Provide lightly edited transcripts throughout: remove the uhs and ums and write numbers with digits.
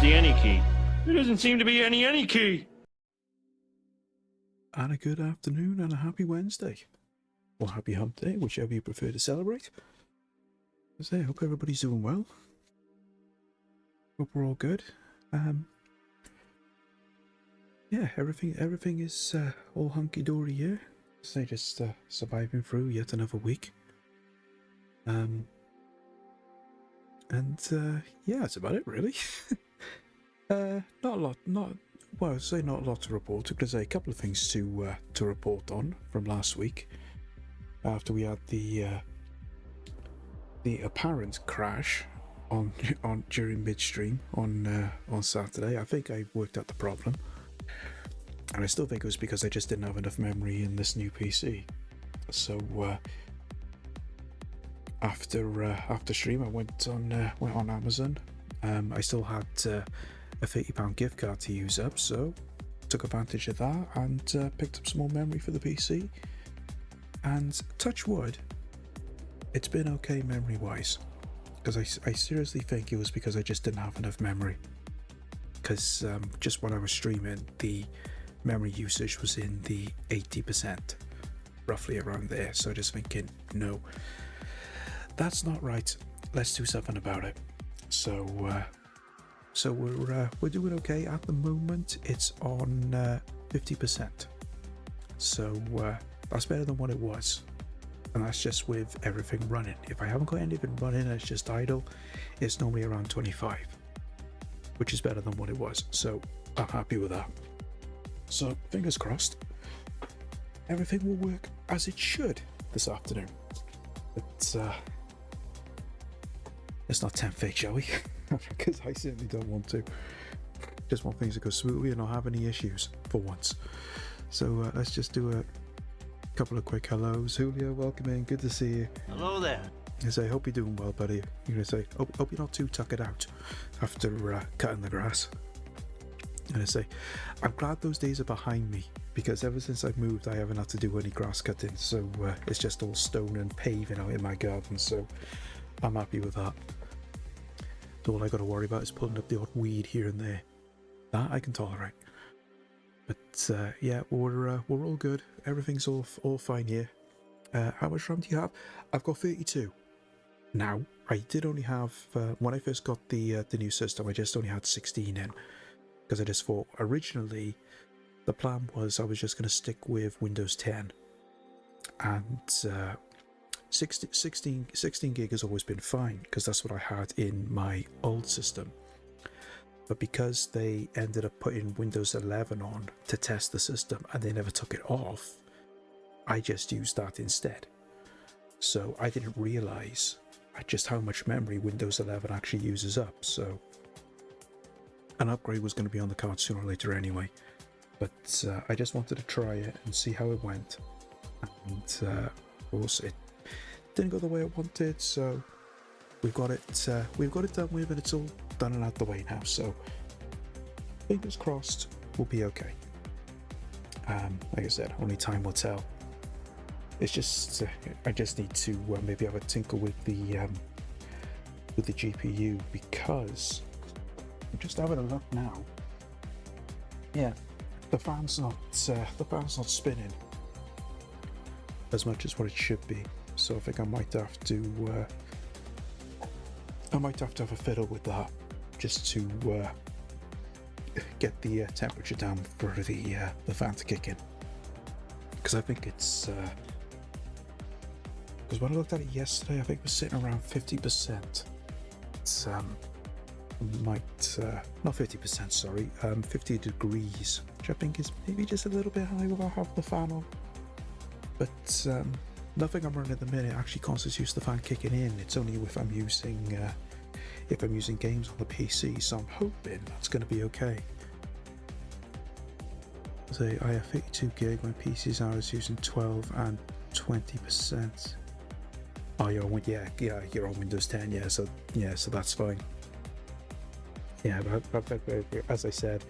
the any key? There doesn't seem to be any key. And a good afternoon and a happy Wednesday. Or happy hump day, whichever you prefer to celebrate. I hope everybody's doing well. Hope we're all good. Yeah, everything is all hunky-dory here. Just surviving through yet another week. Yeah, that's about it really. Not a lot, well, I'd say not a lot to report, because a couple of things to report on from last week. After we had the apparent crash on during midstream on Saturday. I think I worked out the problem, and I still think it was because I just didn't have enough memory in this new PC. So after stream, I went on Amazon. I still had a £30 gift card to use up, so took advantage of that and picked up some more memory for the PC. And touch wood, it's been okay memory wise, because I seriously think it was because I just didn't have enough memory, because just when I was streaming, the memory usage was in the 80%, roughly around there. So just thinking, no, that's not right, let's do something about it. So we're doing okay at the moment. It's on 50%, so that's better than what it was, and that's just with everything running. If I haven't got anything running and it's just idle, it's normally around 25, which is better than what it was, so I'm happy with that. So fingers crossed everything will work as it should this afternoon. But let's not tempt fate, shall we? Because I certainly don't want to. Just want things to go smoothly and not have any issues for once. So let's just do a couple of quick hellos. Julio, welcome in, good to see you. Hello there. I say, hope you're doing well, buddy. You're gonna say, hope you're not too tuckered out after cutting the grass. And I say, I'm glad those days are behind me, because ever since I've moved, I haven't had to do any grass cutting. So it's just all stone and paving out in my garden. So I'm happy with that. So all I got to worry about is pulling up the odd weed here and there. That I can tolerate. But yeah, we're all good. Everything's all fine here. How much RAM do you have? I've got 32. Now, I did only have, when I first got the new system, I just only had 16 in. Because I just thought, originally, the plan was I was just going to stick with Windows 10. And 16 gig has always been fine, because that's what I had in my old system. But because they ended up putting Windows 11 on to test the system and they never took it off, I just used that instead. So I didn't realize just how much memory Windows 11 actually uses up. So an upgrade was going to be on the card sooner or later anyway. But I just wanted to try it and see how it went. And of course it didn't go the way I wanted, so we've got it done with, and it's all done and out the way now, so fingers crossed we'll be okay. Like I said, only time will tell. It's just I just need to maybe have a tinkle with the GPU, because I'm just having a look now. Yeah, the fan's not spinning as much as what it should be. So I think I might have to have a fiddle with that, just to get the temperature down for the fan to kick in. Because I think it's because when I looked at it yesterday, I think it was sitting around 50%. It's might not 50%, sorry, 50 degrees, which I think is maybe just a little bit high without having the fan on. But nothing I'm running at the minute actually constitutes the fan kicking in. It's only if I'm using games on the PC, so I'm hoping that's going to be okay. So I have 32 gig, my PC's hours using 12 and 20%. Oh, you're on Windows 10, yeah, so that's fine. Yeah, but as I said,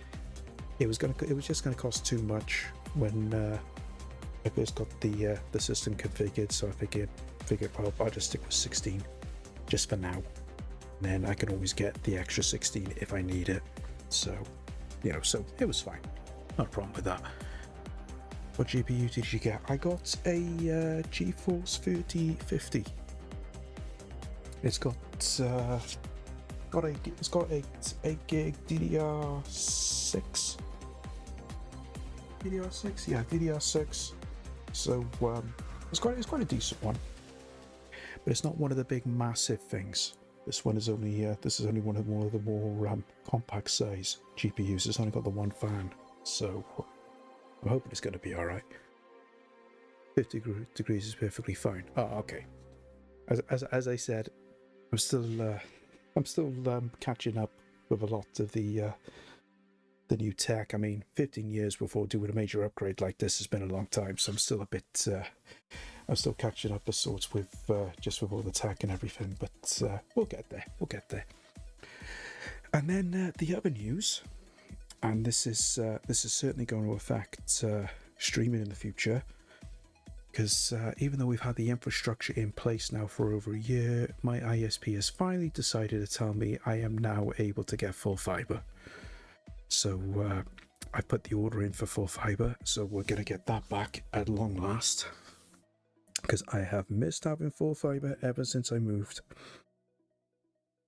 it was just gonna cost too much when I first got the system configured. So I figured, well, I'll just stick with 16 just for now, and then I can always get the extra 16 if I need it. So, you know, so it was fine. Not a problem with that. What GPU did you get? I got a GeForce 3050. It's got 8 gig DDR6. DDR6, yeah, DDR6. So it's quite a decent one, but it's not one of the big massive things. This one is only this is only one of the more compact size GPUs. It's only got the one fan, so I'm hoping it's going to be all right. 50 degrees is perfectly fine. Oh, okay. As I said, I'm still catching up with a lot of the new tech. I mean, 15 years before doing a major upgrade like this has been a long time, so I'm still a bit I'm still catching up of sorts with just with all the tech and everything, but we'll get there. And then the other news, and this is certainly going to affect streaming in the future, because even though we've had the infrastructure in place now for over a year, my ISP has finally decided to tell me I am now able to get full fiber. So I put the order in for full fiber, so we're going to get that back at long last, because I have missed having full fiber ever since I moved,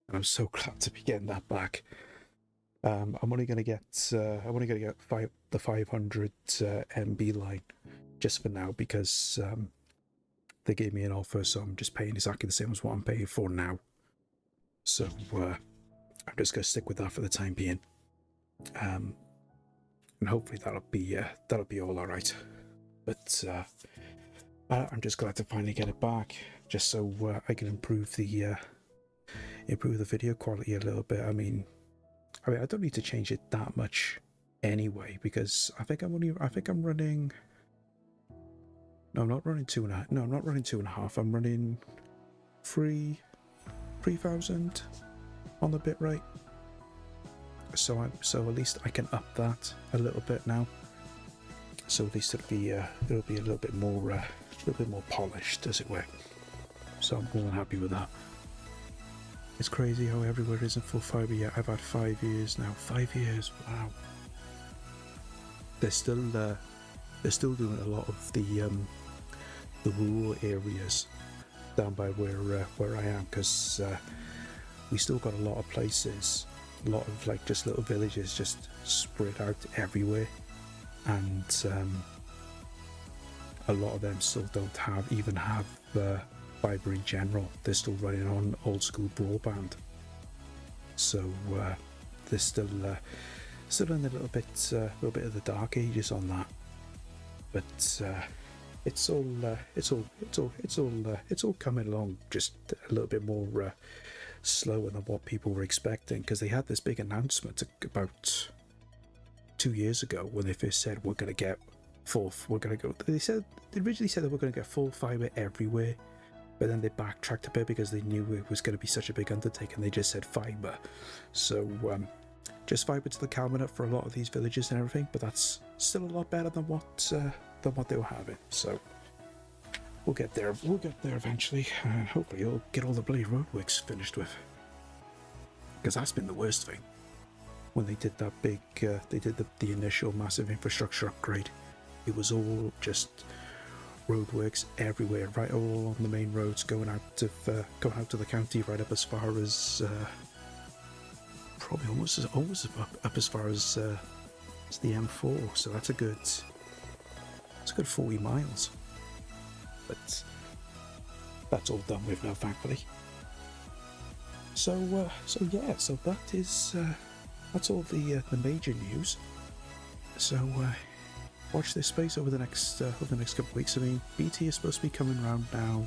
and I'm so glad to be getting that back. I'm only going to get the 500 MB line just for now, because they gave me an offer, so I'm just paying exactly the same as what I'm paying for now. So I'm just going to stick with that for the time being. And hopefully that'll be all right. But I'm just glad to finally get it back, just so I can improve the video quality a little bit. I mean, I don't need to change it that much anyway, because I think I'm running. No, I'm not running 2.5. No, I'm not running 2.5. I'm running 3,000 on the bitrate. So at least I can up that a little bit now. So at least it'll be a little bit more polished, as it were. So I'm more than happy with that. It's crazy how everywhere isn't full fiber yet. I've had 5 years now. 5 years, wow. They're still doing a lot of the rural areas down by where I am, because we still got a lot of places, a lot of like just little villages just spread out everywhere, and a lot of them still don't even have fiber in general. They're still running on old school broadband, so they're still in a little bit of the dark ages on that. But it's all coming along just a little bit more slower than what people were expecting, because they had this big announcement about 2 years ago when they first said they originally said that we're going to get full fiber everywhere, but then they backtracked a bit because they knew it was going to be such a big undertaking. They just said fiber, so just fiber to the cabinet for a lot of these villages and everything, but that's still a lot better than what they were having. So we'll get there eventually. Hopefully you'll get all the bloody roadworks finished with, because that's been the worst thing. When they did that big the initial massive infrastructure upgrade, it was all just roadworks everywhere, right, all along the main roads going out to the county, right up as far as probably almost up as far as the M4. So that's a good 40 miles. But that's all done with now, thankfully. So that's all the major news. So watch this space over the next couple of weeks. I mean, BT is supposed to be coming around now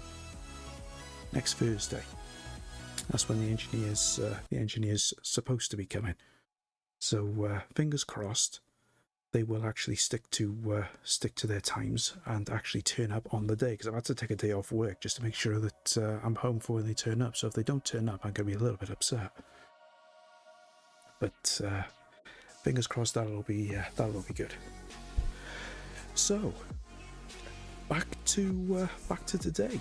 next Thursday. That's when the engineers supposed to be coming. So fingers crossed they will actually stick to their times and actually turn up on the day, because I've had to take a day off work just to make sure that I'm home for when they turn up. So if they don't turn up, I'm going to be a little bit upset. But fingers crossed that'll be good. So back to today.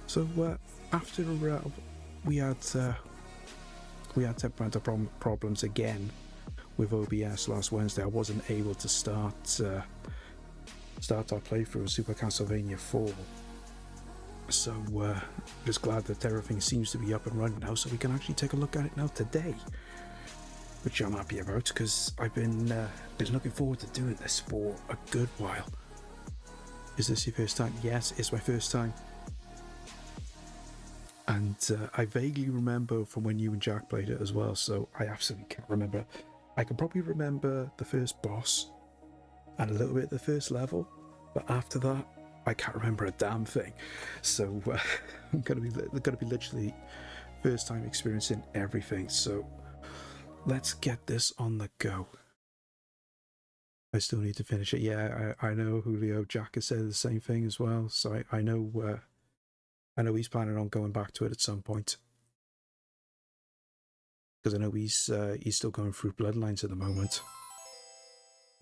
So after we had we had temperamental problems again with OBS last Wednesday. I wasn't able to start our playthrough of Super Castlevania 4. So just glad that everything seems to be up and running now, so we can actually take a look at it now today, which I'm happy about because I've been looking forward to doing this for a good while. Is this your first time? Yes, it's my first time. And I vaguely remember from when you and Jack played it as well, so I absolutely can't remember. I can probably remember the first boss and a little bit of the first level, but after that, I can't remember a damn thing. So I'm gonna be literally first time experiencing everything. So let's get this on the go. I still need to finish it. Yeah, I know Julio. Jack has said the same thing as well. So I know he's planning on going back to it at some point. Because I know he's still going through Bloodlines at the moment.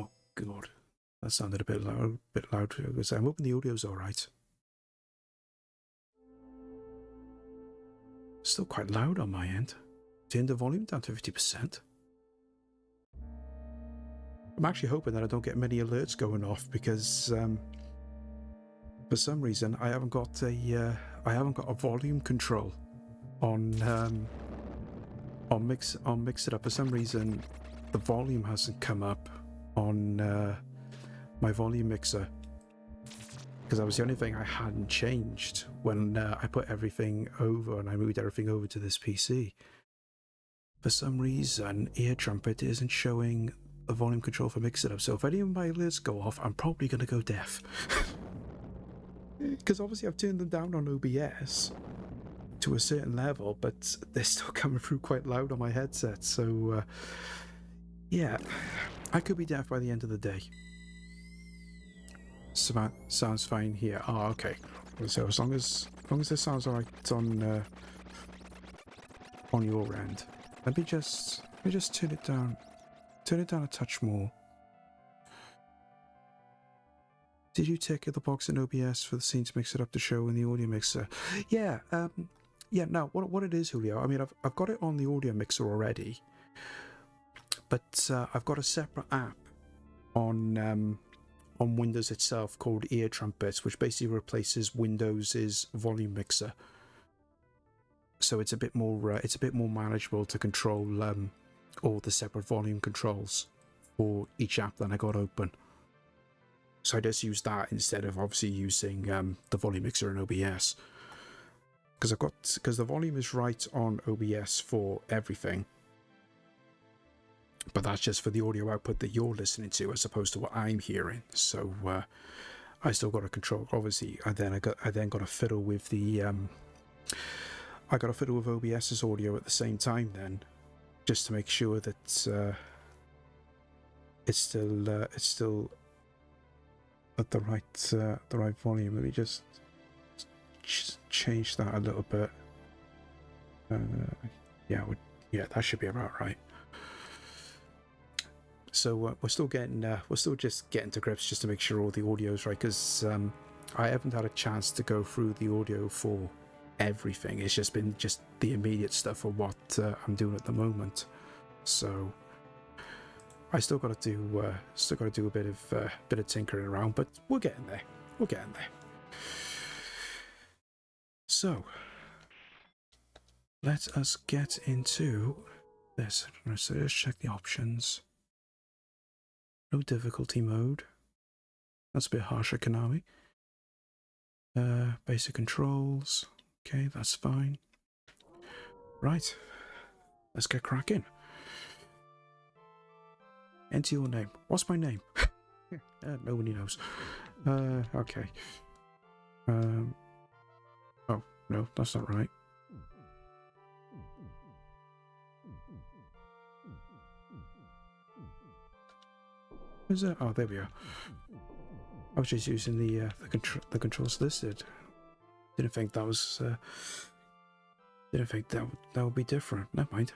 Oh God, that sounded a bit loud. Because I'm hoping the audio's all right. Still quite loud on my end. Turn the volume down to 50%. I'm actually hoping that I don't get many alerts going off because for some reason I haven't got a volume control on Mix It Up. For some reason the volume hasn't come up on my volume mixer, because that was the only thing I hadn't changed when I put everything over and I moved everything over to this PC. For some reason Ear Trumpet isn't showing a volume control for Mix It Up, so if any of my alerts go off, I'm probably going to go deaf. Because obviously I've turned them down on OBS to a certain level, but they're still coming through quite loud on my headset, so yeah, I could be deaf by the end of the day. So, sounds fine here. Oh, okay. So as long as this sounds alright on your end, let me just turn it down a touch more. Did you take the box in OBS for the scene to mix it up to show in the audio mixer? Yeah, yeah. Now, what it is, Julio? I mean, I've got it on the audio mixer already, but I've got a separate app on Windows itself called Ear Trumpets, which basically replaces Windows's volume mixer. So it's a bit more manageable to control all the separate volume controls for each app that I got open. So I just use that instead of obviously using the volume mixer in OBS, because the volume is right on OBS for everything, but that's just for the audio output that you're listening to as opposed to what I'm hearing. So I still got to control. Obviously, I then got to fiddle with the I got to fiddle with OBS's audio at the same time then, just to make sure that it's still at the right volume. Let me just change that a little bit. Yeah, that should be about right. So we're still just getting to grips just to make sure all the audio's right, because I haven't had a chance to go through the audio for everything. It's just been the immediate stuff for what I'm doing at the moment. So I still got to do a bit of tinkering around, but we're getting there. So let us get into this. So let's check the options. No difficulty mode. That's a bit harsher, Konami. Basic controls. Okay, that's fine. Right, let's get cracking. Enter your name. What's my name? Nobody knows. Okay. Oh, no, that's not right. Is it? Oh, there we are. I was just using the controls listed. Didn't think that was. Didn't think that would be different. Never mind.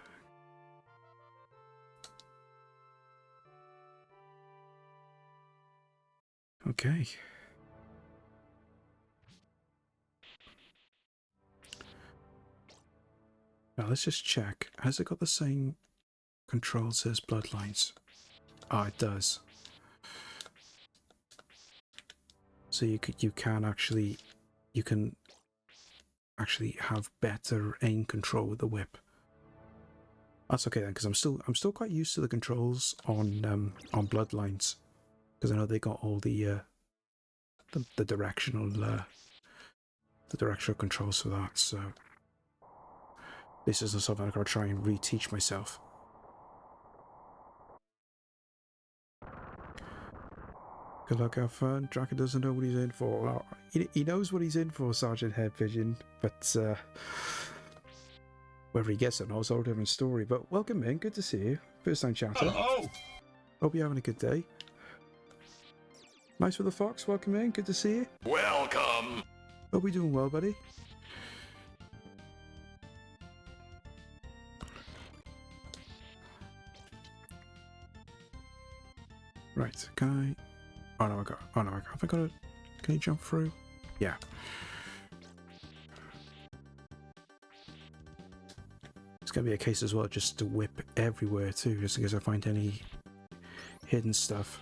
Okay. Now let's just check. Has it got the same controls as Bloodlines? Ah, it does. So you can actually have better aim control with the whip. That's okay then, because I'm still quite used to the controls on Bloodlines, because I know they got all the directional controls for that. So this isn't something I've got to try and reteach myself. Good luck, have fun. Draken doesn't know what he's in for. Well, he knows what he's in for, Sergeant Head Pigeon, but whether he gets it or not is a whole different story. But welcome in, good to see you. First time chatting. Hello. Hope you're having a good day. Nice for the Fox, welcome in, good to see you. Welcome. Hope you're doing well, buddy. Right, can I... Oh no, I got... Have I got a... Can you jump through? Yeah. It's going to be a case as well just to whip everywhere too, just in case I find any hidden stuff.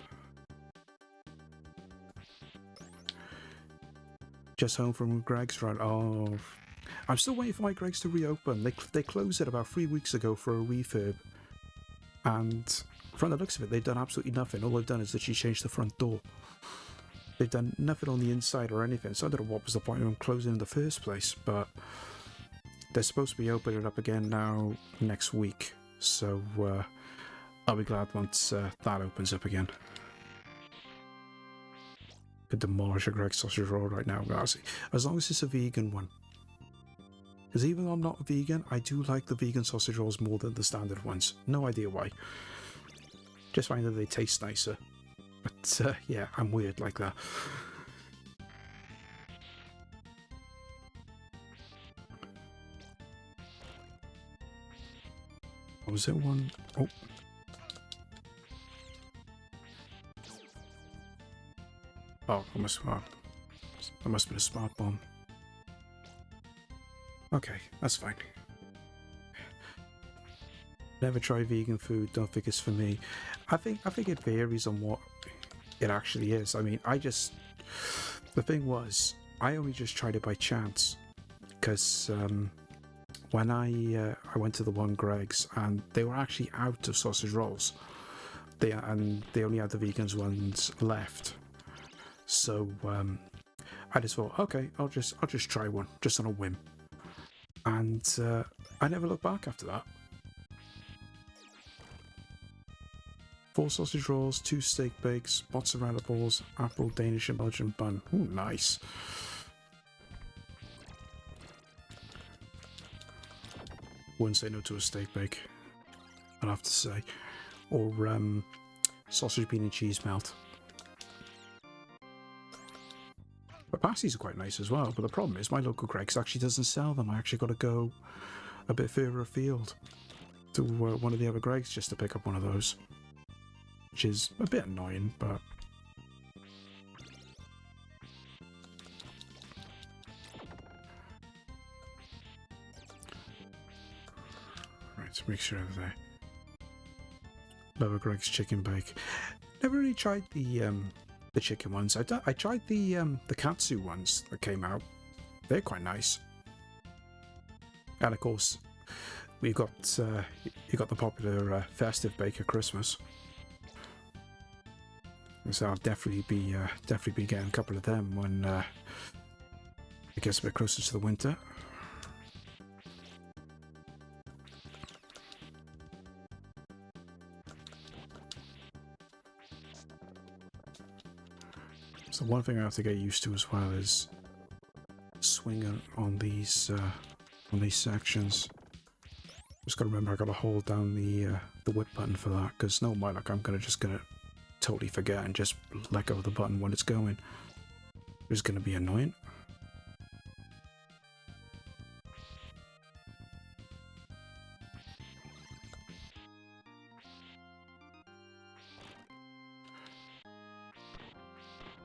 Just home from Greg's run. Oh, I'm still waiting for my Greg's to reopen. They closed it about 3 weeks ago for a refurb. And from the looks of it, they've done absolutely nothing. All they've done is that she changed the front door. They've done nothing on the inside or anything. So I don't know what was the point of them closing in the first place, but they're supposed to be opening up again now next week. So I'll be glad once that opens up again. Could demolish a Greg's sausage roll right now, guys. As long as it's a vegan one. Because even though I'm not a vegan, I do like the vegan sausage rolls more than the standard ones. No idea why. Just find that they taste nicer. But yeah, I'm weird like that. What was it one? Oh. Oh, that must have been a smart bomb. Okay, that's fine. Never try vegan food, don't think it's for me. I think it varies on what it actually is. I mean, the thing was, I only just tried it by chance. Because when I went to the one Greg's and they were actually out of sausage rolls. They only had the vegans ones left. So I just thought, okay, I'll just try one, just on a whim. And I never looked back after that. 4 sausage rolls, 2 steak bakes, mozzarella balls, apple, Danish and Belgian bun. Ooh, nice. Wouldn't say no to a steak bake, I'd have to say. Or sausage, bean and cheese melt. But pasties are quite nice as well, but the problem is my local Greg's actually doesn't sell them. I actually got to go a bit further afield to one of the other Greg's just to pick up one of those. Which is a bit annoying, but... Right, to make sure that Lower Greg's chicken bake. Never really tried the chicken ones. I tried the katsu ones that came out. They're quite nice. And of course, you got the popular festive bake at Christmas. So I'll definitely be getting a couple of them when it gets a bit closer to the winter. So one thing I have to get used to as well is swinging on these sections. Just gotta remember I gotta hold down the whip button for that, because no my luck I'm just gonna totally forget and just let go of the button when it's going. It's gonna be annoying.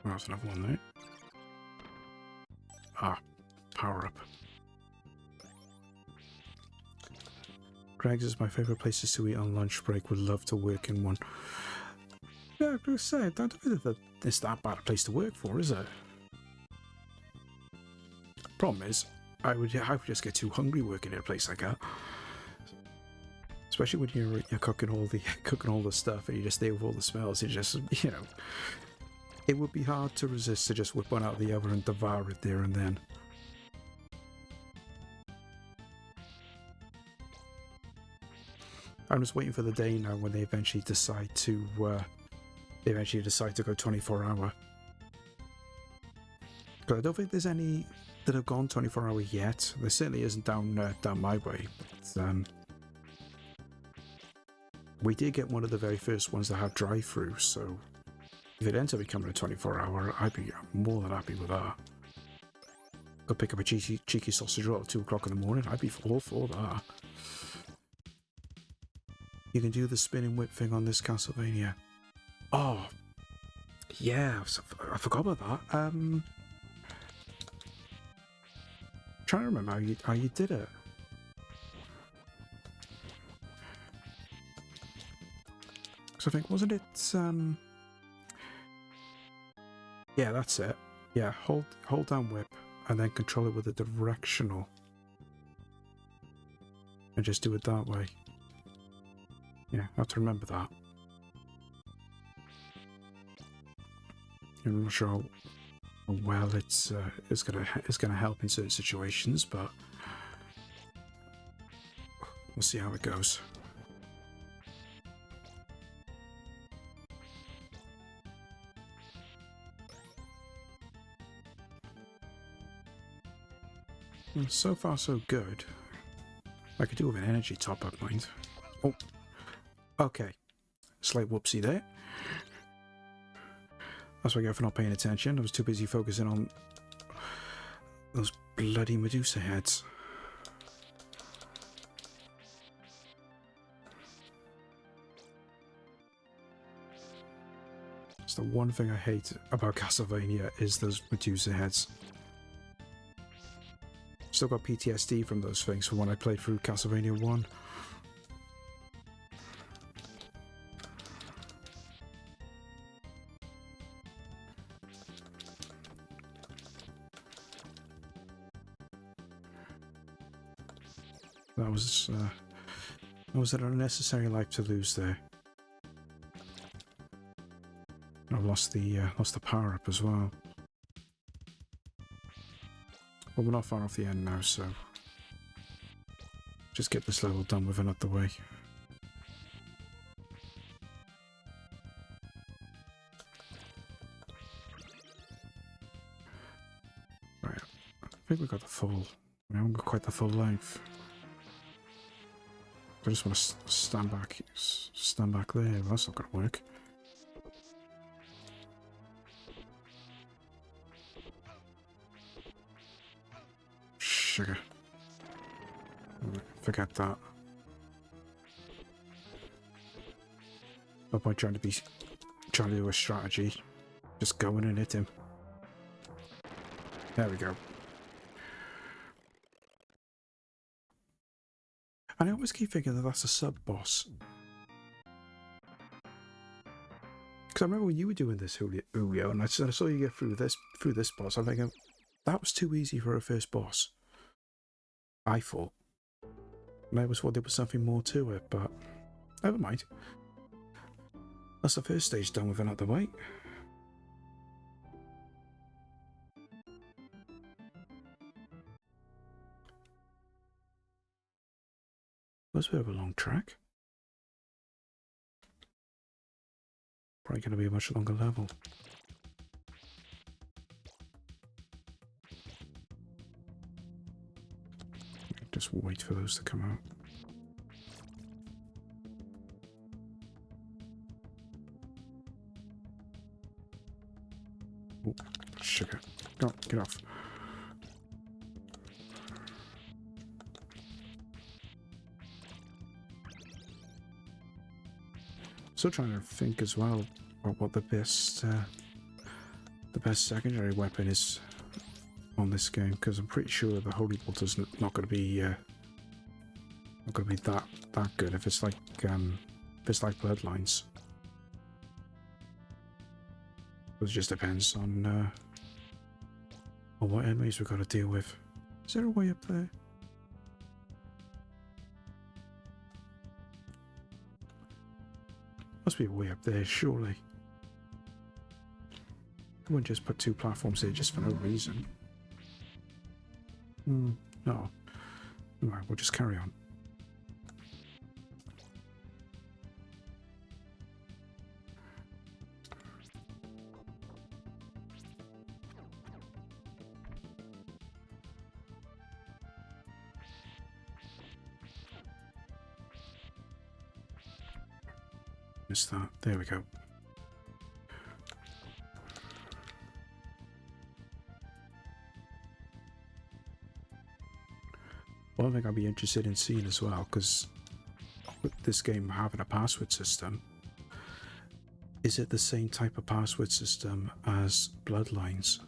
Oh, there's another one there. Ah, power up. Greg's is my favourite places to eat on lunch break. Would love to work in one. Yeah, I was say, I don't think that it's that bad a place to work for, is it? Problem is, I would just get too hungry working in a place like that. Especially when you're cooking all the stuff and you just stay with all the smells. It just, you know, it would be hard to resist to just whip one out of the oven and devour it there and then. I'm just waiting for the day now when they eventually decide to go 24-hour. But I don't think there's any that have gone 24-hour yet. There certainly isn't down my way. But, we did get one of the very first ones that had drive-through, so if it ends up becoming a 24-hour, I'd be more than happy with that. Go pick up a cheeky sausage roll at 2 o'clock in the morning. I'd be all for that. You can do the spinning whip thing on this Castlevania. Oh, yeah, I forgot about that. Trying to remember how you did it. So I think, wasn't it? Yeah, that's it. Yeah, hold down whip and then control it with a directional, and just do it that way. Yeah, I have to remember that. I'm not sure how well it's gonna help in certain situations, but we'll see how it goes. Well, so far so good. I could do with an energy top-up, mind. Oh, okay. Slight whoopsie there. That's what I get for not paying attention. I was too busy focusing on those bloody Medusa heads. It's the one thing I hate about Castlevania is those Medusa heads. Still got PTSD from those things from when I played through Castlevania 1. That was an unnecessary life to lose there. I've lost the power up as well. Well, we're not far off the end now, so just get this level done with and out the way. Right, I think we got the full. We haven't got quite the full length. I just want to stand back there. Well, that's not going to work. Sugar. Forget that. No point trying to do a strategy. Just go in and hit him. There we go. And I always keep thinking that that's a sub-boss. Because I remember when you were doing this, Julio, and I saw you get through this boss, I'm thinking, that was too easy for a first boss. I thought. And I always thought there was something more to it, but never mind. That's the first stage done with another way. Was a bit of a long track. Probably going to be a much longer level. Just wait for those to come out. Oh, sugar. Go, get off. Still trying to think as well about what the best secondary weapon is on this game, because I'm pretty sure the Holy Water's not going to be not gonna be that good if it's like Bloodlines. It just depends on what enemies we've got to deal with. Is there a way up there? Must be a way up there, surely. I wouldn't just put two platforms here just for no reason. No. Alright, we'll just carry on. Missed that. There we go. One thing I'd be interested in seeing as well, because with this game having a password system, is it the same type of password system as Bloodlines,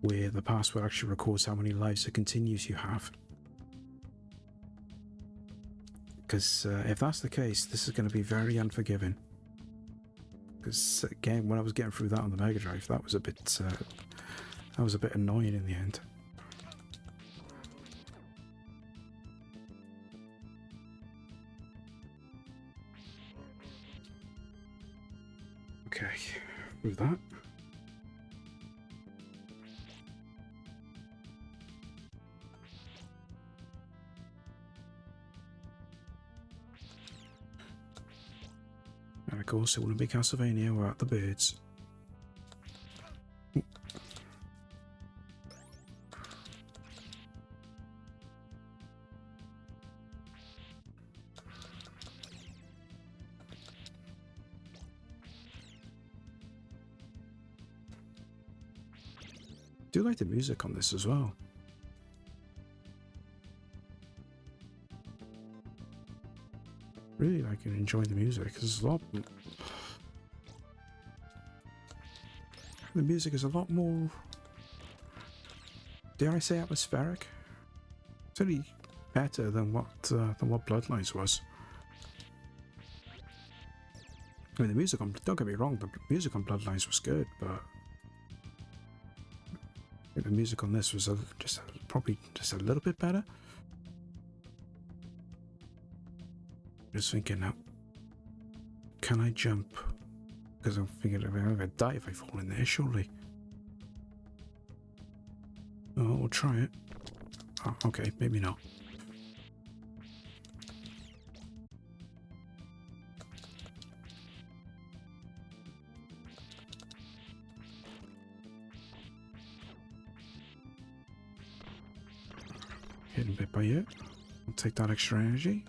where the password actually records how many lives it continues you have? Because if that's the case, this is going to be very unforgiving. Because again, when I was getting through that on the Mega Drive, that was a bit annoying in the end. Okay, through that. And of course, it wouldn't be Castlevania without the birds. I do like the music on this as well. Really like and enjoy the music. There's a lot. The music is a lot more, dare I say, atmospheric. It's really better than what Bloodlines was. I mean, the music on, don't get me wrong, the music on Bloodlines was good, but I think the music on this was probably just a little bit better. Just thinking now, can I jump? Because I'm thinking I'm going to die if I fall in there, surely. Oh, we'll try it. Oh, okay, maybe not. Hitting bit by ear. I'll take that extra energy.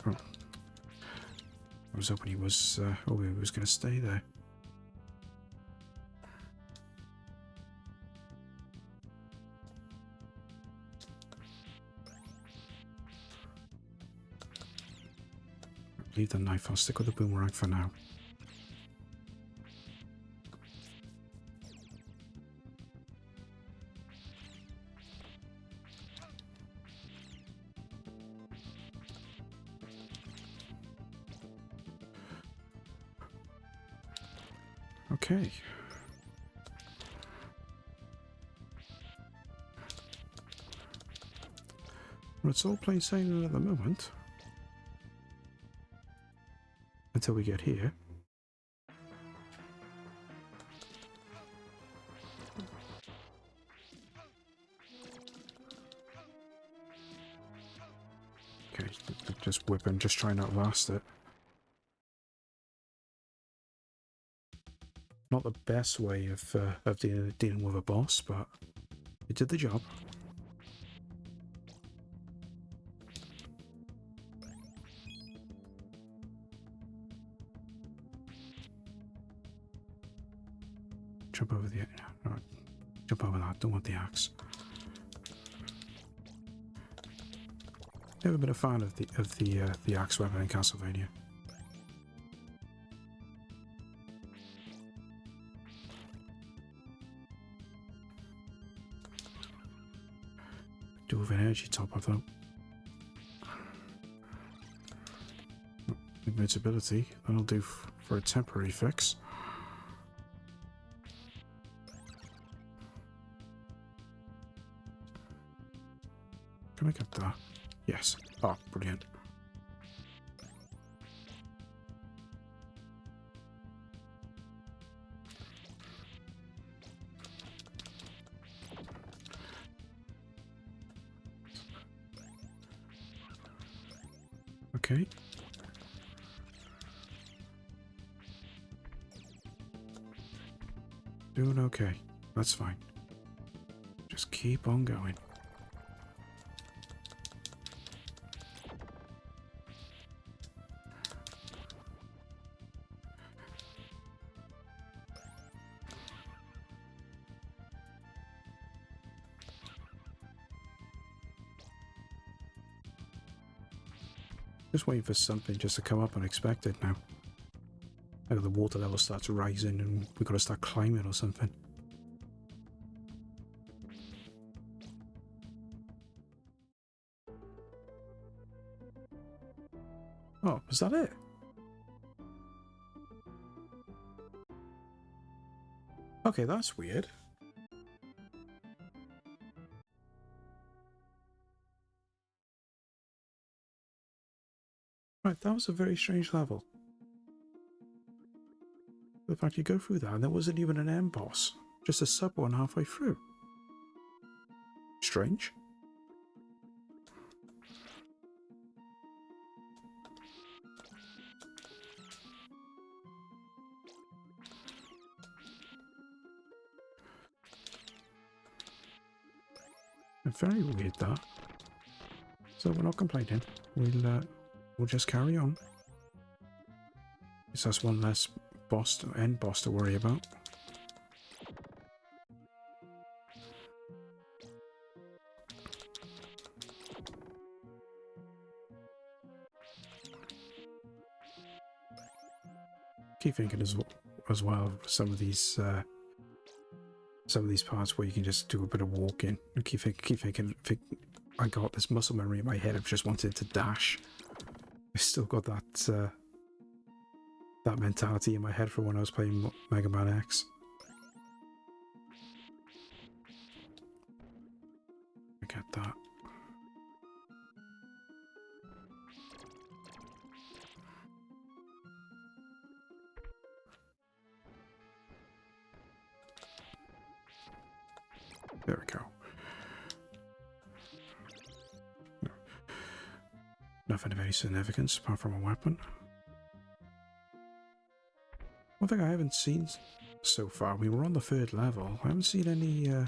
I was hoping he was going to stay there. Leave the knife, I'll stick with the boomerang for now. Okay. Well, it's all plain sailing at the moment. Until we get here. Okay, just whip and just try and outlast it. Not the best way of dealing with a boss, but it did the job. Jump over the no, jump over that. Don't want the axe. Never been a fan of the axe weapon in Castlevania. do with an energy top up though. Invincibility, that'll do for a temporary fix. Can I get that? Yes. Oh, brilliant. Okay. Doing okay. That's fine. Just keep on going. Just waiting for something just to come up unexpected now. Like the water level starts rising and we've got to start climbing or something. Oh, was that it? Okay, that's weird. Right, that was a very strange level. The fact you go through that and there wasn't even an end boss, just a sub one halfway through. Strange. Very weird that. So we're not complaining. We'll just carry on. It's just one less end boss to worry about. Keep thinking as well some of these parts where you can just do a bit of walking. And keep thinking. I got this muscle memory in my head of just wanting to dash. I still got that that mentality in my head from when I was playing Mega Man X. I get that. There we go. Nothing of any significance apart from a weapon. One thing I haven't seen so far, we were on the 3rd level. I haven't seen any, I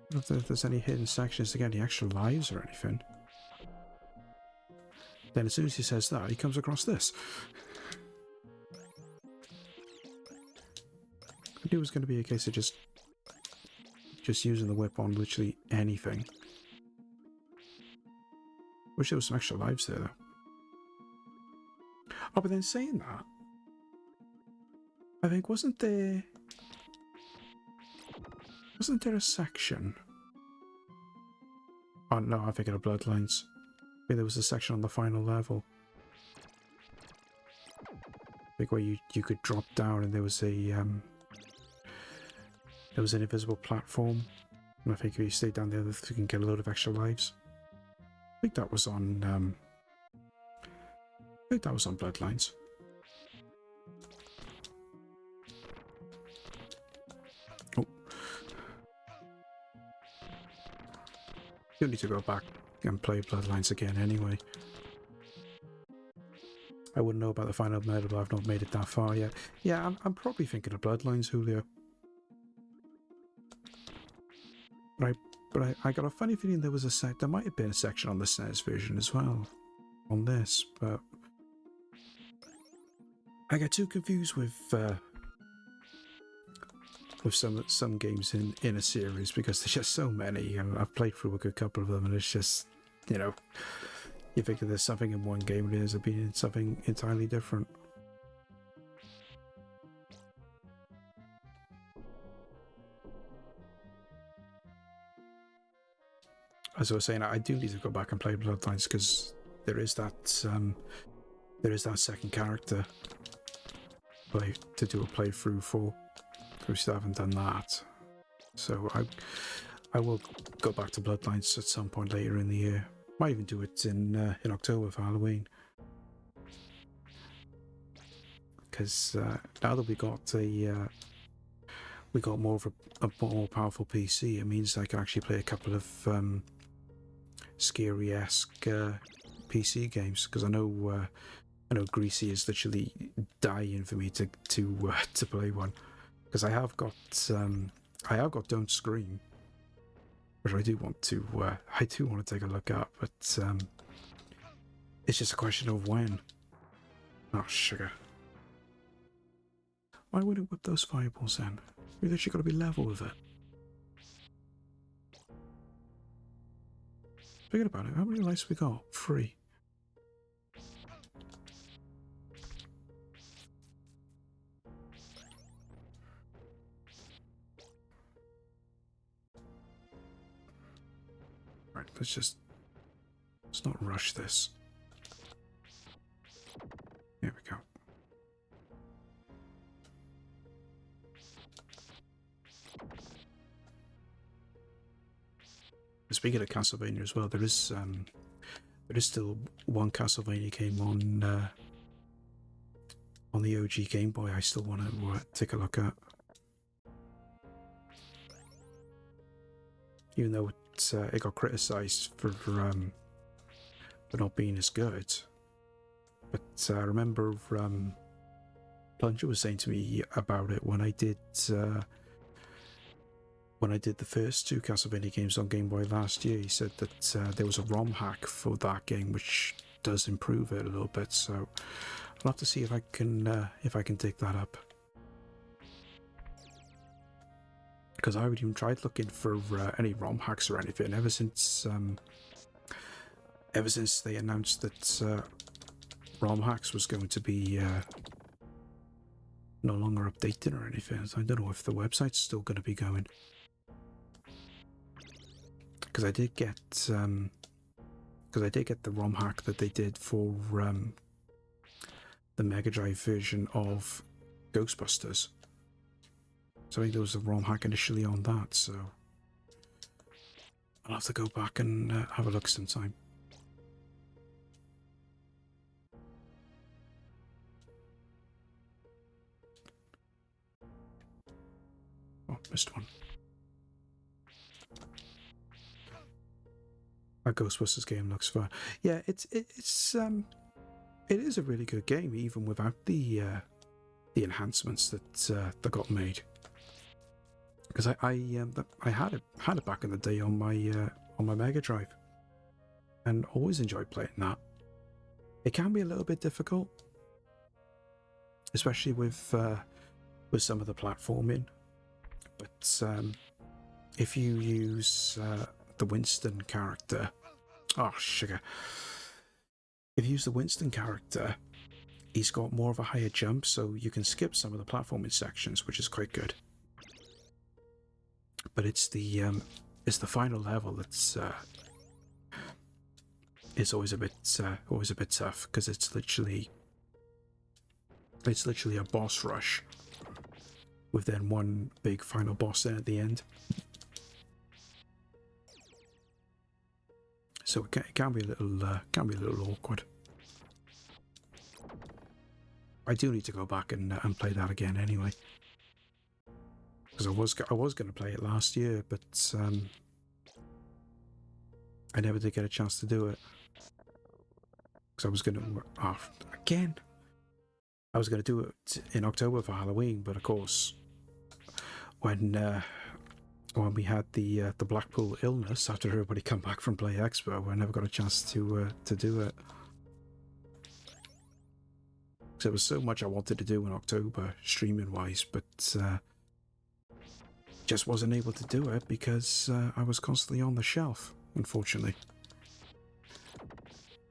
don't know if there's any hidden sections to get any extra lives or anything. Then as soon as he says that, he comes across this. I knew it was going to be a case of just using the whip on literally anything. Wish there was some extra lives there, though. Oh, but then saying that, I think wasn't there a section? Oh no, I'm thinking of Bloodlines. Maybe there was a section on the final level. Like where you could drop down and there was an invisible platform. And I think if you stay down there, you can get a load of extra lives. I think that was on Bloodlines. Oh. You'll need to go back and play Bloodlines again anyway. I wouldn't know about the final medal, but I've not made it that far yet. Yeah, I'm probably thinking of Bloodlines, Julio. But I got a funny feeling there was there might have been a section on the SNES version as well on this, but I get too confused with some games in a series because there's just so many, and I've played through a good couple of them, and it's just, you know, you think that there's something in one game and it ends up being something entirely different. as I was saying, I do need to go back and play Bloodlines because there is that second character to do a playthrough for. We still haven't done that, so I will go back to Bloodlines at some point later in the year. Might even do it in October for Halloween. Because now that we got more of a more powerful PC, it means I can actually play a couple of scary-esque PC games. Because I know Greasy is literally dying for me to play one. Because I have got Don't Scream, which I do want to take a look at, but it's just a question of when. Oh, sugar. Why would it whip those fireballs then? You literally got to be level with it. Forget about it. How many lights we got? 3. Right, let's not rush this. Here we go. Speaking of Castlevania as well, there is still one Castlevania game on the OG Game Boy I still want to take a look at. Even though it got criticised for not being as good. But I remember Plunger was saying to me about it when I did the first 2 Castlevania games on Game Boy last year. He said that there was a ROM hack for that game which does improve it a little bit. So I'll have to see if I can dig that up. Because I haven't even tried looking for any ROM hacks or anything ever since they announced that ROM hacks was going to be no longer updated or anything. I don't know if the website's still going to be going. Because I did get the ROM hack that they did for the Mega Drive version of Ghostbusters. So I think there was a ROM hack initially on that, so I'll have to go back and have a look sometime. Oh, missed one. That Ghostbusters game looks fun. Yeah, it is a really good game, even without the enhancements that got made. Because I had it back in the day on my Mega Drive, and always enjoyed playing that. It can be a little bit difficult, especially with some of the platforming. But if you use the Winston character, oh sugar! If you use the Winston character, he's got more of a higher jump, so you can skip some of the platforming sections, which is quite good. But it's the final level that's it's always a bit tough, because it's literally a boss rush with then one big final boss there at the end. So it can be a little awkward. I do need to go back and play that again anyway. Because I was going to play it last year, but I never did get a chance to do it. Because I was going to again. I was going to do it in October for Halloween, but of course, when we had the Blackpool illness after everybody come back from Play Expo, I never got a chance to do it. Because there was so much I wanted to do in October, streaming wise, but just wasn't able to do it because I was constantly on the shelf, unfortunately.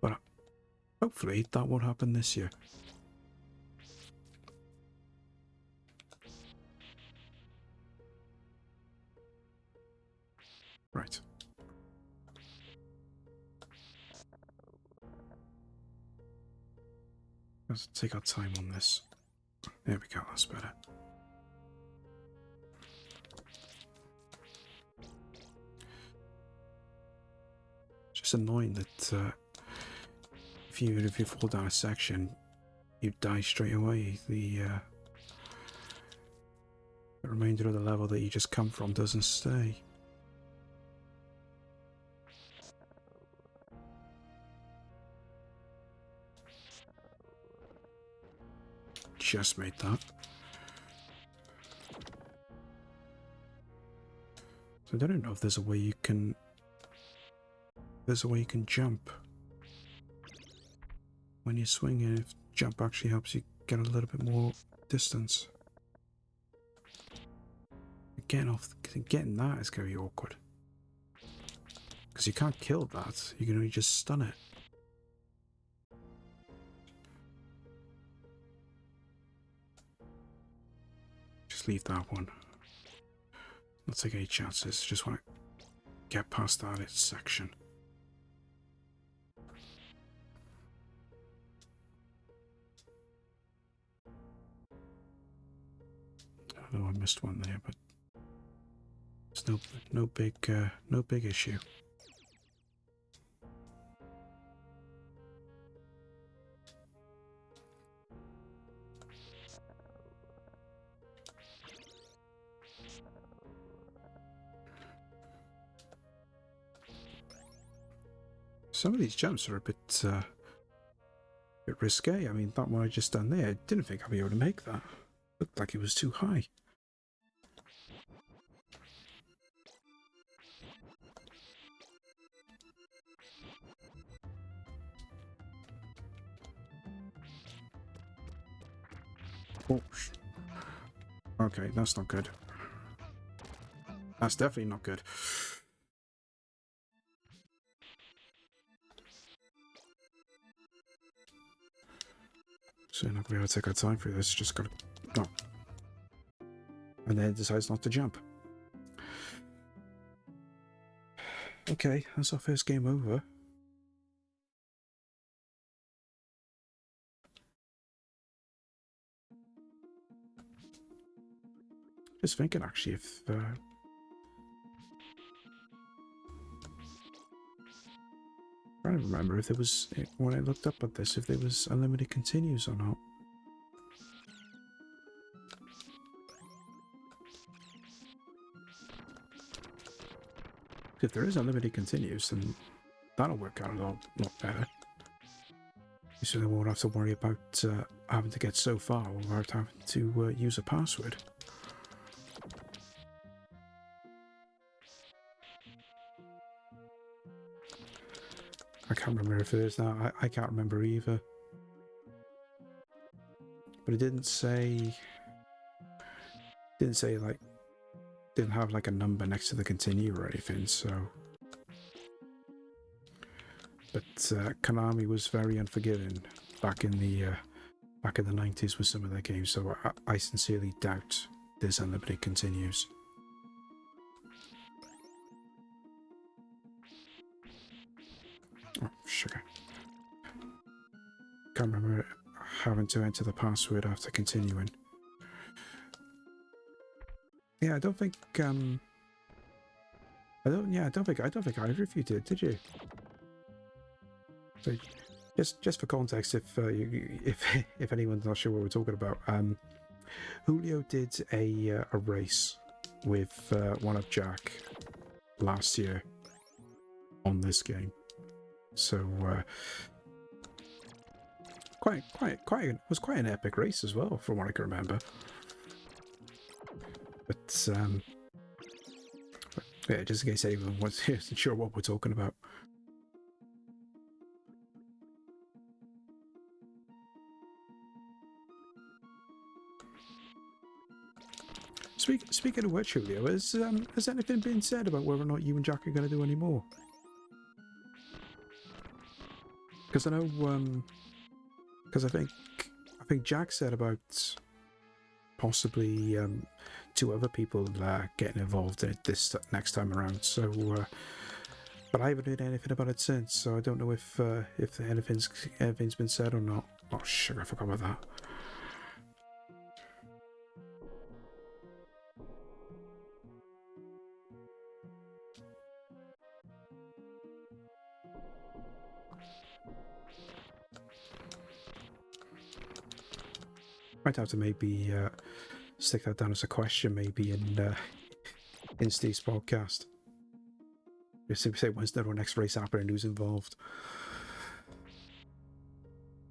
But hopefully that won't happen this year. Right. Let's take our time on this. There we go, that's better. It's just annoying that if you fall down a section, you die straight away. The remainder of the level that you just come from doesn't stay. Just made that. So I don't know if there's a way you can. There's a way you can jump when you're swinging. If jump actually helps you get a little bit more distance. Getting that is going to be awkward because you can't kill that. You can only just stun it. Leave that one. Not take any chances. Just want to get past that section. I know I missed one there, but it's no big issue. Some of these jumps are a bit risque. I mean, that one I just done there, I didn't think I'd be able to make that. Looked like it was too high. Oh, okay, that's not good. That's definitely not good. So not gonna be able to take our time through this, just gotta go. And then it decides not to jump. Okay, that's our first game over. Just thinking actually if I don't remember if there was, when I looked up at this, if there was unlimited continues or not. If there is unlimited continues, then that'll work out a lot better. So then we won't have to worry about having to get so far without having to use a password. I can't remember if it is now. I can't remember either. But it didn't say like, didn't have like a number next to the continue or anything, so. But Konami was very unforgiving back in the 90s with some of their games, so I sincerely doubt there's unlimited continues. Oh, sugar. Can't remember having to enter the password after continuing. Yeah, I don't think I don't think either of you did you? So just for context, if anyone's not sure what we're talking about, Julio did a race with one up Jack last year on this game. So it was quite an epic race as well, from what I can remember. But yeah, just in case anyone isn't sure what we're talking about. Speaking of which, Julio, has anything been said about whether or not you and Jack are going to do any more? Because I know, because I think Jack said about possibly 2 other people getting involved in it this next time around. So but I haven't heard anything about it since, so I don't know if anything's been said or not. Oh shit, I forgot about that. Might have to maybe stick that down as a question, maybe in Steve's podcast. Just simply say, when's the next race happening? Who's involved?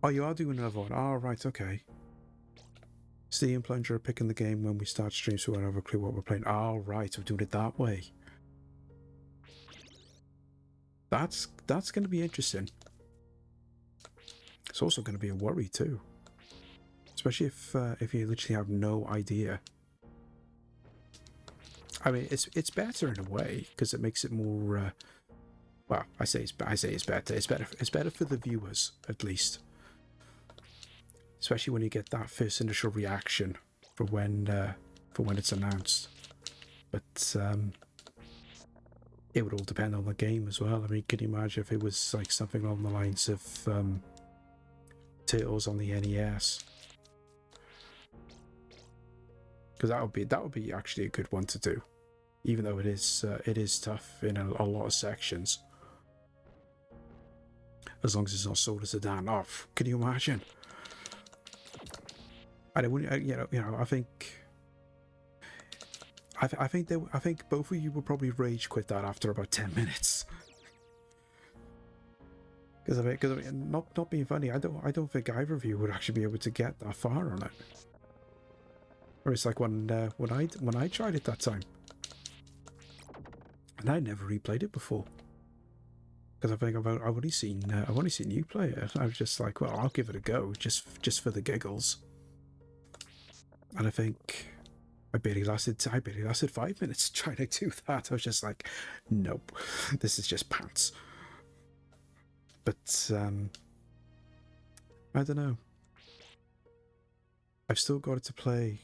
Oh, you are doing another one. Oh, right, okay. Steve and Plunger are picking the game when we start stream, so we won't have a clue what we're playing. Oh, right, we're doing it that way. That's going to be interesting. It's also going to be a worry too, especially if you literally have no idea. I mean, it's better in a way because it makes it more. Well, I say it's better. It's better for the viewers at least, especially when you get that first initial reaction for when it's announced. But it would all depend on the game as well. I mean, can you imagine if it was like something along the lines of Turtles on the NES? Because that would be actually a good one to do, even though it is tough in a lot of sections. As long as it's not sold as a Dan off, can you imagine? And it wouldn't, you know, I think both of you would probably rage quit that after about 10 minutes. Because I mean, not being funny, I don't think either of you would actually be able to get that far on it. Or it's like when I tried it that time, and I never replayed it before. Because I think I've only seen you play it. I was just like, well, I'll give it a go, just for the giggles. And I think I barely lasted 5 minutes trying to do that. I was just like, nope, this is just pants. But I don't know. I've still got it to play.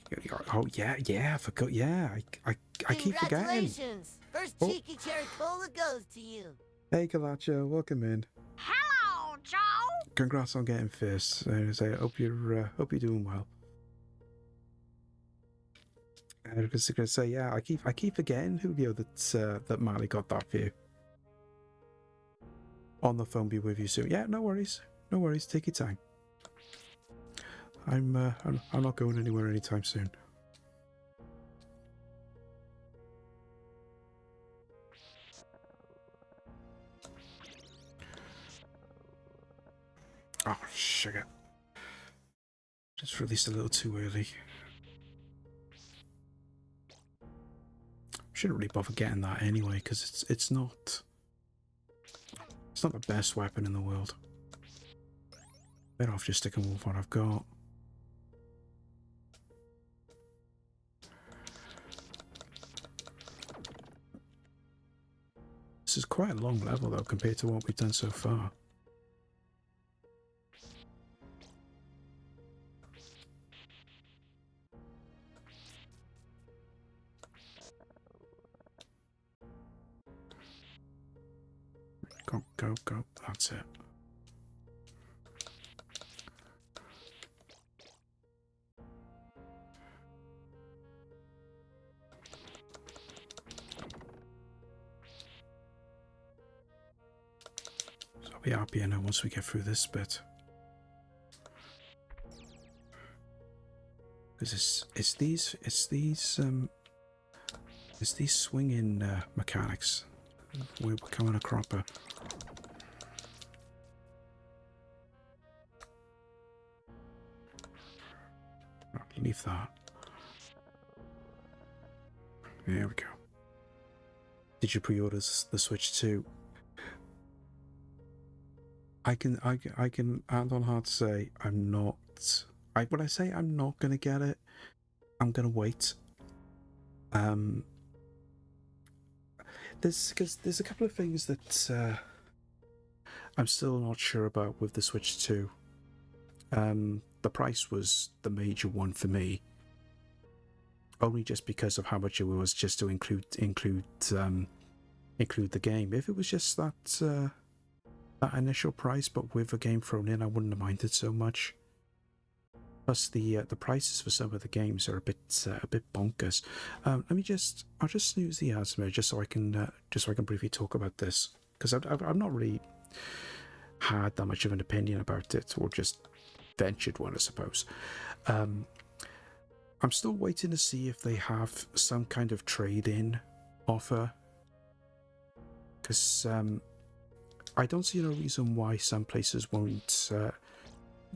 Oh yeah, I forgot. Yeah, I keep forgetting. Congratulations! First cheeky cherry cola goes to you. Hey, Calacho, welcome in. Hello, Joe. Congrats on getting first. I hope you're doing well. I was gonna say, yeah, I keep forgetting, Julio, that Marley got that for you. On the phone, be with you soon. Yeah, no worries, take your time. I'm not going anywhere anytime soon. Oh, sugar. Just released a little too early. Shouldn't really bother getting that anyway, because it's not the best weapon in the world. Better off just sticking with what I've got. This is quite a long level though compared to what we've done so far. Go. That's it. So I'll be happy now once we get through this bit. Because it's these swinging mechanics. We're becoming a cropper. Leave that. There we go. Did you pre-order the Switch 2? I can hand on heart say I'm not. When I say I'm not gonna get it, I'm gonna wait. There's a couple of things that I'm still not sure about with the Switch 2. The price was the major one for me, only just because of how much it was just to include include the game. If it was just that that initial price, but with a game thrown in, I wouldn't have minded so much. Plus, the prices for some of the games are a bit bonkers. I'll just snooze the ads a minute, just so I can briefly talk about this, because I've not really had that much of an opinion about it, or just ventured one, I suppose. I'm still waiting to see if they have some kind of trade-in offer, because I don't see no reason why some places won't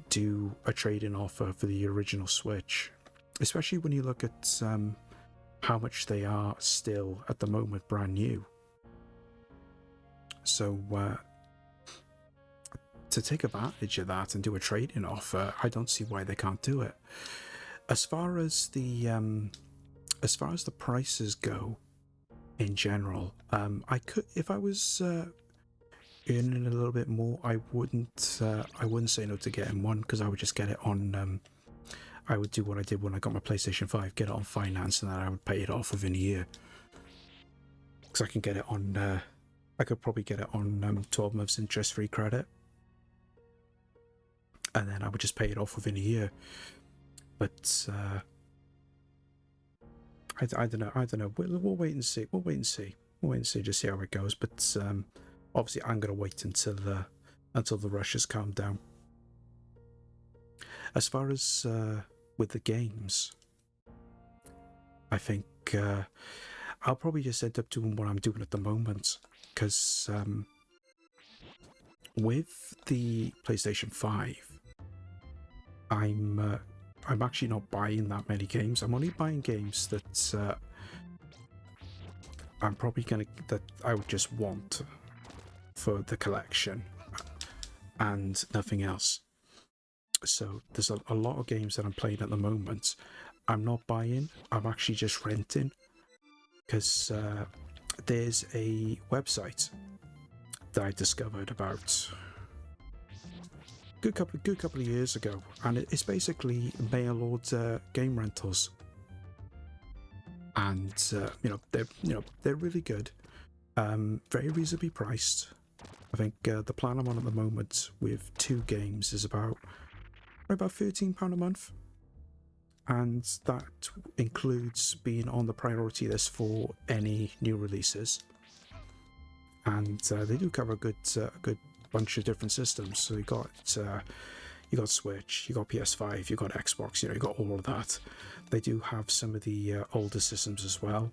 do a trade-in offer for the original Switch, especially when you look at how much they are still at the moment brand new. So to take advantage of that and do a trade-in offer, I don't see why they can't do it. As far as the prices go in general, I could, if I was earning a little bit more, I wouldn't say no to getting one, because I would just get it on I would do what I did when I got my PlayStation 5, get it on finance, and then I would pay it off within a year, because I can get it on I could probably get it on 12 months interest-free credit, and then I would just pay it off within a year. But I don't know. We'll wait and see. We'll wait and see. Just see how it goes. But obviously, I'm gonna wait until the rush has calmed down. As far as with the games, I think I'll probably just end up doing what I'm doing at the moment, because with the PlayStation 5, I'm actually not buying that many games. I'm only buying games that that I would just want for the collection and nothing else. So there's a lot of games that I'm playing at the moment I'm not buying, I'm actually just renting, because there's a website that I discovered about good couple of years ago, and it's basically mail order game rentals, and they're really good, very reasonably priced. I think the plan I'm on at the moment with 2 games is about £13 a month, and that includes being on the priority list for any new releases. And they do cover a good bunch of different systems. So you got Switch, you got PS5, you got Xbox, you got all of that. They do have some of the older systems as well.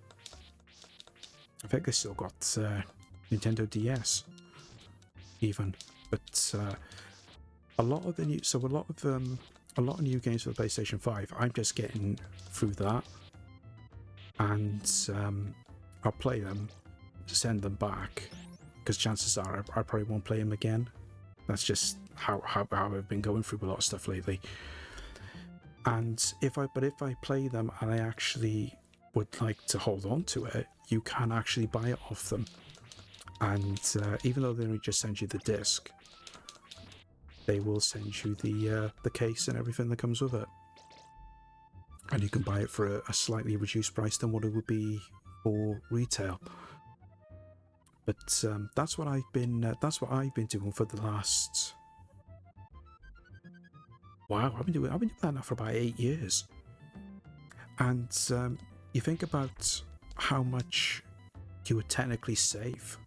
I think they still got Nintendo DS even, but a lot of new games for the PlayStation 5, I'm just getting through that, and I'll play them, send them back, because chances are I probably won't play them again. That's just how I've been going through a lot of stuff lately. And if I play them and I actually would like to hold on to it, you can actually buy it off them. And even though they only just send you the disc, they will send you the case and everything that comes with it, and you can buy it for a slightly reduced price than what it would be for retail. But that's what I've been doing for the last. Wow, I've been doing that now for about 8 years. And you think about how much you would technically save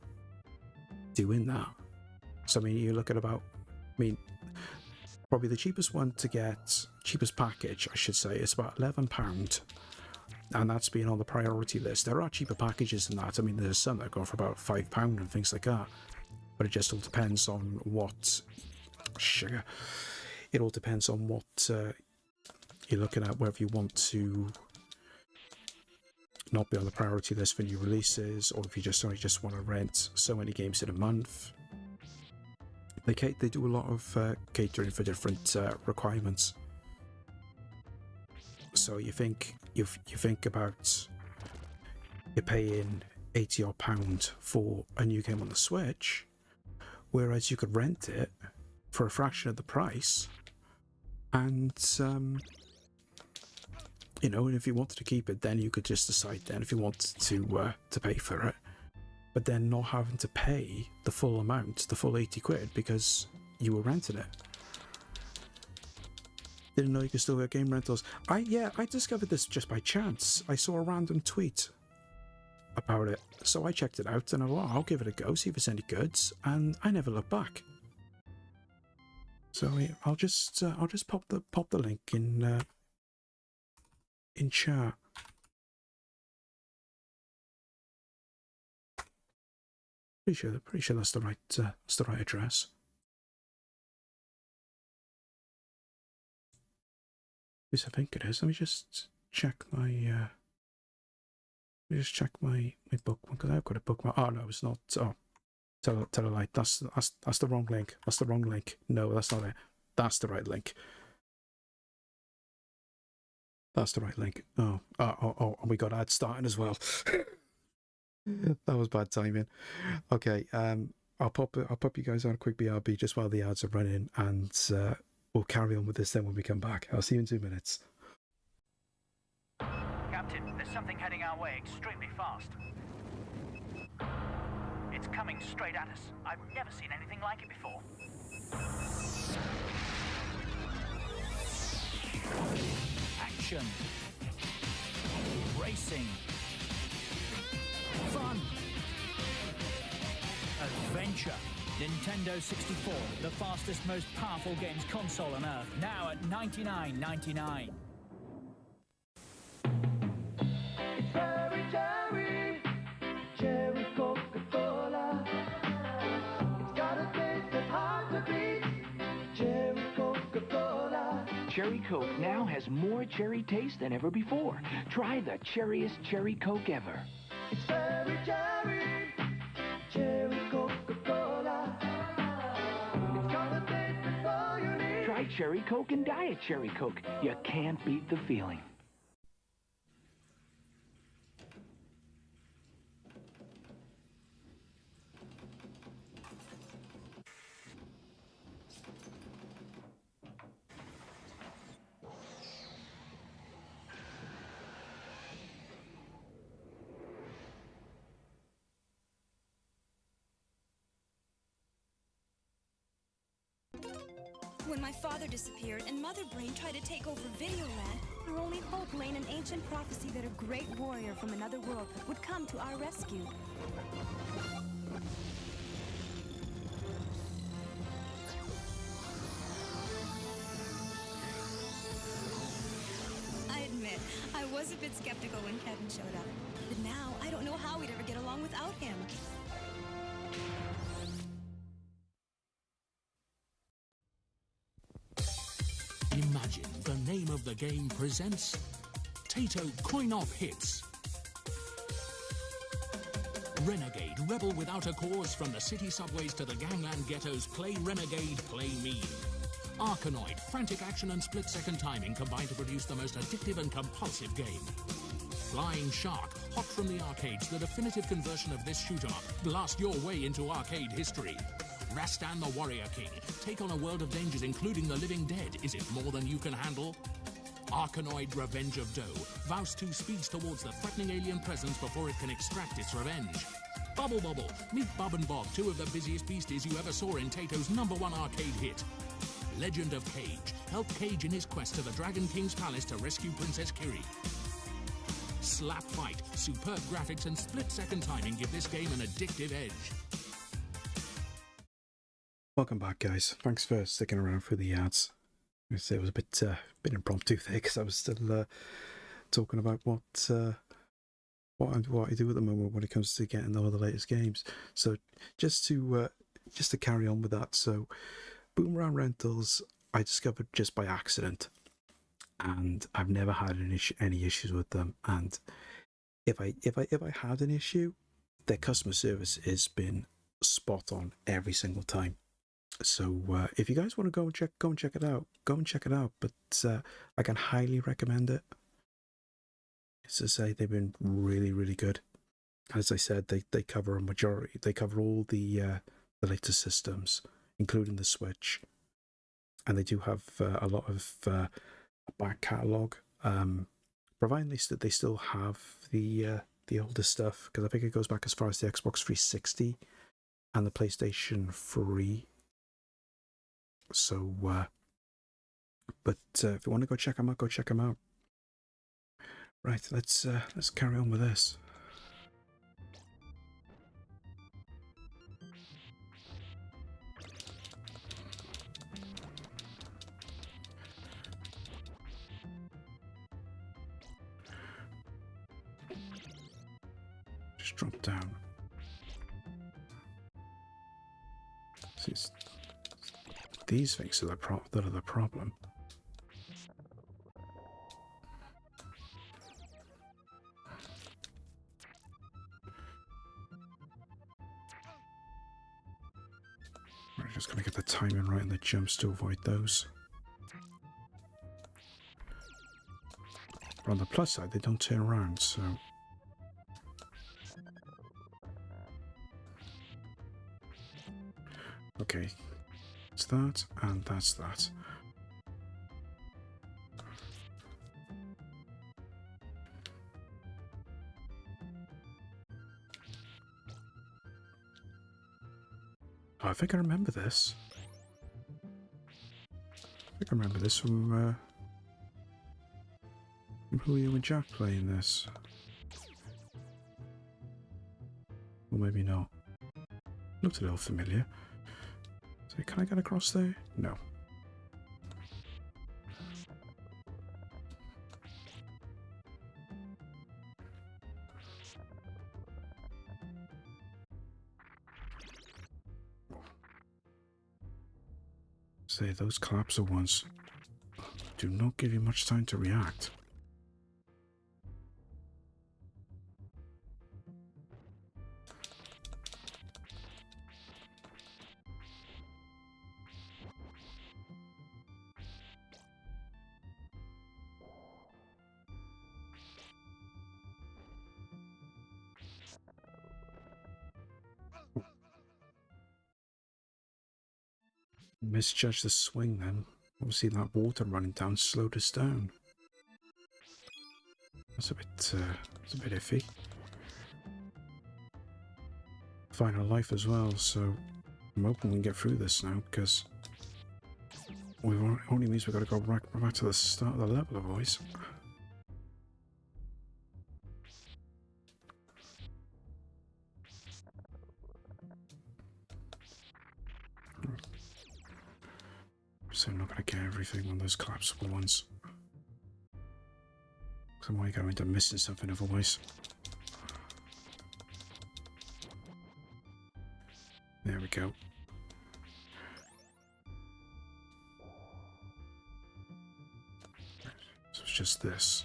doing that. So I mean, you look at probably the cheapest package, I should say, is about £11, and that's being on the priority list. There are cheaper packages than that. I mean, there's some that go for about £5 and things like that, but it just all depends on what sugar. It all depends on what you're looking at, whether you want to not be on the priority list for new releases, or if you just want to rent so many games in a month. They do a lot of catering for different requirements. So you think about you're paying £80 for a new game on the Switch, whereas you could rent it for a fraction of the price, and and if you wanted to keep it, then you could just decide then if you wanted to pay for it. but then not having to pay the full amount, the full 80 quid, because you were renting it. Didn't know you could still get game rentals. I discovered this just by chance. I saw a random tweet about it, so I checked it out and I thought, I'll give it a go, see if it's any goods, and I never looked back. So yeah, I'll just pop the link in chat. Pretty sure that's the right address. At least I think it is. Let me just check my bookmark, because I've got a bookmark. Oh no, it's not. Oh, tell a lie. That's the wrong link. That's the wrong link. No, that's not it. That's the right link. That's the right link. Oh, and we got ads starting as well. That was bad timing. Okay, I'll pop you guys on a quick BRB just while the ads are running, and we'll carry on with this then when we come back. I'll see you in 2 minutes. Captain, there's something heading our way extremely fast. It's coming straight at us. I've never seen anything like it before. Action. Racing. Fun. Adventure. Nintendo 64, the fastest, most powerful games console on Earth, now at $99.99. Cherry, cherry Coca-Cola. It's got a taste that's hard to beat. Cherry Coca-Cola. Cherry Coke now has more cherry taste than ever before. Try the cherriest cherry Coke ever. It's cherry, cherry Coca-Cola. It's got a taste that's all you need. Try Cherry Coke and Diet Cherry Coke. You can't beat the feeling. When my father disappeared and Mother Brain tried to take over Videoland, our only hope lay in an ancient prophecy that a great warrior from another world would come to our rescue. I admit, I was a bit skeptical when Kevin showed up, but now I don't know how we'd ever get along without him. Imagine the name of the game presents Tato Coin-Op Hits. Renegade, rebel without a cause, from the city subways to the gangland ghettos. Play Renegade, play mean. Arkanoid, frantic action and split-second timing combine to produce the most addictive and compulsive game. Flying Shark, hot from the arcades, the definitive conversion of this shoot-'em-up. Blast your way into arcade history. Rastan the Warrior King. Take on a world of dangers, including the living dead. Is it more than you can handle? Arkanoid Revenge of Doe. Vouse 2 speeds towards the threatening alien presence before it can extract its revenge. Bubble Bobble. Meet Bob and Bob, two of the busiest beasties you ever saw in Tato's #1 arcade hit. Legend of Cage. Help Cage in his quest to the Dragon King's palace to rescue Princess Kiri. Slap Fight. Superb graphics and split-second timing give this game an addictive edge. Welcome back, guys. Thanks for sticking around for the ads. I say it was a bit impromptu there because I was still talking about what I do at the moment when it comes to getting all the latest games. So just to carry on with that, so Boomerang Rentals I discovered just by accident, and I've never had any issues with them. And if I had an issue, their customer service has been spot on every single time. So if you guys want to go and check it out, go and check it out. But I can highly recommend it. As I say, they've been really, really good. As I said, they cover a majority. They cover all the latest systems, including the Switch, and they do have a lot of back catalogue. Providing they still have the the older stuff, because I think it goes back as far as the Xbox 360 and the PlayStation 3. So, but if you want to go check them out, go check them out. Right, let's carry on with this. Just drop down. See, these things are that are the problem. We're just going to get the timing right on the jumps to avoid those. But on the plus side, they don't turn around, so... Okay, it's that, and that's that. Oh, I think I remember this. I think I remember this from Julio and Jack playing this. Or maybe not. Looked a little familiar. So can I get across there? No. Say, those collapsor ones do not give you much time to react. Misjudged the swing then. Obviously that water running down slowed us down. That's a bit iffy. Final life as well, so I'm hoping we can get through this now, because only means we've got to go back to the start of the level, boys. So I'm not going to get everything on those collapsible ones. Because I'm going to missing something otherwise. There we go. So it's just this.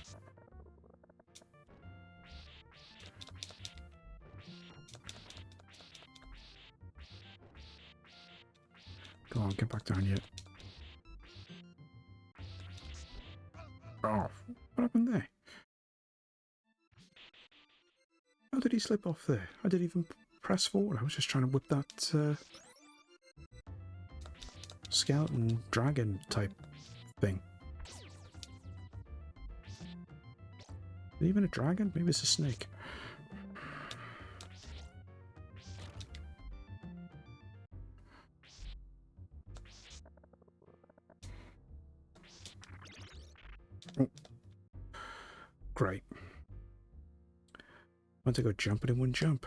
Go on, get back down here. Oh, what happened there? How did he slip off there? I didn't even press forward. I was just trying to whip that skeleton dragon type thing. Is it even a dragon? Maybe it's a snake. Oh. Great. I want to go jumping in one jump.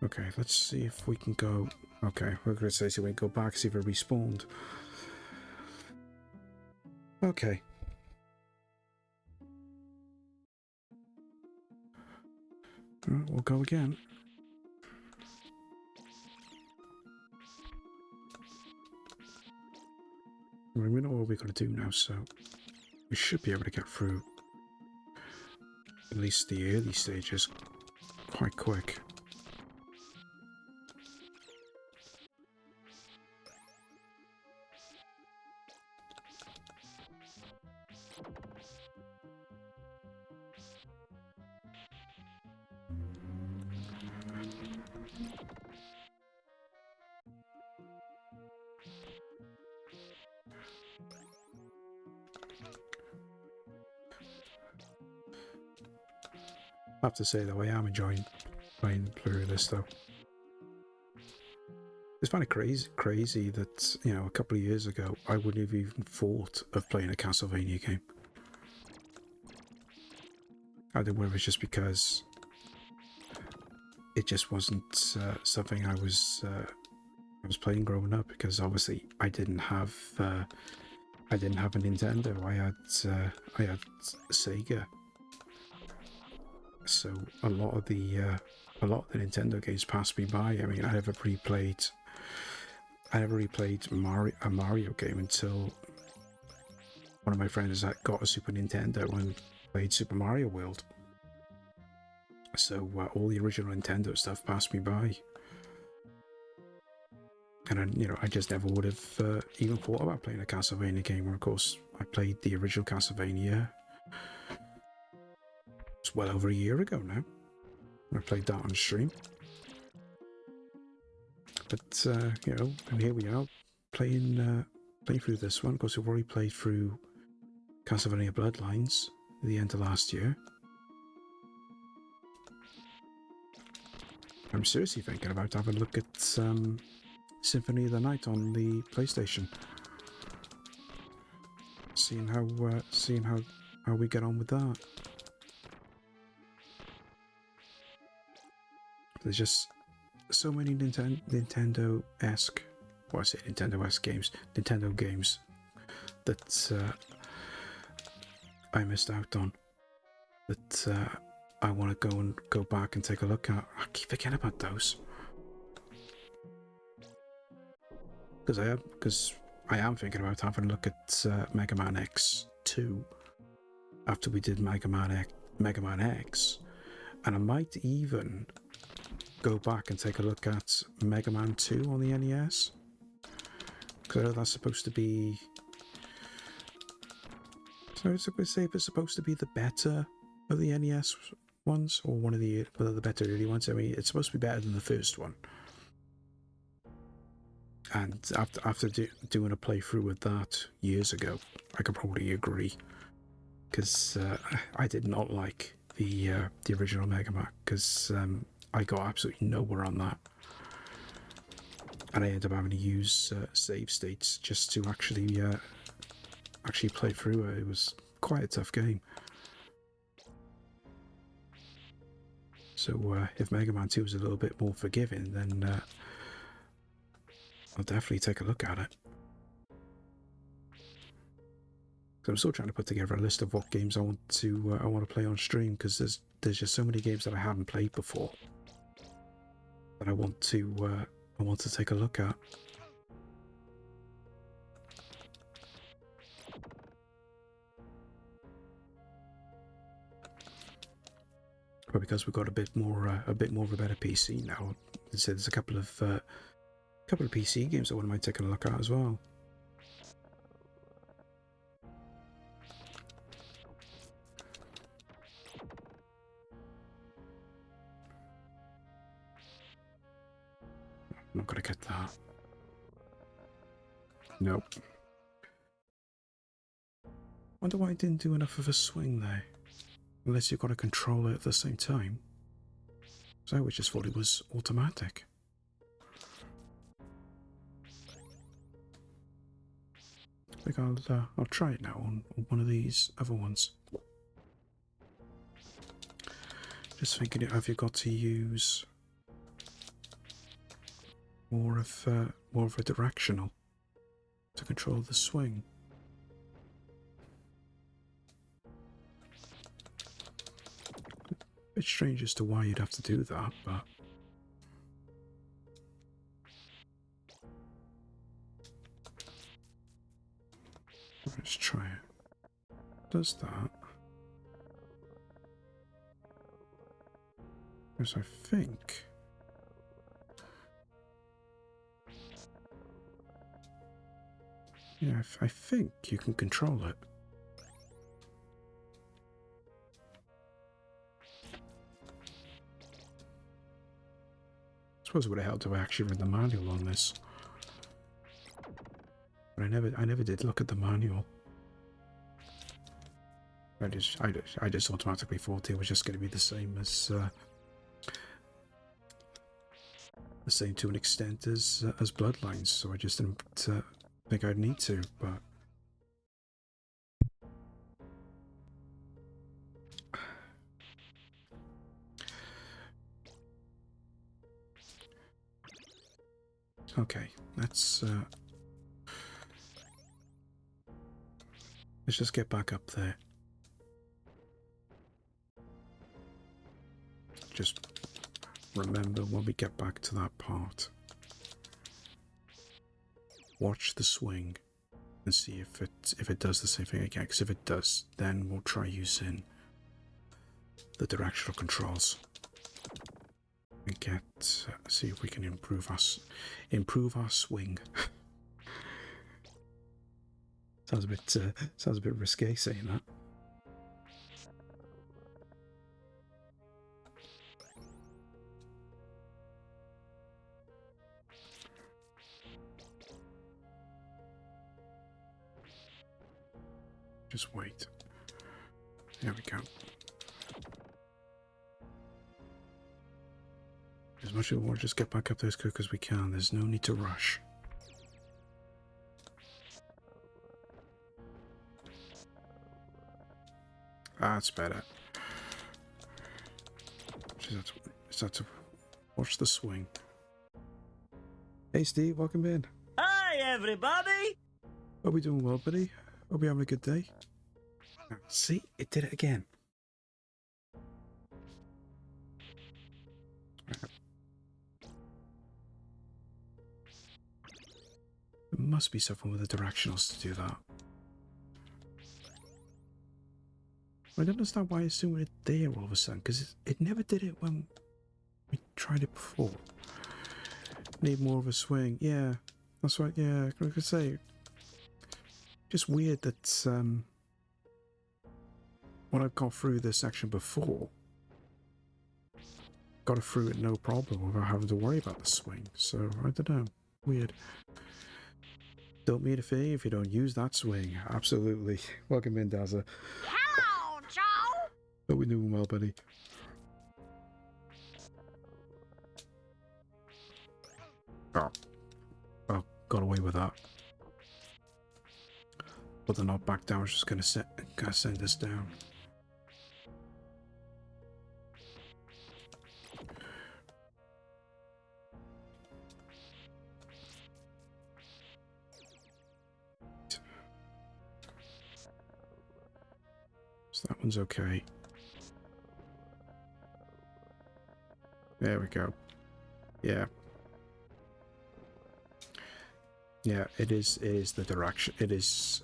Okay, let's see if we can go... Okay, we're going to say so we can go back, see if it respawned. Okay. We'll go again. I mean, we know what we're going to do now, so we should be able to get through at least the early stages quite quick. I have to say though, I am enjoying playing through this though. It's kind of crazy that, you know, a couple of years ago I wouldn't have even thought of playing a Castlevania game. I don't know whether it's just because it just wasn't something I was playing growing up, because obviously I didn't have a Nintendo. I had Sega. So a lot of the Nintendo games passed me by. I mean, I never replayed a Mario game until one of my friends got a Super Nintendo and played Super Mario World. So all the original Nintendo stuff passed me by, and I just never would have even thought about playing a Castlevania game. Where of course I played the original Castlevania. It's well over a year ago now. I played that on stream. But, and here we are, playing through this one. Of course, we've already played through Castlevania Bloodlines at the end of last year. I'm seriously thinking about having a look at Symphony of the Night on the PlayStation. Seeing how we get on with that. There's just so many Nintendo-esque, well, I say Nintendo-esque games, Nintendo games that I missed out on, that I want to go back and take a look at. I keep forgetting about those, because I am thinking about having a look at Mega Man X2 after we did Mega Man X, and I might even go back and take a look at Mega Man 2 on the NES, because I know that's supposed to be, so it's supposed to be the better of the NES ones, or one of the better early ones. I mean, it's supposed to be better than the first one. And after doing a playthrough with that years ago, I could probably agree, because I did not like the original Mega Man, because I got absolutely nowhere on that, and I ended up having to use save states just to actually play through it. It was quite a tough game. So if Mega Man 2 is a little bit more forgiving, then I'll definitely take a look at it. So I'm still trying to put together a list of what games I want to play on stream, because there's just so many games that I haven't played before that I want to take a look at. But because we've got a bit more of a better PC now, there's a couple of PC games I wouldn't mind taking a look at as well. I'm not gonna get that. Nope. Wonder why I didn't do enough of a swing there. Unless you've got to control it at the same time. So I always just thought it was automatic. I think I'll try it now on one of these other ones. Just thinking, have you got to use more of a directional to control the swing? Bit strange as to why you'd have to do that, but let's try it. Does that? Because I think I think you can control it. I suppose it would have helped if I actually read the manual on this, but I never did look at the manual. I just automatically thought it was just going to be the same as the same to an extent as Bloodlines, so I just didn't think I'd need to, but. Okay, let's just get back up there. Just remember when we get back to that part. Watch the swing and see if it does the same thing again. Because if it does, then we'll try using the directional controls and see if we can improve our swing. sounds a bit risque saying that. Just wait. There we go. As much as we want to just get back up there as quick as we can, there's no need to rush. That's better. Just have to watch the swing. Hey Steve, welcome in. Hi everybody! Hope we doing well, buddy. Hope you're having a good day. See, it did it again. There must be something with the directionals to do that. I don't understand why I assumed it there all of a sudden, because it never did it when we tried it before. Need more of a swing. Yeah, that's right. Yeah, I could say. Just weird that when I've got through this section before, got it through it no problem without having to worry about the swing. So I don't know. Weird. Don't mean a thing if you don't use that swing. Absolutely. Welcome in, Dazza. Hello, Joe! Hope we're doing well, buddy. Oh, got away with that. But they're not back down. I was just gonna send this down. So that one's okay. There we go. Yeah. Yeah, it is the direction. It is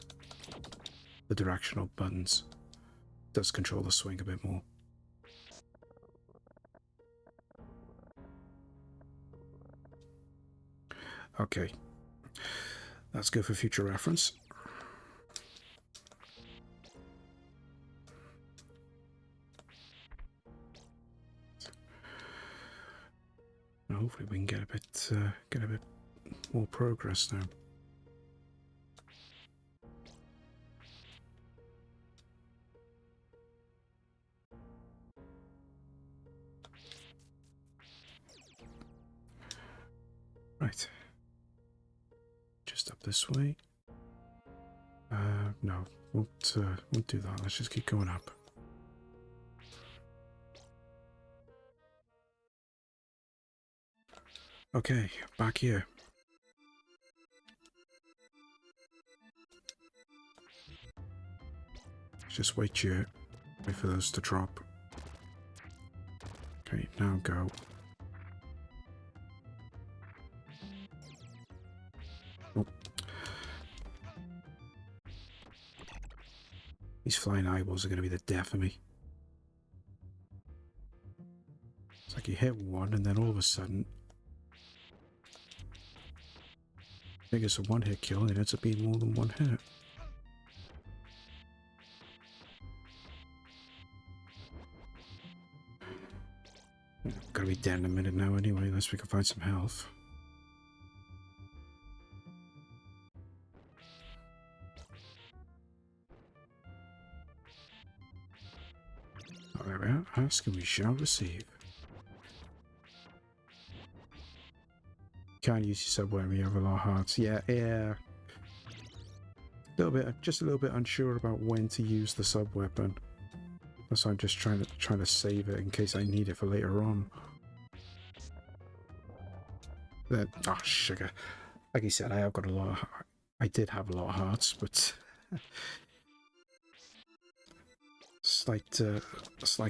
the directional buttons. Does control the swing a bit more. Okay. That's good for future reference. And hopefully we can get a bit more progress now. Right. Just up this way. No, won't do that. Let's just keep going up. Okay, back here. Just wait here. Wait for those to drop. Okay, now go. Oh. These flying eyeballs are going to be the death of me. It's like you hit one and then all of a sudden I think it's a one-hit kill and it ends up being more than one hit. Gotta be dead in a minute now anyway, unless we can find some health. ask and we shall receive. Can't use your subway when you have a lot of hearts. Yeah. Just a little bit unsure about when to use the sub weapon. That's why I'm just trying to save it in case I need it for later on. Then, oh sugar. Like I said, I did have a lot of hearts, but slight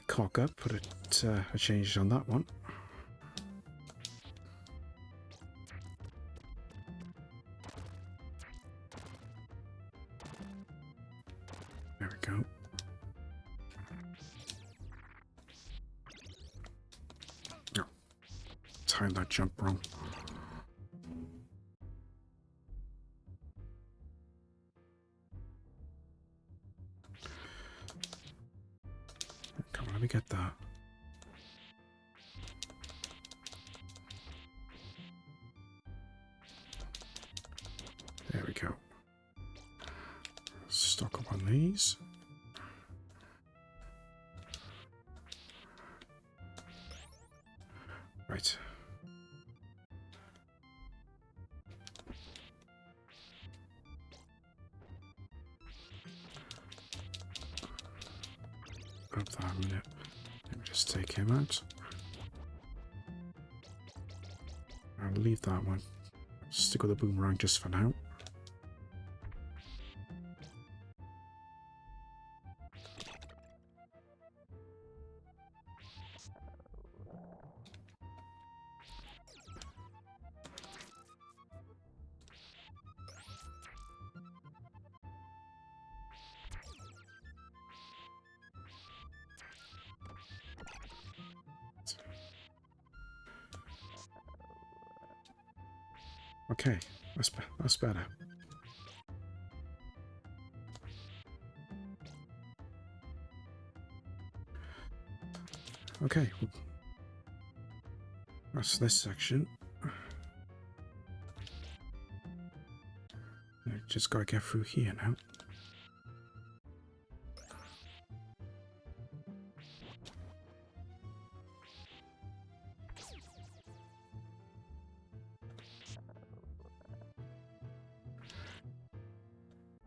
cock up, but I changed on that one. There we go. Oh, timed that jump wrong. Come on, let me get that. There we go. Stock up on these. Right. Grab that a minute. Let me just take him out. I'll leave that one. Stick with the boomerang just for now. Okay, that's better. Okay, that's this section. I just gotta get through here now.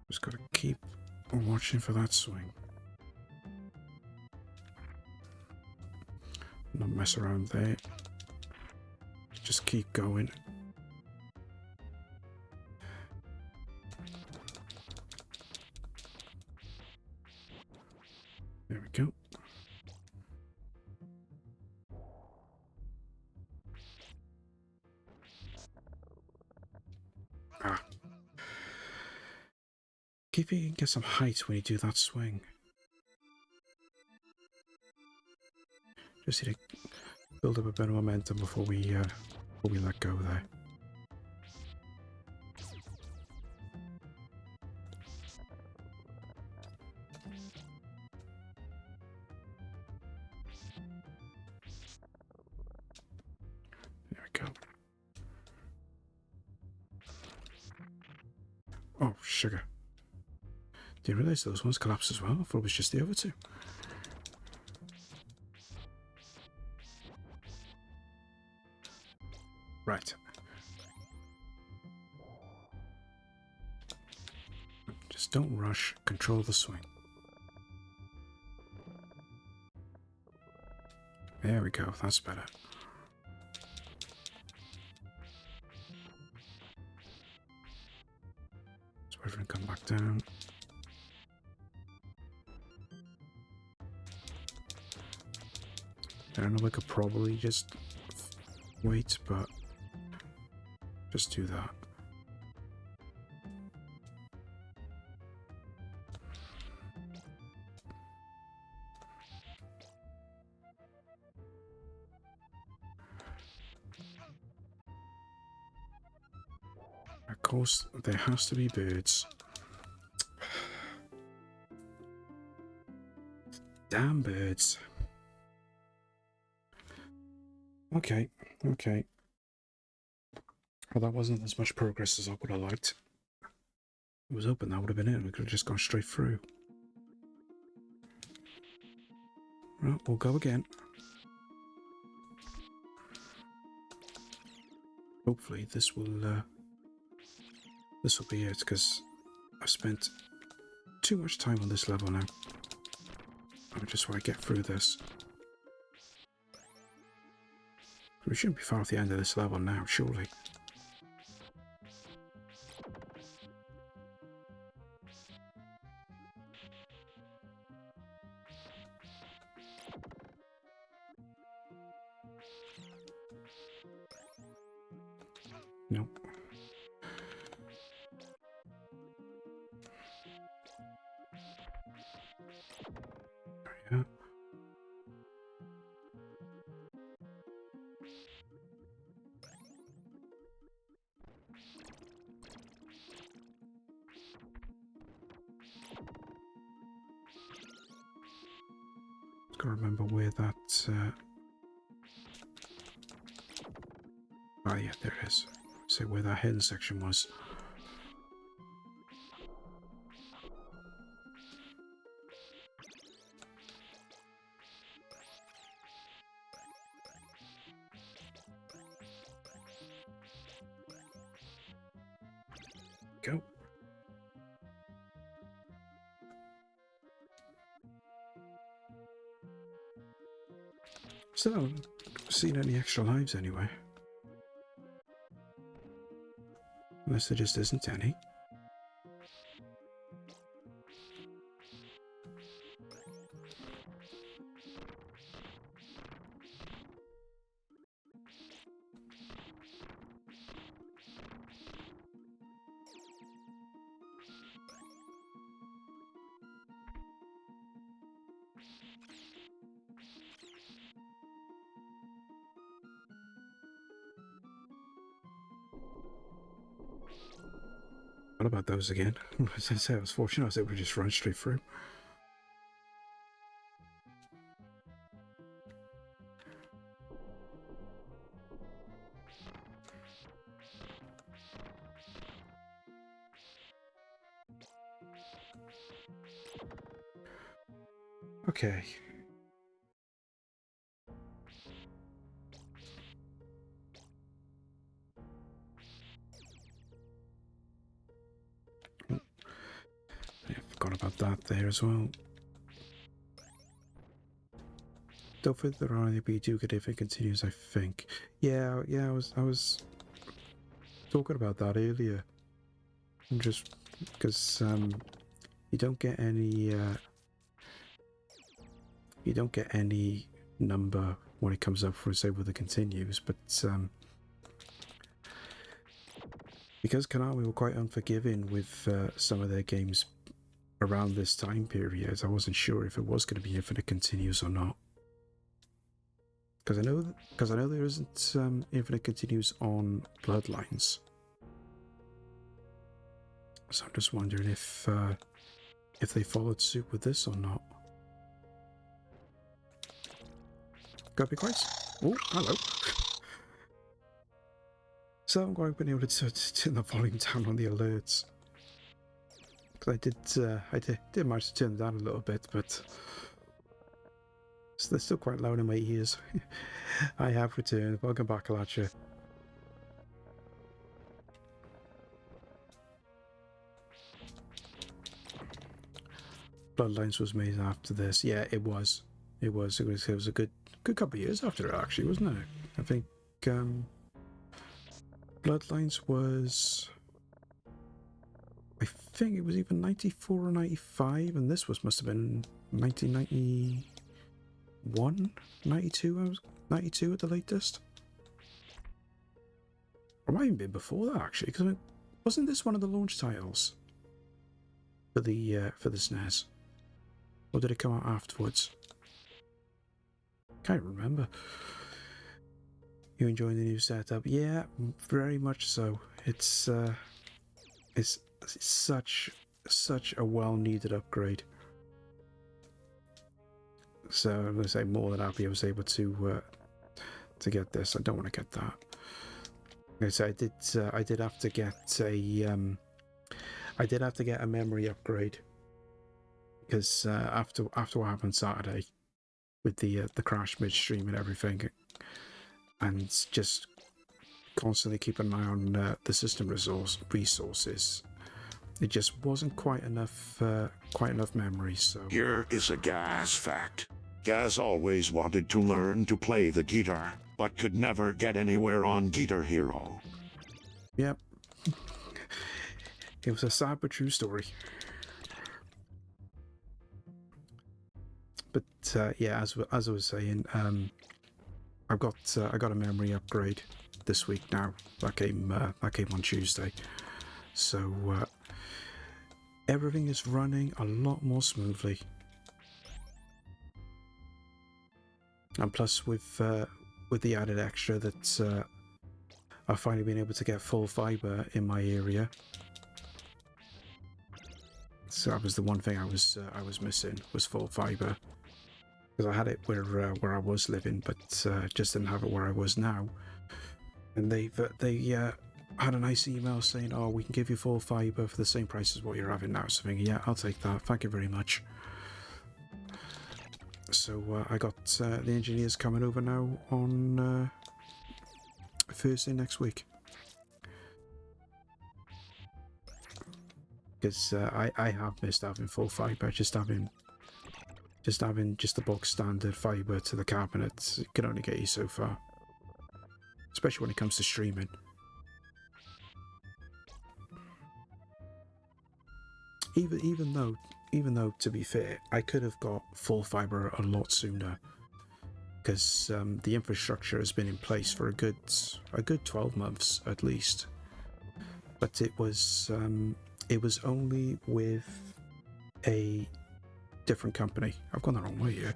Just gotta keep watching for that swing. Not mess around there. Just keep going. There we go. Ah. Keep it and get some height when you do that swing. Just need to build up a bit of momentum before we let go there. There we go. Oh, sugar. Didn't realise those ones collapsed as well. I thought it was just the other two. Right. Just don't rush. Control the swing. There we go. That's better. So everyone come back down. I don't know, I could probably just wait, but just do that. Of course, there has to be birds. Damn birds. Okay. Well, that wasn't as much progress as I would have liked. It was open, that would have been it. We could have just gone straight through. Well, we'll go again. Hopefully this will be it, because I've spent too much time on this level now. I just want to get through this. We shouldn't be far off the end of this level now, surely. Nope. Yeah. Gotta remember where that. Oh yeah, there it is. So where that hidden section was. Go. Still haven't seen any extra lives anyway. Unless there just isn't any. What about those again? As I say, I was fortunate I was able to just run straight through. Okay. I forgot about that there as well. Don't think there are any be too good if it continues, I think. Yeah, I was talking about that earlier. Just because you don't get any number when it comes up for say with the continues, but because Konami were quite unforgiving with some of their games around this time period, I wasn't sure if it was going to be infinite continues or not. Because I know there isn't infinite continues on Bloodlines, so I'm just wondering if they followed suit with this or not. Gotta be quite. Oh, hello. So I'm quite been able to turn the volume down on the alerts. Because I did manage to turn it down a little bit, but they're still quite loud in my ears. I have returned. Welcome back, Alacha. Bloodlines was made after this. Yeah, it was. It was a good couple of years after it, actually, wasn't it? I think Bloodlines was, I think it was either 94 or 95, and this must have been 1991, 92. 92 at the latest. Or might even been before that, actually, because wasn't this one of the launch titles for the SNES, or did it come out afterwards? Can't remember. You enjoying the new setup? Yeah, very much so. It's such a well-needed upgrade. So I'm going to say more than happy I was able to get this. I don't want to get that. So I did have to get a memory upgrade because after what happened Saturday, with the crash midstream and everything, and just constantly keeping an eye on the system resources. It just wasn't quite enough memory. So Here is a Gaz fact. Gaz always wanted to learn to play the guitar, but could never get anywhere on Guitar Hero. yep, it was a sad but true story. But yeah, as I was saying, I got a memory upgrade this week now. That came on Tuesday, so everything is running a lot more smoothly. And plus, with the added extra that I've finally been able to get full fiber in my area. So that was the one thing I was missing, was full fiber, because I had it where I was living, but just didn't have it where I was now. And they had a nice email saying, "Oh, we can give you full fiber for the same price as what you're having now." So I'm thinking, yeah, I'll take that. Thank you very much. So I got the engineers coming over now on Thursday next week. Because I have missed having full fiber, just having the box standard fiber to the cabinets. It can only get you so far, especially when it comes to streaming. Even though to be fair, I could have got full fiber a lot sooner, because the infrastructure has been in place for a good 12 months at least. But it was only with a different company. I've gone the wrong way here.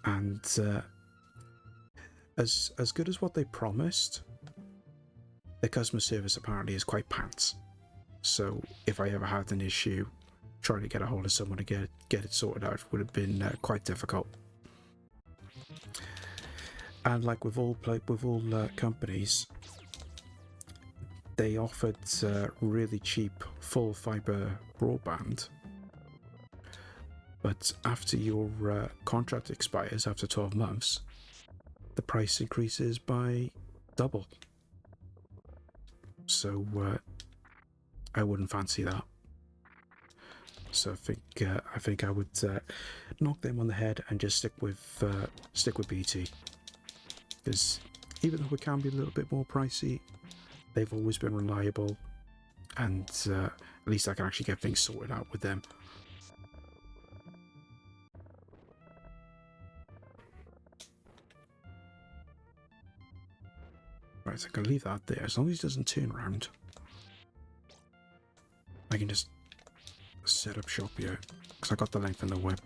And as good as what they promised, their customer service apparently is quite pants. So if I ever had an issue, trying to get a hold of someone to get it sorted out would have been quite difficult. And like with all companies, they offered really cheap full fiber broadband, but after your contract expires after 12 months, the price increases by double. So I wouldn't fancy that. So I think I would knock them on the head and just stick with BT, because even though it can be a little bit more pricey, they've always been reliable, and at least I can actually get things sorted out with them. Right, so I can leave that there. As long as it doesn't turn around, I can just set up shop here, because I got the length and the whip.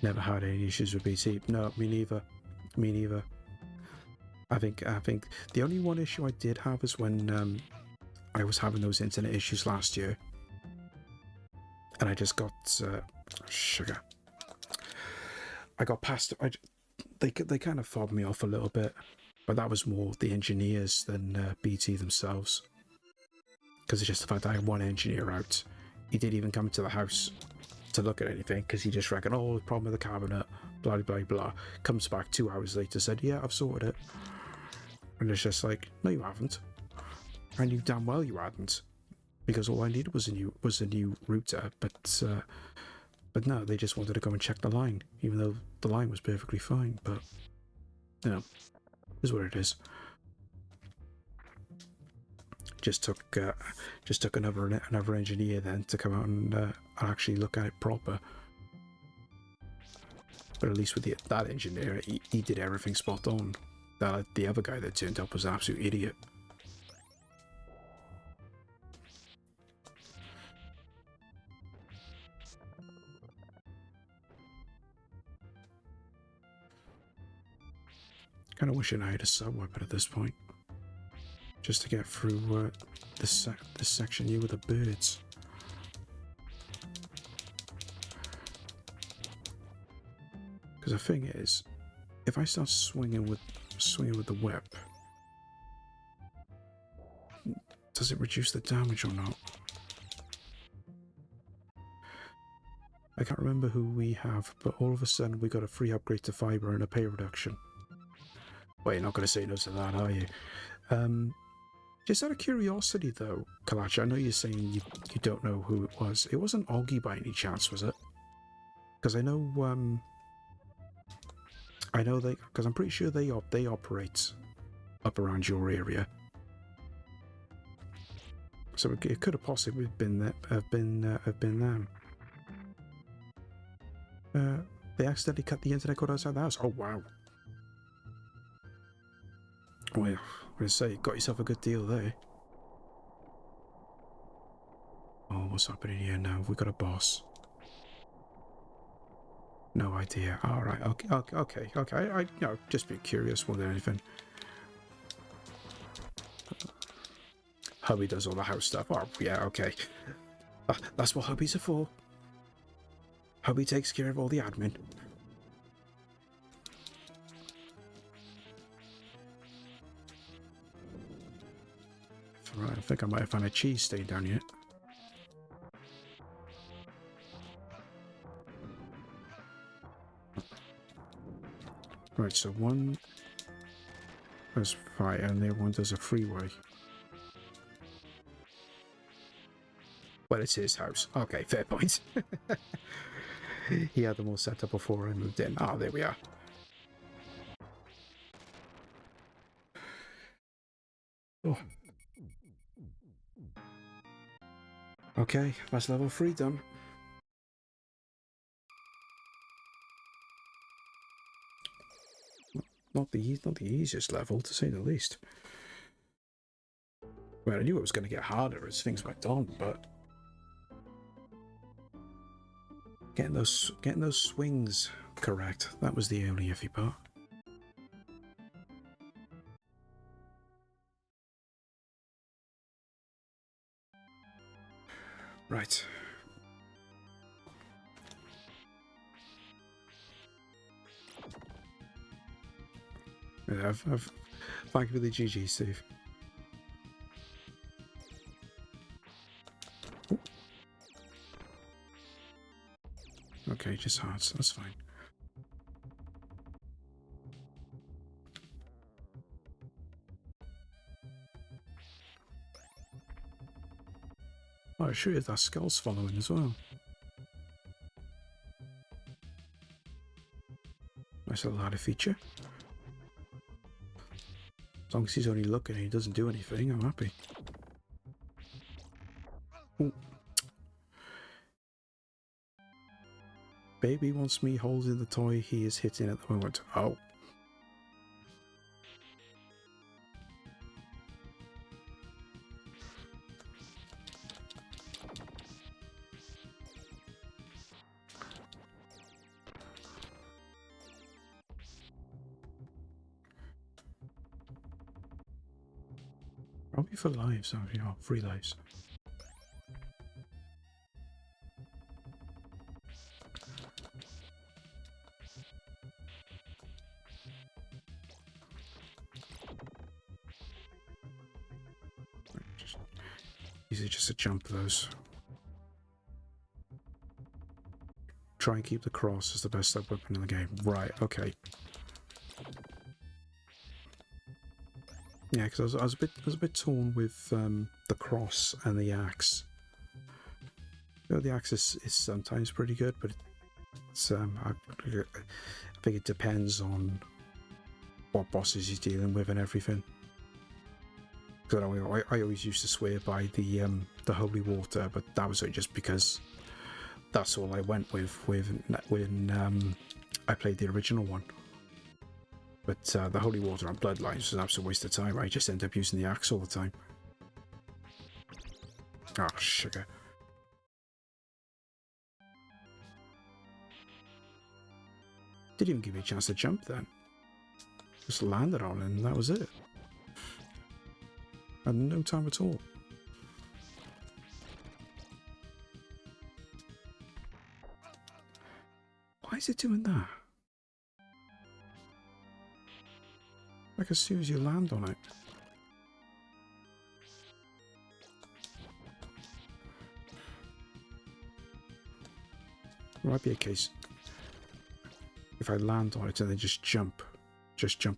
Never had any issues with BT. No, me neither. I think the only one issue I did have is when I was having those internet issues last year, and I just got sugar. I got past. They kind of fobbed me off a little bit, but that was more the engineers than BT themselves. Because it's just the fact that I had one engineer out. He didn't even come to the house to look at anything, because he just reckoned, oh, the problem with the cabinet, blah blah blah. Comes back 2 hours later, said, yeah, I've sorted it. And it's just like, no, you haven't. I knew damn well you hadn't, because all I needed was a new router. But no, they just wanted to go and check the line, even though the line was perfectly fine. But you know, is what it is. Just took another engineer then to come out and actually look at it proper. But at least with that engineer, he did everything spot on. The other guy that turned up was an absolute idiot. Kind of wishing I had a sub weapon at this point, just to get through this section here with the birds. Because the thing is, if I start swinging with the whip, does it reduce the damage or not? can't remember who we have, but all of a sudden we got a free upgrade to fibre and a pay reduction. Well, you're not going to say no to that, are you? Just out of curiosity, though, Kalacha, I know you're saying you don't know who it was. It wasn't Oggy by any chance, was it? Because I know they, because I'm pretty sure they operate up around your area. So it could have possibly been that have been them. They accidentally cut the internet cord outside the house. Oh wow. Well, I'm gonna say, got yourself a good deal there. Oh, what's happening here now? We got a boss. No idea. All right. Okay. I you know, just be curious more than anything. Hubby does all the house stuff. Oh, yeah. Okay. That's what hubbies are for. Hubby takes care of all the admin. Right, I think I might have found a cheese stain down here. Right, so one does fire and the other one does a freeway. Well, it's his house. Okay, fair point. He had them all set up before I moved in. Ah, there we are. Oh. Okay, that's level 3 done. Not the easiest level, to say the least. Well, I knew it was going to get harder as things went on, but getting those swings correct, that was the only iffy part. Right. I've thank you for the GG, Steve. Ooh. Okay, just hearts, that's fine. Oh, sure, that skull's following as well. Nice little added feature. As long as he's only looking and he doesn't do anything, I'm happy. Ooh. Baby wants me holding the toy he is hitting at the moment. Oh. Probably for lives, so, you know, 3 lives. Easy just to jump those. Try and keep the cross as the best sub weapon in the game. Right, okay. Yeah, because I was a bit torn with the cross and the axe. You know, the axe is sometimes pretty good, but it's I think it depends on what bosses you're dealing with and everything. Because I always used to swear by the holy water, but that was just because that's all I went with when I played the original one. But the holy water on Bloodlines was an absolute waste of time. I just end up using the axe all the time. Oh, sugar. Didn't even give me a chance to jump then. Just landed on it and that was it. I had no time at all. Why is it doing that? Like as soon as you land on it. might be a case if I land on it and then just jump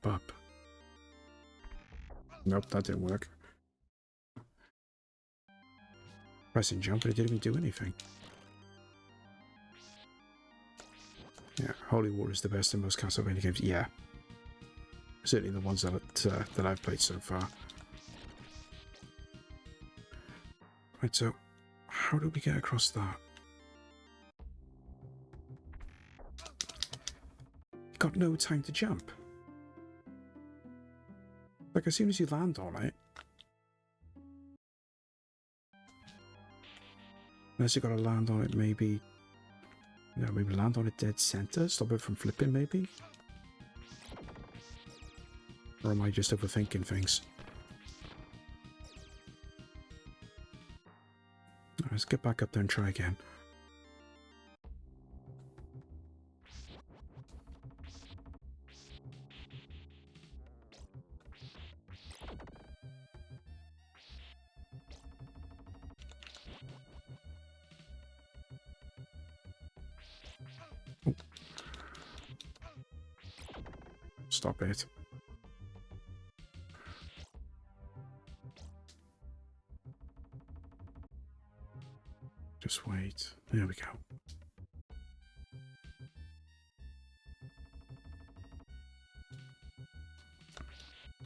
up. Nope, that didn't work. Pressing jump, but it didn't even do anything. Yeah, Holy War is the best in most Castlevania games. Yeah, certainly the ones that I've played so far. Right, so how do we get across that? You got no time to jump. Like, as soon as you land on it, unless you got to land on it, maybe. No, maybe land on it dead center, stop it from flipping, maybe. Or am I just overthinking things? Let's get back up there and try again. Oh. Stop it. Just wait. There we go.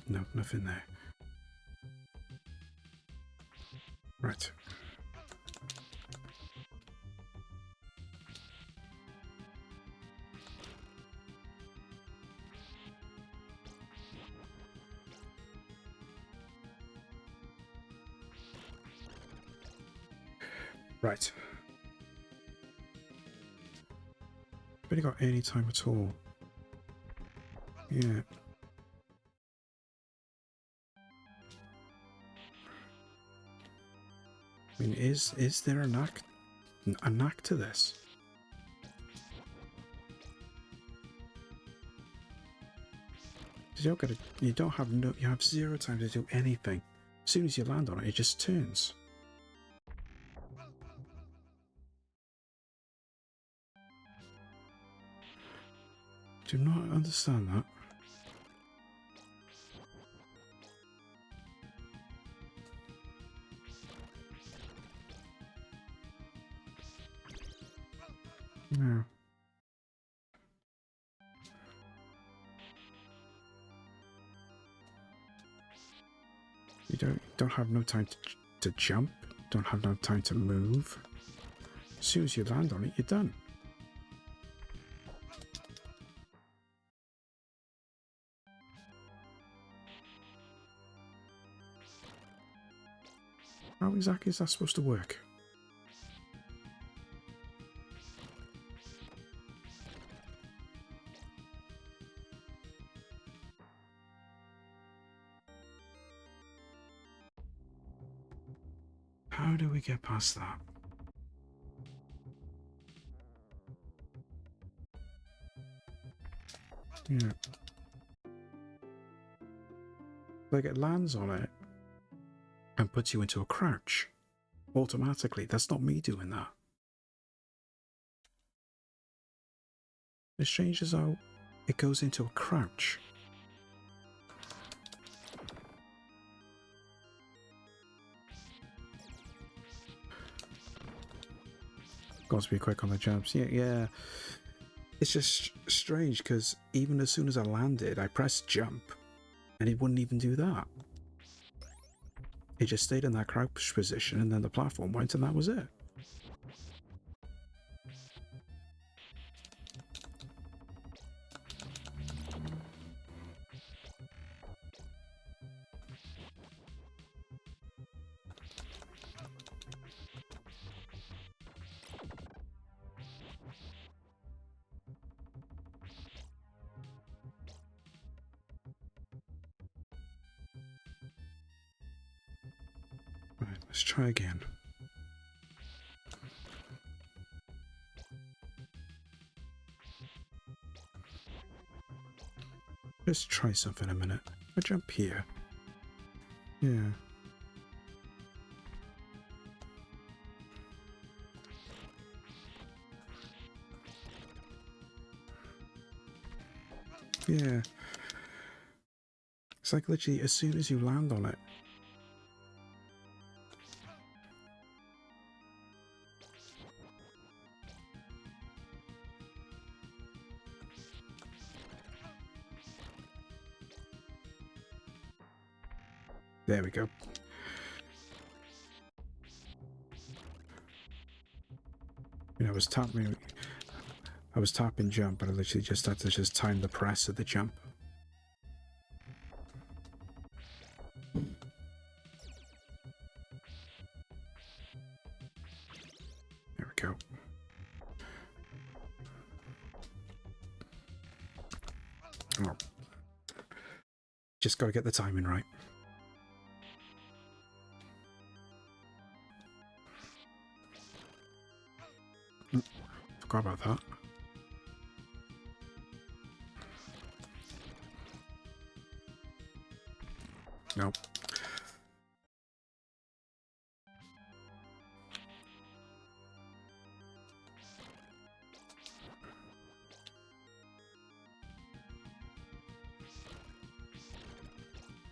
No, nothing there. Right. Right. Barely got any time at all. Yeah. I mean, is there a knack to this? You have zero time to do anything. As soon as you land on it, it just turns. Do not understand that. No. You don't have no time to jump. Don't have no time to move. As soon as you land on it, you're done. How exactly is that supposed to work? How do we get past that? Yeah. Like, it lands on it and puts you into a crouch. Automatically. That's not me doing that. It changes how it goes into a crouch. Got to be quick on the jumps. Yeah. It's just strange because even as soon as I landed, I pressed jump and it wouldn't even do that. It just stayed in that crouch position and then the platform went and that was it. Right, let's try again. Let's try something a minute. I jump here. Yeah. Yeah. It's like literally as soon as you land on it. There we go. You know, I was tapping jump, but I literally just had to just time the press of the jump. There we go. Oh. Just gotta get the timing right. Forgot about that. Nope.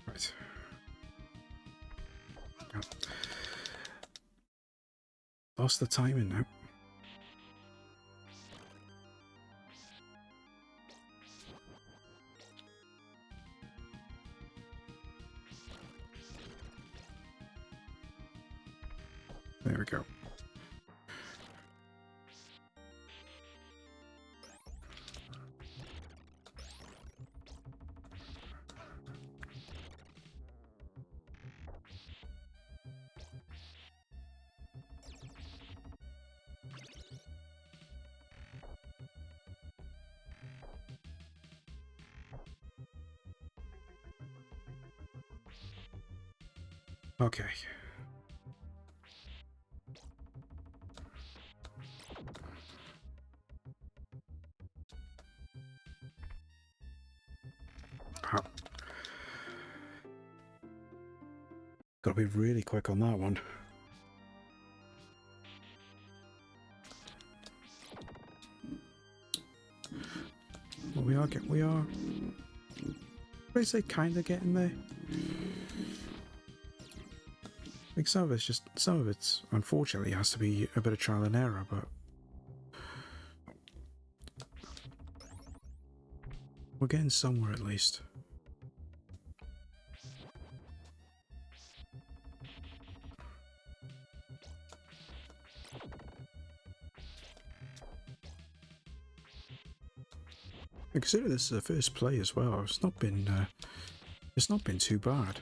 Right. Oh. Lost the timing now. There we go. Okay. Oh. Gotta be really quick on that one. Well, we are. I say kind of getting there. Like some of it's unfortunately has to be a bit of trial and error, but we're getting somewhere at least. I consider this the first play as well. It's not been too bad.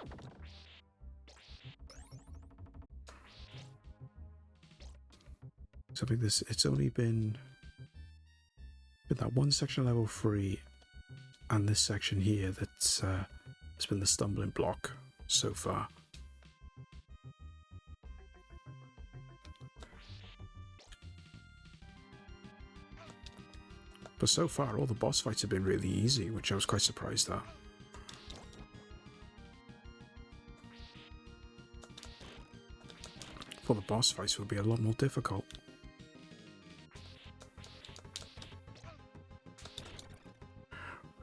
So I think it's only been that one section level 3 and this section here that's has been the stumbling block so far. But so far all the boss fights have been really easy, which I was quite surprised at. For the boss fights would be a lot more difficult.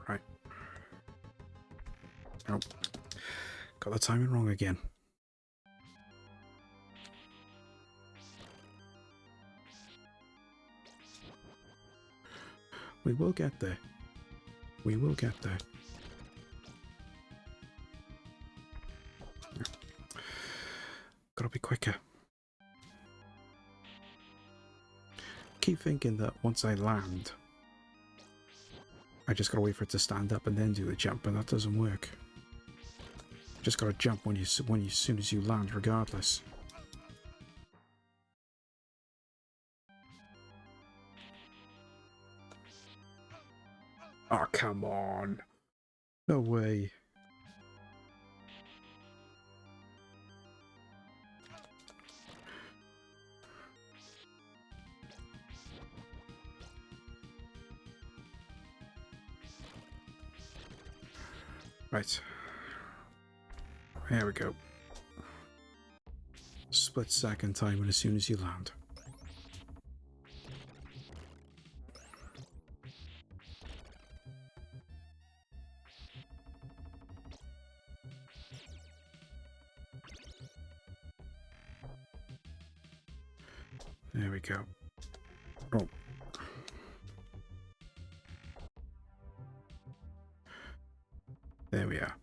Right. Oh. Got the timing wrong again. We will get there. We will get there. Gotta be quicker. Keep thinking that once I land, I just gotta wait for it to stand up and then do the jump, but that doesn't work. Just gotta jump as soon as you land, regardless. Oh, come on. No way. Right. There we go. Split second timing as soon as you land. There we go. Oh. There we are.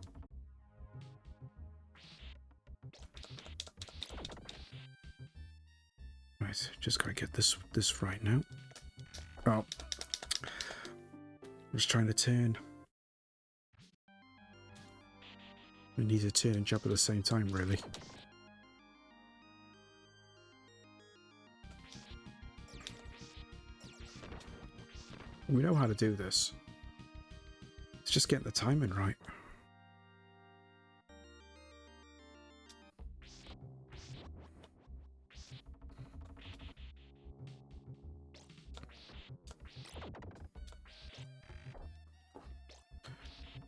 Right, just gotta get this right now. Oh. I'm just trying to turn. We need to turn and jump at the same time, really. We know how to do this. It's just getting the timing right.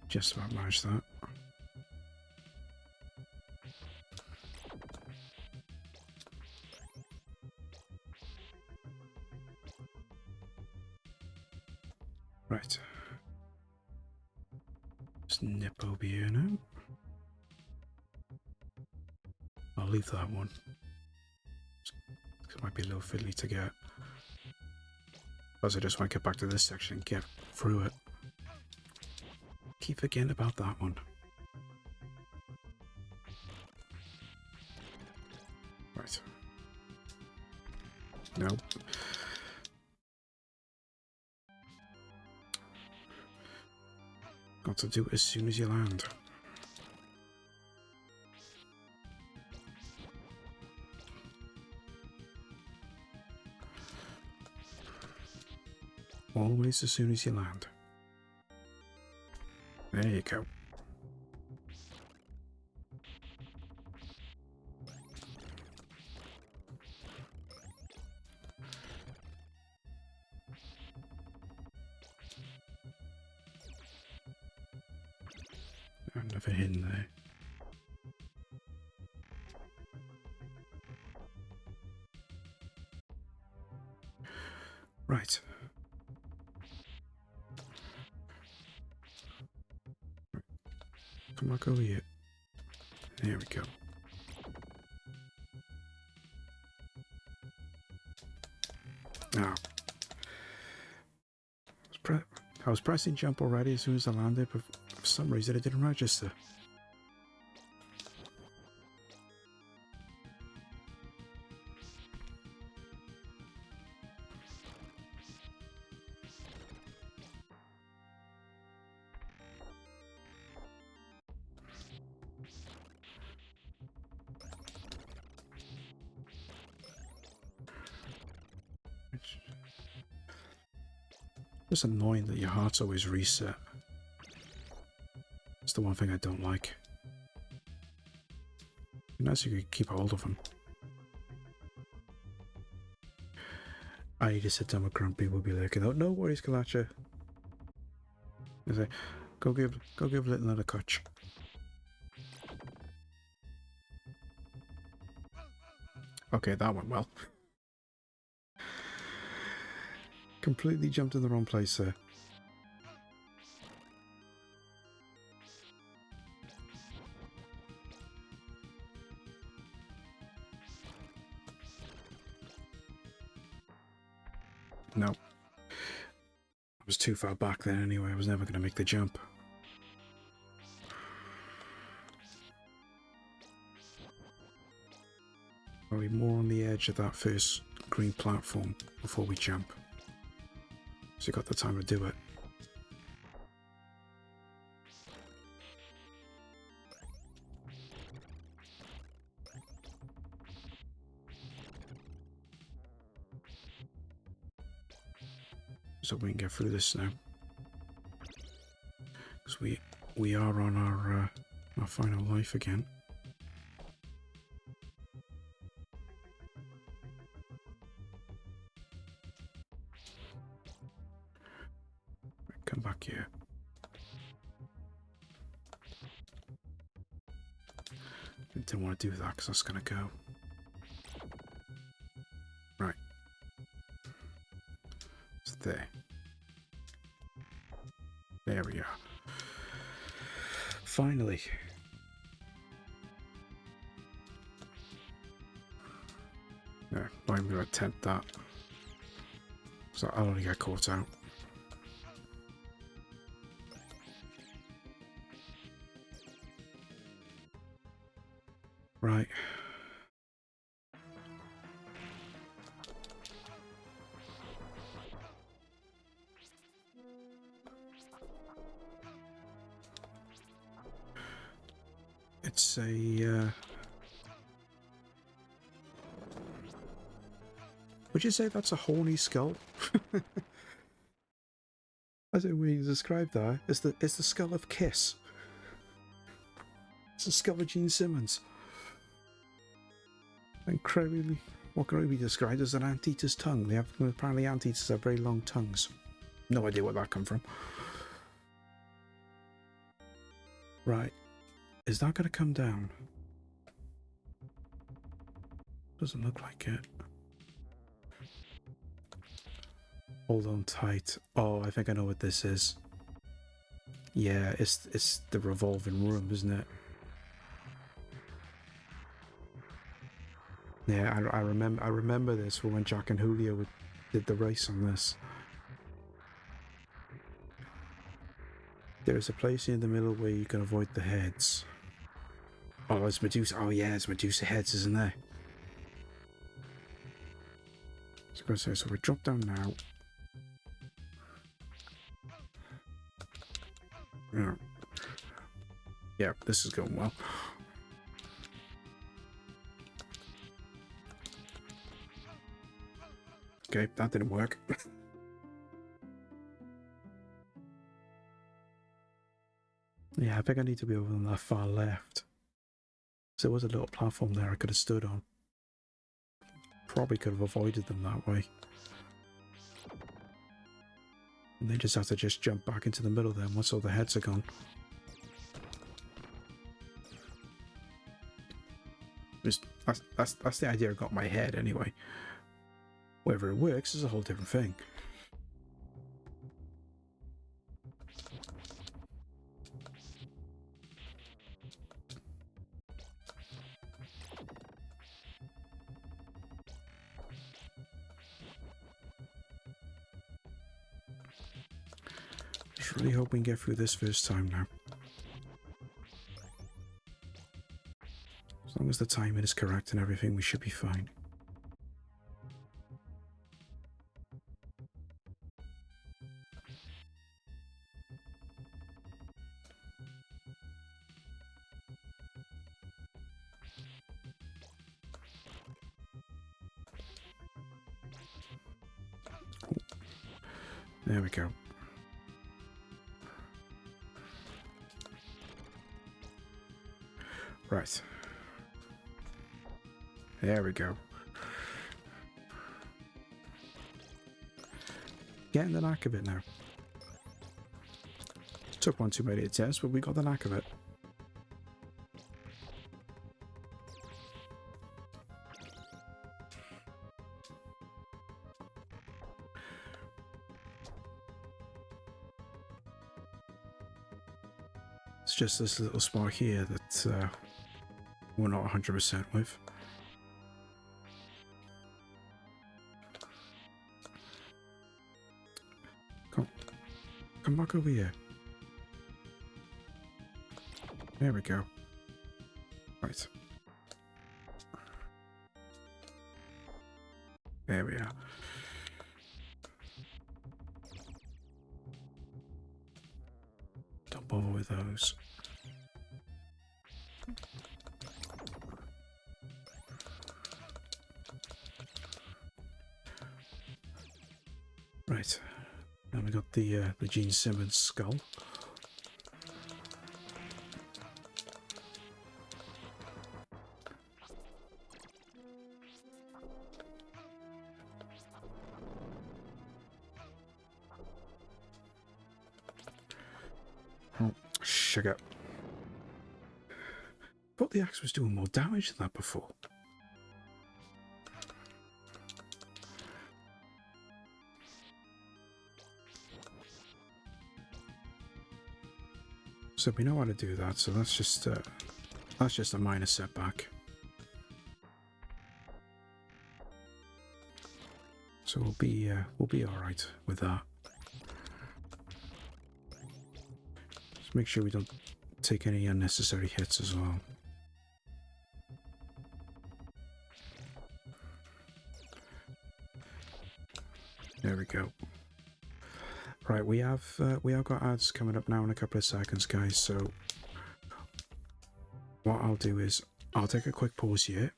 Just about managed that. Right. Just nip over here now. I'll leave that one. It might be a little fiddly to get. Plus I just want to get back to this section and get through it. Keep forgetting about that one. Right. Nope. Got to do it as soon as you land. Always as soon as you land. There you go. Another hidden there. Right. Come back over here. There we go. Now, I was pressing jump already as soon as I landed, but for some reason it didn't register. It's annoying that your heart's always reset. It's the one thing I don't like. Unless you could keep hold of them. I need to sit down with Grumpy, we'll be lurking out. No worries, Kalacha. I say, go give Little another cutch. Okay, that went well. Completely jumped in the wrong place there. No. I was too far back then anyway, I was never going to make the jump. Probably more on the edge of that first green platform before we jump. So you got the time to do it. So we can get through this now. Because we are on our final life again. Come back here. I didn't want to do that because that's going to go. Right. It's there. There we are. Finally. Yeah, not even going to attempt that. So I'll only get caught out. Right. It's a, would you say that's a horny skull? I don't know way you describe that. It's the skull of Kiss. It's the skull of Gene Simmons. Incredibly, what can really be described as an anteater's tongue. They have, apparently anteaters have very long tongues. No idea where that come from. Right. Is that going to come down? Doesn't look like it. Hold on tight. Oh, I think I know what this is. Yeah, it's the revolving room, isn't it? Yeah, I remember this from when Jack and Julio did the race on this. There's a place in the middle where you can avoid the heads. Oh, it's Medusa. Oh yeah, it's Medusa heads, isn't there? So we drop down now. Yeah, this is going well. Okay, that didn't work. Yeah, I think I need to be over on that far left. So there was a little platform there I could have stood on. Probably could have avoided them that way. And they just have to just jump back into the middle then once all the heads are gone. That's the idea I got in my head anyway. Whether it works is a whole different thing. Just really hope we can get through this first time now. As long as the timing is correct and everything, we should be fine. There we go. Right. There we go. Getting the knack of it now. Took one too many attempts, but we got the knack of it. It's just this little spot here that we're not 100% with. Come back over here. There we go. Right. There we are. Don't bother with those. Right. Now we got the Gene Simmons skull. Oh, sugar. Thought the axe was doing more damage than that before. So we know how to do that, so that's just a minor setback. So we'll be all right with that. Just make sure we don't take any unnecessary hits as well. There we go. Right, we have got ads coming up now in a couple of seconds, guys. So what I'll do is I'll take a quick pause here,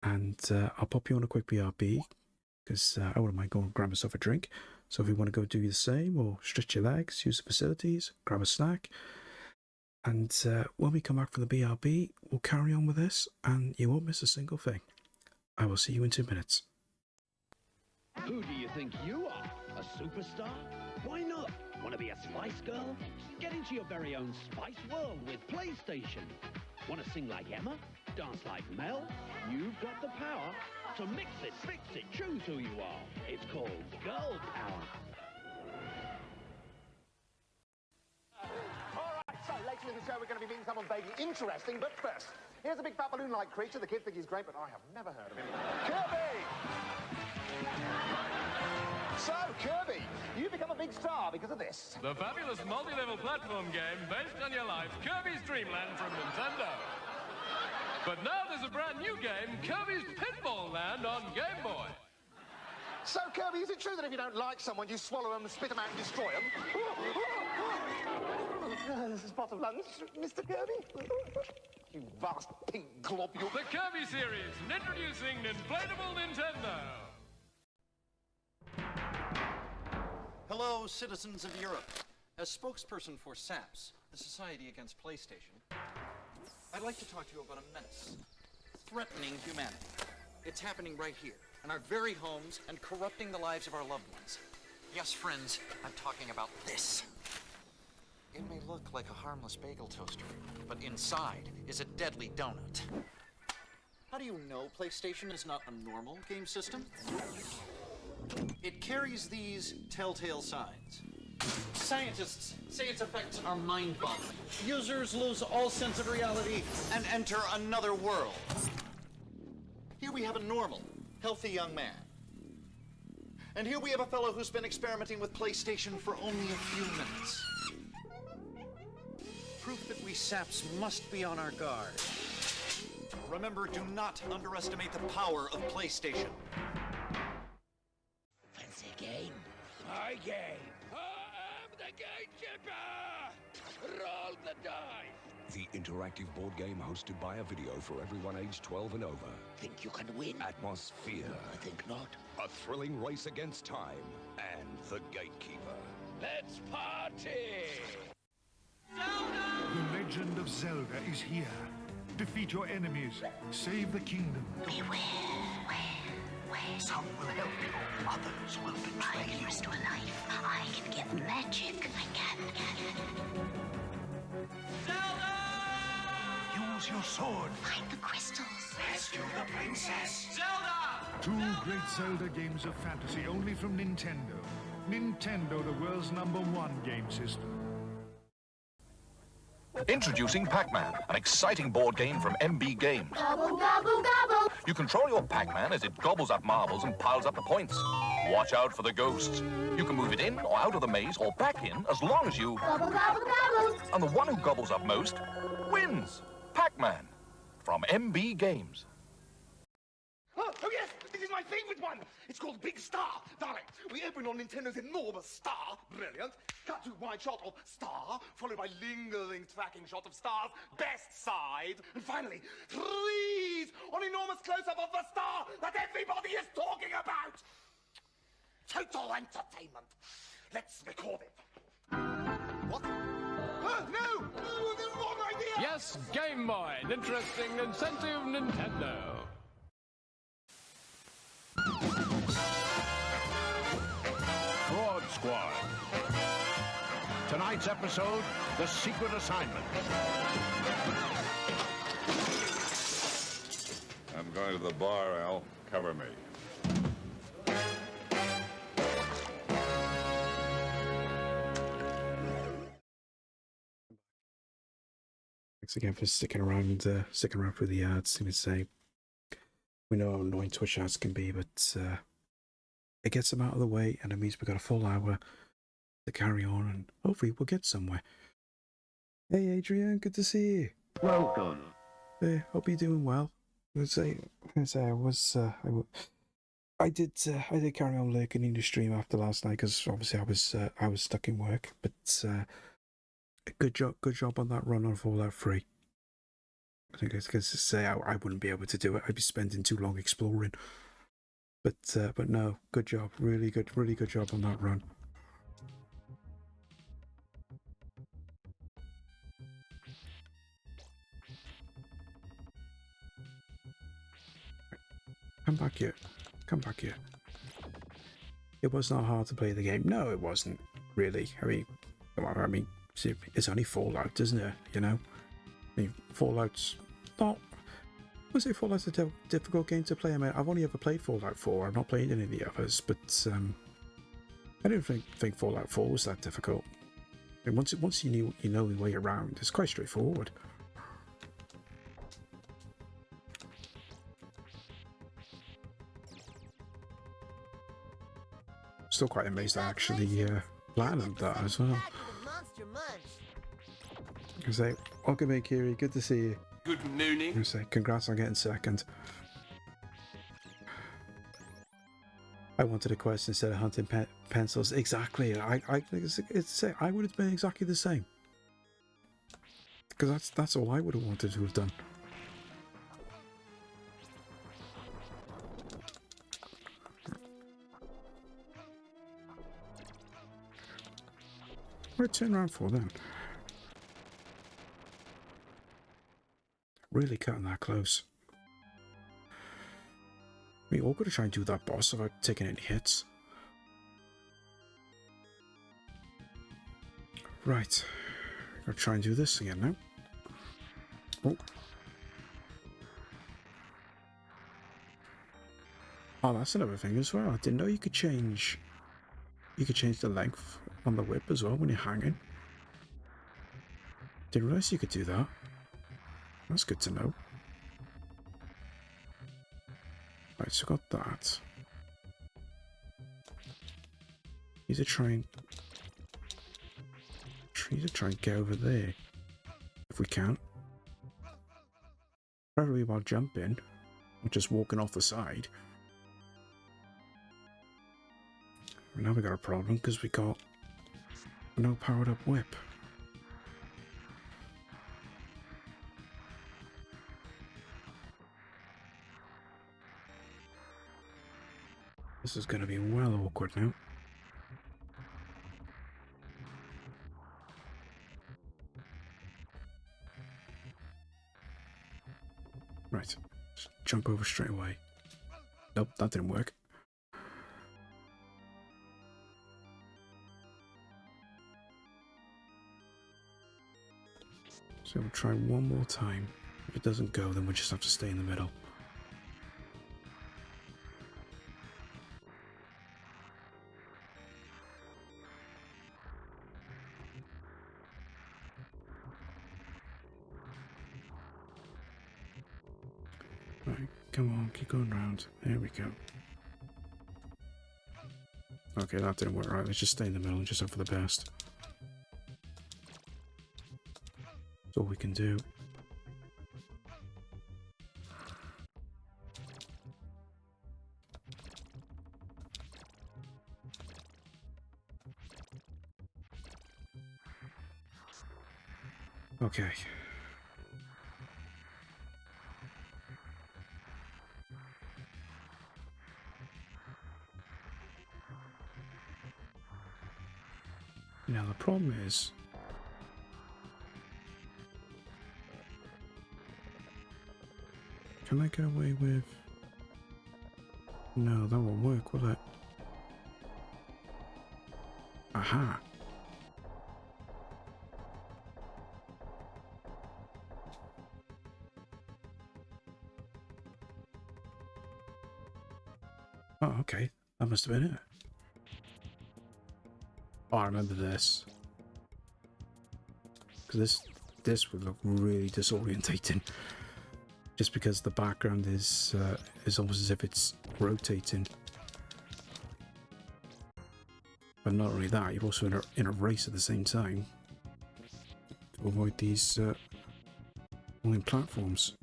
and I'll pop you on a quick BRB because I wouldn't mind going and grab myself a drink. So if you want to go do the same or stretch your legs, use the facilities, grab a snack, and when we come back from the BRB, we'll carry on with this, and you won't miss a single thing. I will see you in 2 minutes. Who do you think you are? A superstar? Why not? Want to be a Spice Girl? Get into your very own Spice World with PlayStation. Want to sing like Emma? Dance like Mel? You've got the power to mix it, fix it, choose who you are. It's called Girl Power. Alright, so later in the show we're going to be meeting someone vaguely interesting, but first, here's a big fat balloon-like creature. The kids think he's great, but I have never heard of him. Kirby! So, Kirby, you become a big star because of this. The fabulous multi-level platform game based on your life, Kirby's Dream Land from Nintendo. But now there's a brand new game, Kirby's Pinball Land on Game Boy. So, Kirby, is it true that if you don't like someone, you swallow them, spit them out, and destroy them? This is pot of lunch, Mr. Kirby. You vast pink globule. The Kirby series, introducing Inflatable Nintendo. Hello, citizens of Europe. As spokesperson for SAPS, the Society Against PlayStation, I'd like to talk to you about a menace threatening humanity. It's happening right here, in our very homes, and corrupting the lives of our loved ones. Yes, friends, I'm talking about this. It may look like a harmless bagel toaster, but inside is a deadly donut. How do you know PlayStation is not a normal game system? It carries these telltale signs. Scientists say its effects are mind-boggling. Users lose all sense of reality and enter another world. Here we have a normal, healthy young man. And here we have a fellow who's been experimenting with PlayStation for only a few minutes. Proof that we saps must be on our guard. Remember, do not underestimate the power of PlayStation. Fancy a game? My game. I am the gatekeeper. Roll the dice. The interactive board game hosted by a video for everyone aged 12 and over. Think you can win? Atmosphere. I think not. A thrilling race against time. And the gatekeeper. Let's party. The legend of Zelda is here. Defeat your enemies. Save the kingdom. Beware. Some will help you, others will betray you. I can restore life. I can give magic. I can. Zelda! Use your sword. Find the crystals. Rescue the princess. Zelda! Two great Zelda games of fantasy only from Nintendo. Nintendo, the world's #1 game system. Introducing Pac-Man, an exciting board game from MB Games. Gobble, gobble, gobble. You control your Pac-Man as it gobbles up marbles and piles up the points. Watch out for the ghosts. You can move it in or out of the maze or back in as long as you... Gobble, gobble, gobble. And the one who gobbles up most wins. Pac-Man from MB Games. Oh, yes, this is my favorite one. It's called Big Star. Darling, we open on Nintendo's enormous star. Brilliant. Cut to wide shot of star, followed by lingering tracking shot of star's best side. And finally, trees on enormous close-up of the star that everybody is talking about. Total entertainment. Let's record it. What? No! The wrong idea! Yes, Game Boy, an interesting incentive Nintendo. Fraud Squad. Tonight's episode, The Secret Assignment. I'm going to the bar, Al. Cover me. Thanks again for sticking around for the ads. I'm going to say, we know how annoying Twitch ads can be, but it gets them out of the way, and it means we've got a full hour to carry on, and hopefully we'll get somewhere. Hey Adrian, good to see you. Welcome. Hey, hope you're doing well. I did carry on lurking in the stream after last night because obviously I was stuck in work. But good job on that run on Fallout 3. I think I was going to say I wouldn't be able to do it. I'd be spending too long exploring. But no, good job, really good job on that run. Come back here. Come back here. It was not hard to play the game. No, it wasn't, really. I mean, it's only Fallout, isn't it? You know? I mean, Fallout's not... I would say Fallout's a difficult game to play. I mean, I've only ever played Fallout 4. I've not played any of the others, but I didn't think Fallout 4 was that difficult. I mean, once you know the way around, it's quite straightforward. Still quite amazed I actually planned that as well. I say, welcome, Kiri. Good to see you. Good nooning. I say, congrats on getting second. I wanted a quest instead of hunting pencils. Exactly. I would have been exactly the same. Because that's all I would have wanted to have done. What did I turn around for then? Really cutting that close. We all got to try and do that boss without taking any hits. Right. Gotta try and do this again now. Oh. Oh, that's another thing as well. I didn't know you could change... You could change the length on the whip as well when you're hanging. Didn't realise you could do that. That's good to know. Right, so got that. Need to try and get over there if we can. Preferably while jumping, or just walking off the side. Now we got a problem because we got no powered up whip. This is going to be well awkward now. Right, just jump over straight away. Nope, that didn't work. So we'll try one more time. If it doesn't go, then we'll just have to stay in the middle. Right, come on, keep going round. There we go. Okay, that didn't work. Right, let's just stay in the middle and just hope for the best. That's all we can do. Okay. Now the problem is, can I get away with... No, that won't work, will it? Aha! Oh, okay. That must have been it. Oh, I remember this. Because this would look really disorientating. Just because the background is almost as if it's rotating. But not only that, you're also in a race at the same time to avoid these falling platforms.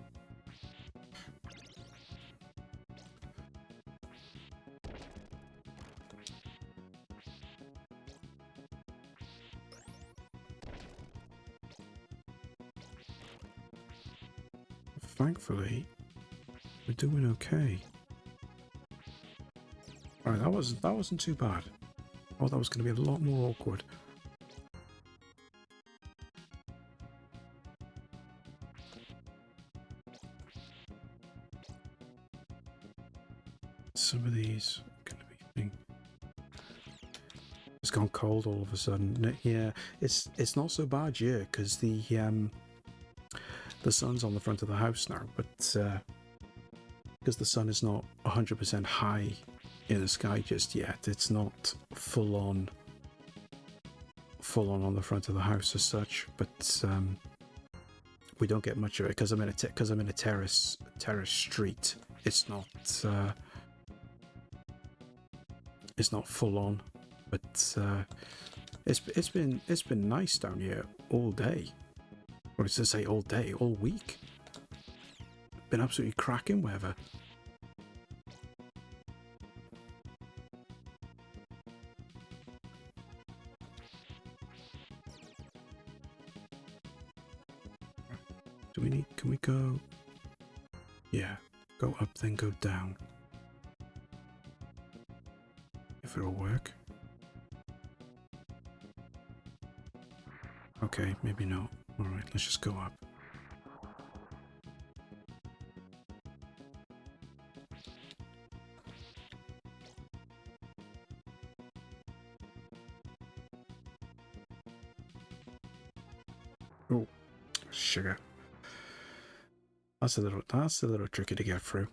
Thankfully, we're doing okay. Alright, that wasn't too bad. Oh, that was going to be a lot more awkward. Some of these are going to be. It's gone cold all of a sudden. Yeah, it's not so bad, yeah, because the sun's on the front of the house now, but because the sun is not 100% high in the sky just yet, it's not full on on the front of the house as such. But we don't get much of it because I'm in a terrace street. It's not full on, but it's been nice down here all day. Or to say all day, all week. Been absolutely cracking weather. Can we go? Yeah, go up then go down. If it'll work. Okay, maybe not. Alright, let's just go up. Oh, sugar. That's a little tricky to get through.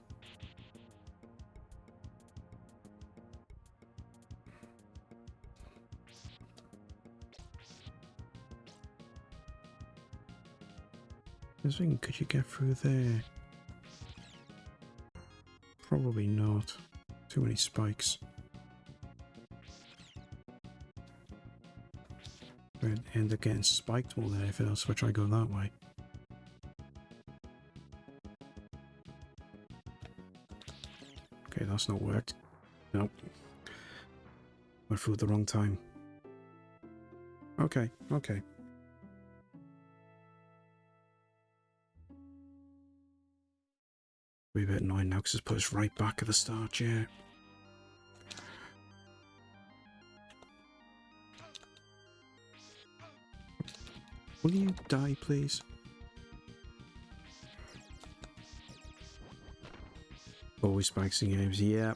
Could you get through there? Probably not. Too many spikes. I'd end up getting spiked more than anything else if I try going that way. Okay, that's not worked. Nope. Went through at the wrong time. Okay. Be a bit annoying now because it's put us right back at the start, yeah. Will you die, please? Always spikes in games, yeah.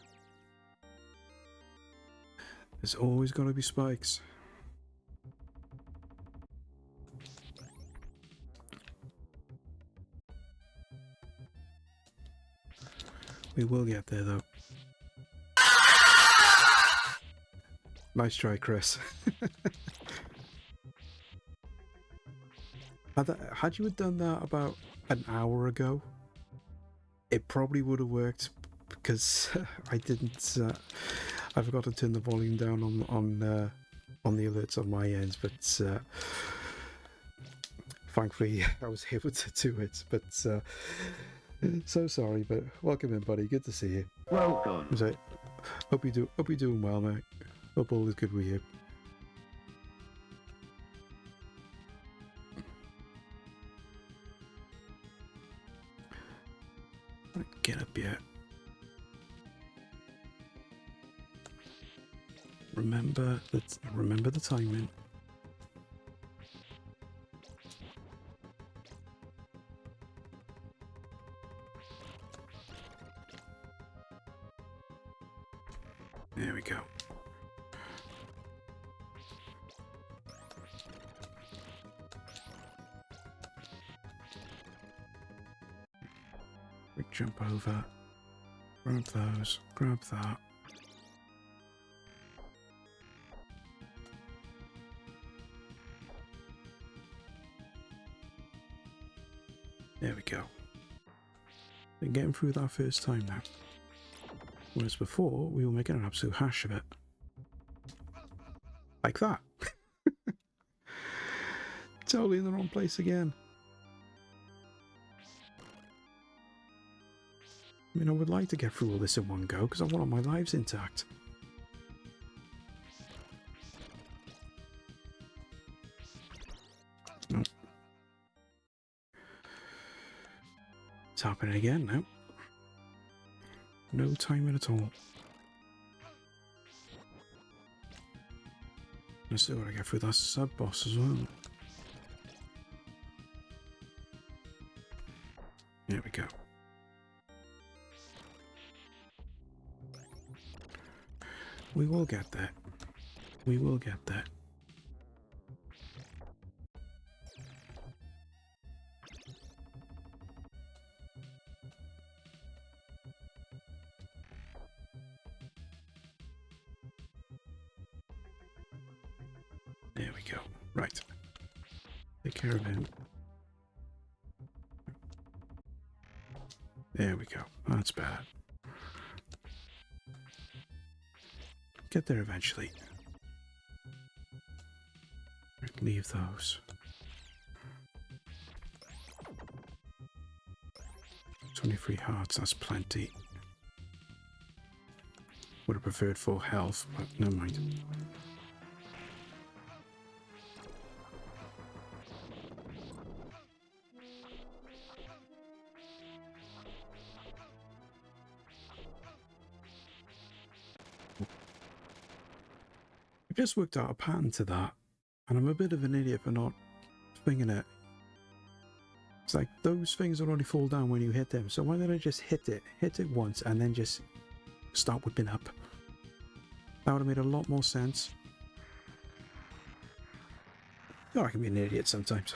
There's always got to be spikes. We will get there, though. Nice try, Chris. Had you done that about an hour ago, it probably would have worked, because I didn't. I forgot to turn the volume down on the alerts on my end, but thankfully I was able to do it. But so sorry, but welcome in, buddy. Good to see you. Welcome. So, hope you're doing well, mate. Hope all is good with you. Get up yet. Remember the timing. There we go. Quick jump over. Grab those. Grab that. There we go. We're getting through that first time now. Whereas before, we were making an absolute hash of it. Like that. Totally in the wrong place again. I mean, I would like to get through all this in one go, because I want all my lives intact. Nope. It's happening again now. No timing at all. I still gotta get through that sub-boss as well. There we go. We will get there. We will get there. There we go. Right. Take care of him. There we go. That's bad. Get there eventually. Leave those. 23 hearts, that's plenty. Would have preferred full health, but never mind. I just worked out a pattern to that, and I'm a bit of an idiot for not thinking it. It's like those things will only fall down when you hit them, so why don't I just hit it once, and then just start whipping up? That would have made a lot more sense. Oh, I can be an idiot sometimes.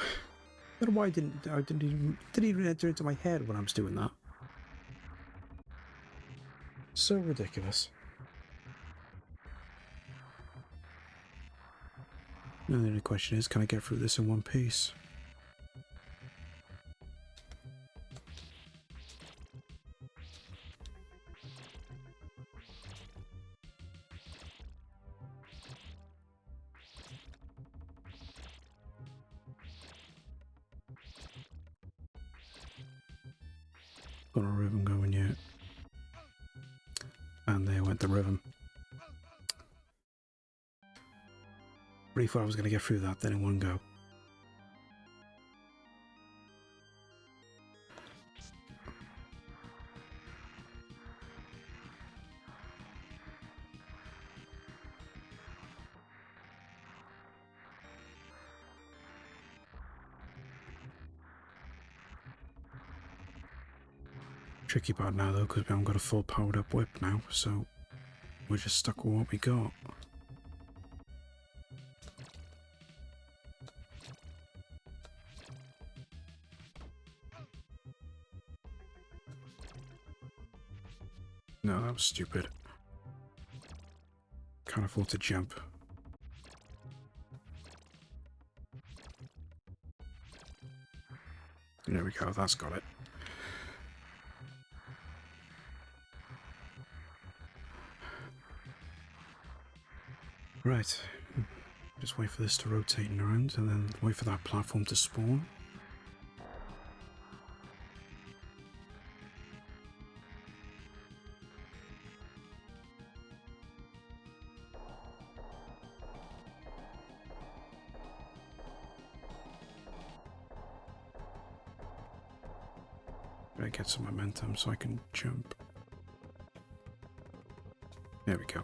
I don't know why I didn't even enter into my head when I was doing that. So ridiculous. And the only question is, can I get through this in one piece? Got a rhythm going yet. And there went the rhythm. Pretty thought I was going to get through that then in one go. Tricky part now though, because we haven't got a full powered up whip now, so we're just stuck with what we got. No, that was stupid. Can't afford to jump. There we go, that's got it. Right. Just wait for this to rotate around and then wait for that platform to spawn. Gotta get some momentum so I can jump. There we go.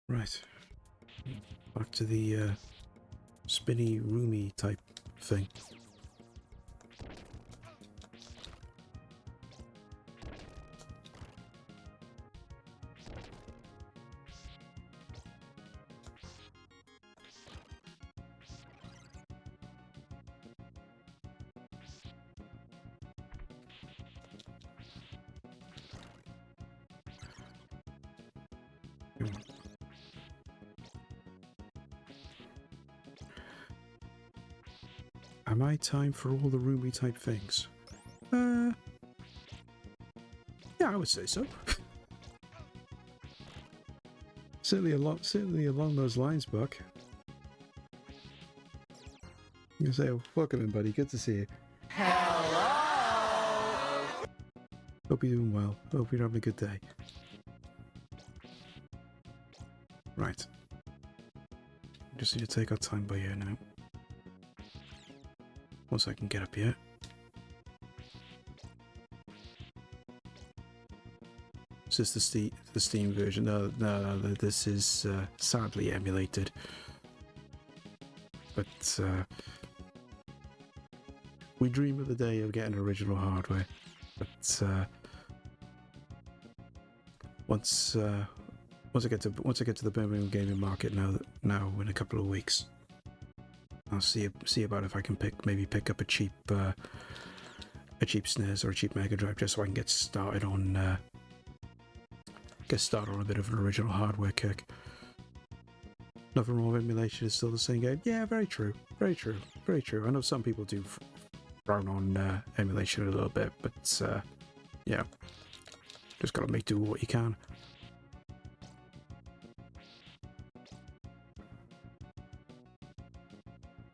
Right. Back to the spinny, roomy type thing. Am I time for all the roomy type things? Yeah, I would say so. Certainly along those lines, Buck. You say, welcome in, buddy. Good to see you. Hello! Hope you're doing well. Hope you're having a good day. Right. Just need to take our time by here now. Once I can get up here. Is this the Steam version? No, this is sadly emulated. But we dream of the day of getting original hardware. But once I get to the Birmingham gaming market now in a couple of weeks, I'll see about if I can pick up a cheap SNES or a cheap Mega Drive just so I can get started on a bit of an original hardware kick. Nothing wrong with emulation, it's still the same game. Yeah, very true. Very true. Very true. I know some people do frown on emulation a little bit, but yeah. Just gotta make do with what you can.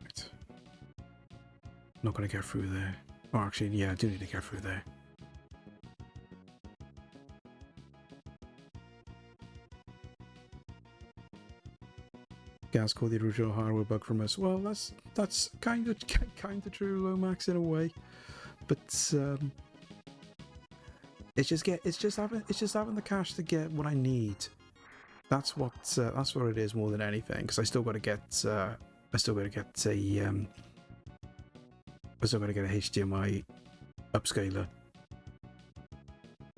Right. Not gonna get through there. Oh, actually, yeah, I do need to get through there. Gaz called the original hardware bug from us. Well, that's kind of true, Lomax, in a way, but it's just having the cash to get what I need. That's what it is more than anything. Because I still got to get a HDMI upscaler.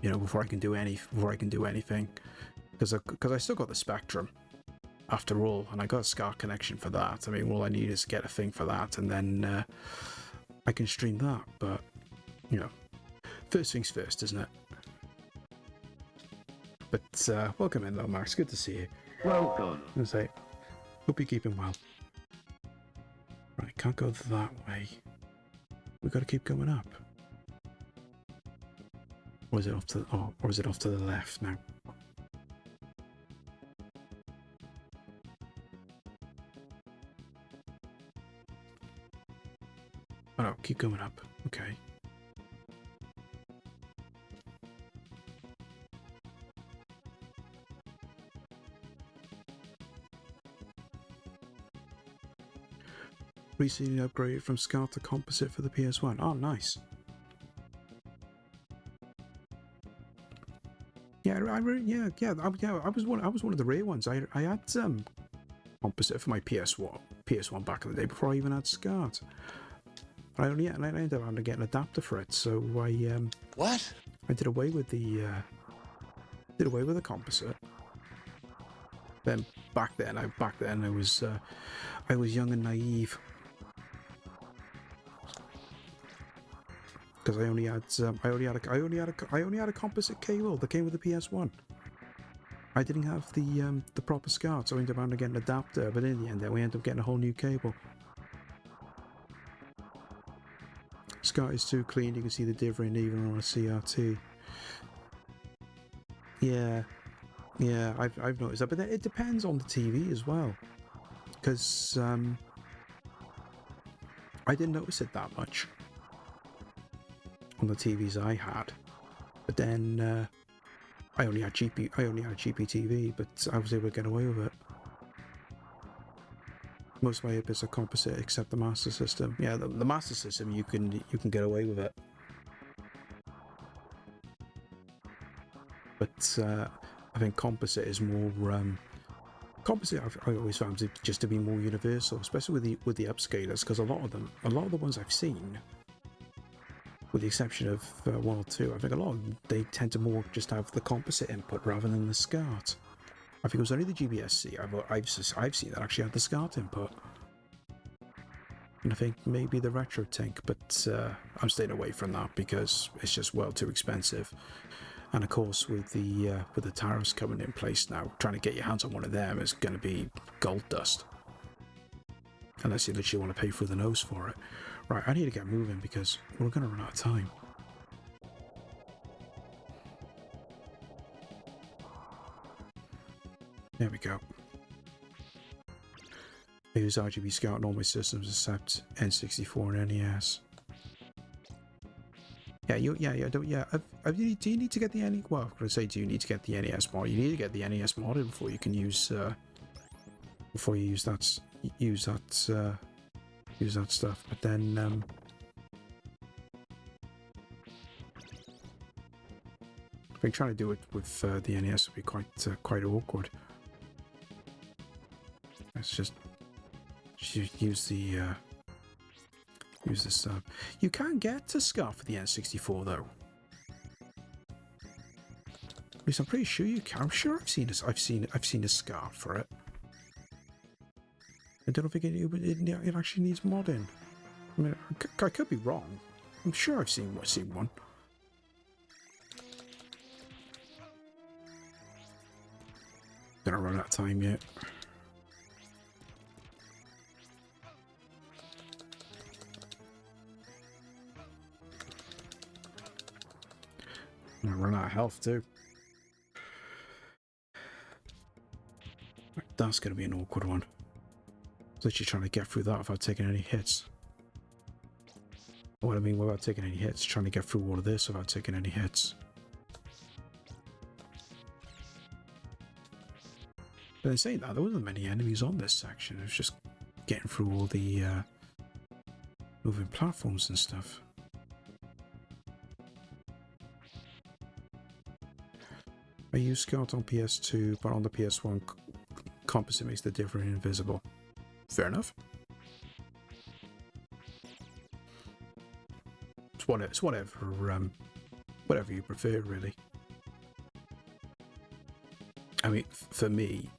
You know, before I can do anything. Because I still got the Spectrum. After all, and I got a SCART connection for that. I mean, all I need is to get a thing for that, and then I can stream that. But, you know, first things first, isn't it? But welcome in, though, Max. Good to see you. Welcome. I say, hope you're keeping well. Right, can't go that way. We've got to keep going up. Or is it off to? Or is it off to the left now? Oh no, keep going up. Okay. Recently upgraded from SCART to composite for the PS1. Oh, nice. Yeah, I was one of the rare ones. I had composite for my PS1 back in the day before I even had SCART. I ended up having to get an adapter for it, so I did away with the composite. Then back then I was young and naive because I only had a composite cable that came with the PS1. I didn't have the proper SCART, so I ended up having to get an adapter. But in the end, we ended up getting a whole new cable. SCART is too clean, you can see the difference even on a CRT. Yeah, I've noticed that, but it depends on the TV as well, because I didn't notice it that much on the TVs I had, but then I only had GPTV, but I was able to get away with it. Most of my outputs are composite except the Master System. Yeah, the Master System you can get away with it. But I think composite is more composite. I always found it just to be more universal, especially with the upscalers, because a lot of the ones I've seen, with the exception of one or two, I think a lot of them, they tend to more just have the composite input rather than the SCART. I think it was only the GBSC I've seen that actually had the SCART input. And I think maybe the Retro Tink, but I'm staying away from that because it's just well too expensive. And of course, with the tariffs coming in place now, trying to get your hands on one of them is going to be gold dust. Unless you literally want to pay through the nose for it. Right, I need to get moving because we're going to run out of time. There we go. I use RGB Scout on all my systems except N64 and NES. Yeah, do you need to get the NES? Well, I'm gonna say, do you need to get the NES mod? You need to get the NES modded before you can use before you use that stuff. But then I think trying to do it with the NES would be quite awkward. Let's just use the stuff. You can get a scarf for the N64 though. At least I'm pretty sure you can. I'm sure I've seen a scarf for it. I don't think it actually needs modding. I mean, I could be wrong. I'm sure I've seen one. Gonna run out of time yet. I'm gonna run out of health too. That's gonna be an awkward one. Literally trying to get through that without taking any hits. What I mean without taking any hits, trying to get through all of this without taking any hits. But in saying that, there wasn't many enemies on this section. It was just getting through all the moving platforms and stuff. I use Scout on PS2, but on the PS1, composite makes the different invisible. Fair enough. It's whatever you prefer, really. I mean, for me,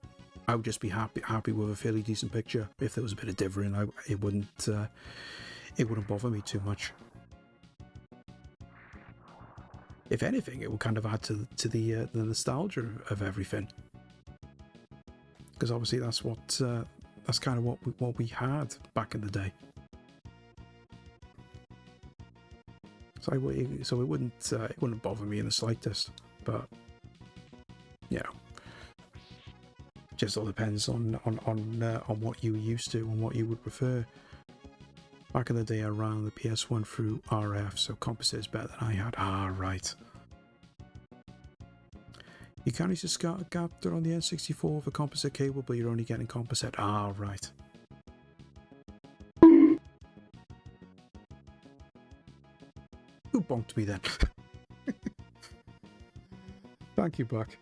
I would just be happy with a fairly decent picture. If there was a bit of differing, it wouldn't bother me too much. If anything, it would kind of add to the nostalgia of everything, because obviously that's kind of what we had back in the day. So it wouldn't bother me in the slightest. But you know, just all depends on what you were used to and what you would prefer. Back in the day, I ran the PS1 through RF, so composite is better than I had. Ah, right. You can use a SCART adapter on the N64 for composite cable, but you're only getting composite. Ah, right. Who bonked me then? Thank you, Buck.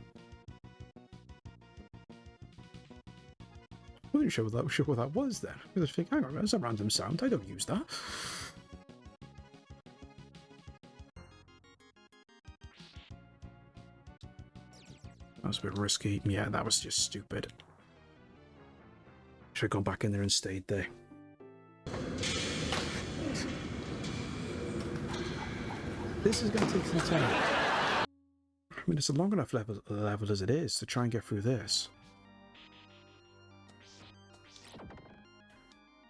I wasn't sure what that was then. I was thinking, hang on, that's a random sound. I don't use that. That was a bit risky. Yeah, that was just stupid. Should have gone back in there and stayed there. This is going to take some time. I mean, it's a long enough level as it is to try and get through this.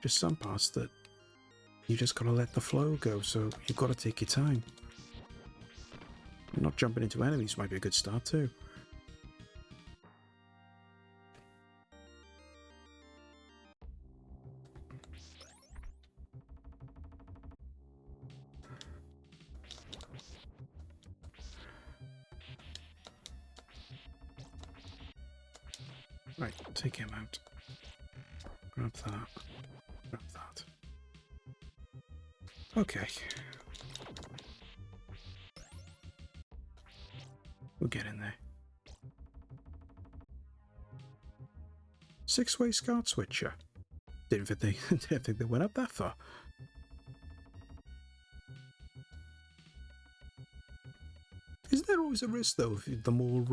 Just some parts that you just gotta let the flow go, so you've got to take your time. Not jumping into enemies might be a good start too. Right, take him out. Grab that. Grab that. Okay. We'll get in there. 6-way SCART switcher. Didn't think they went up that far. Isn't there always a risk though? The more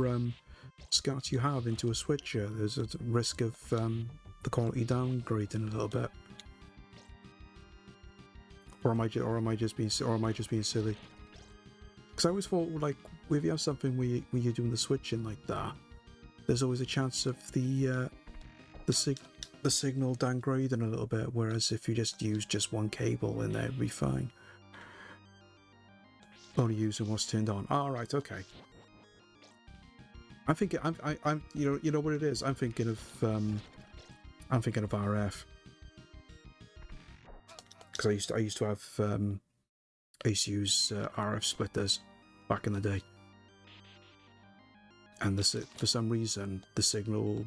SCART you have into a switcher, there's a risk of the quality downgrading a little bit. Or am I just being silly? Because I always thought, like, if you have something where you're doing the switching like that, there's always a chance of the signal downgrading a little bit. Whereas if you just use just one cable in there, it'd be fine. Only using what's turned on. All right, okay. I'm thinking. I'm. You know what it is. I'm thinking of RF because I used to have. I used to use RF splitters back in the day, and for some reason the signal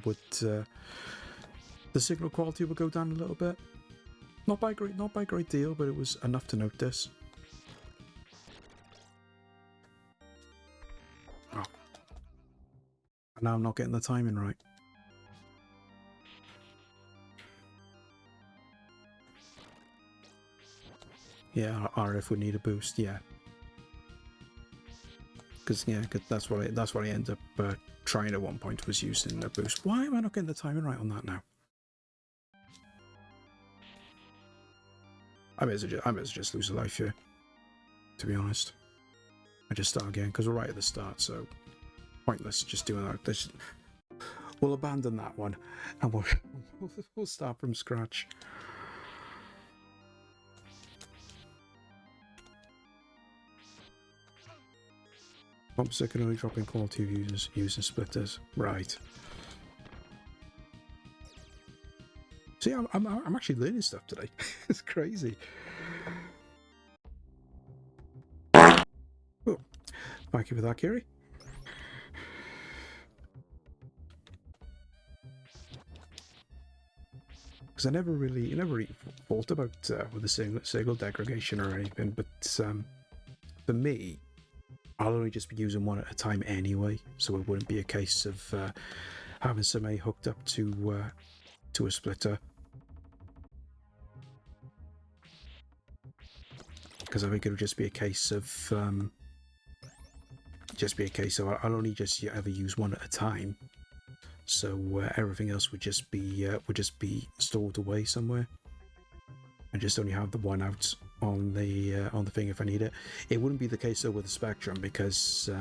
quality would go down a little bit. Not by a great deal, but it was enough to notice. Oh. And now I'm not getting the timing right. Yeah, RF would need a boost. Yeah, because that's what I ended up trying at one point, was using a boost. Why am I not getting the timing right on that now? I may as well just lose a life here, to be honest. I just start again because we're right at the start, so pointless just doing that. We'll abandon that one and we'll start from scratch. Composite can only drop in quality of users using splitters. Right. See, I'm actually learning stuff today. It's crazy. Oh, thank you for that, Kiri. Because I never really thought about with the signal degradation or anything, but for me, I'll only just be using one at a time anyway, so it wouldn't be a case of having somebody hooked up to a splitter. Because I think it would just be a case of I'll only just ever use one at a time, so everything else would just be stored away somewhere, and just only have the one out on the thing if I need it. It wouldn't be the case though with the Spectrum, because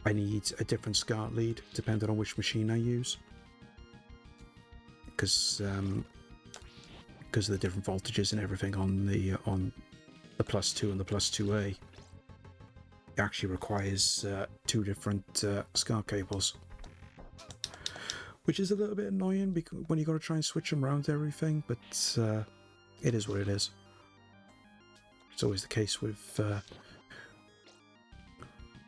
I need a different SCART lead depending on which machine I use, because of the different voltages and everything on the +2 and the +2A. It actually requires two different SCART cables, which is a little bit annoying because when you got to try and switch them around everything, but it is what it is. It's always the case with the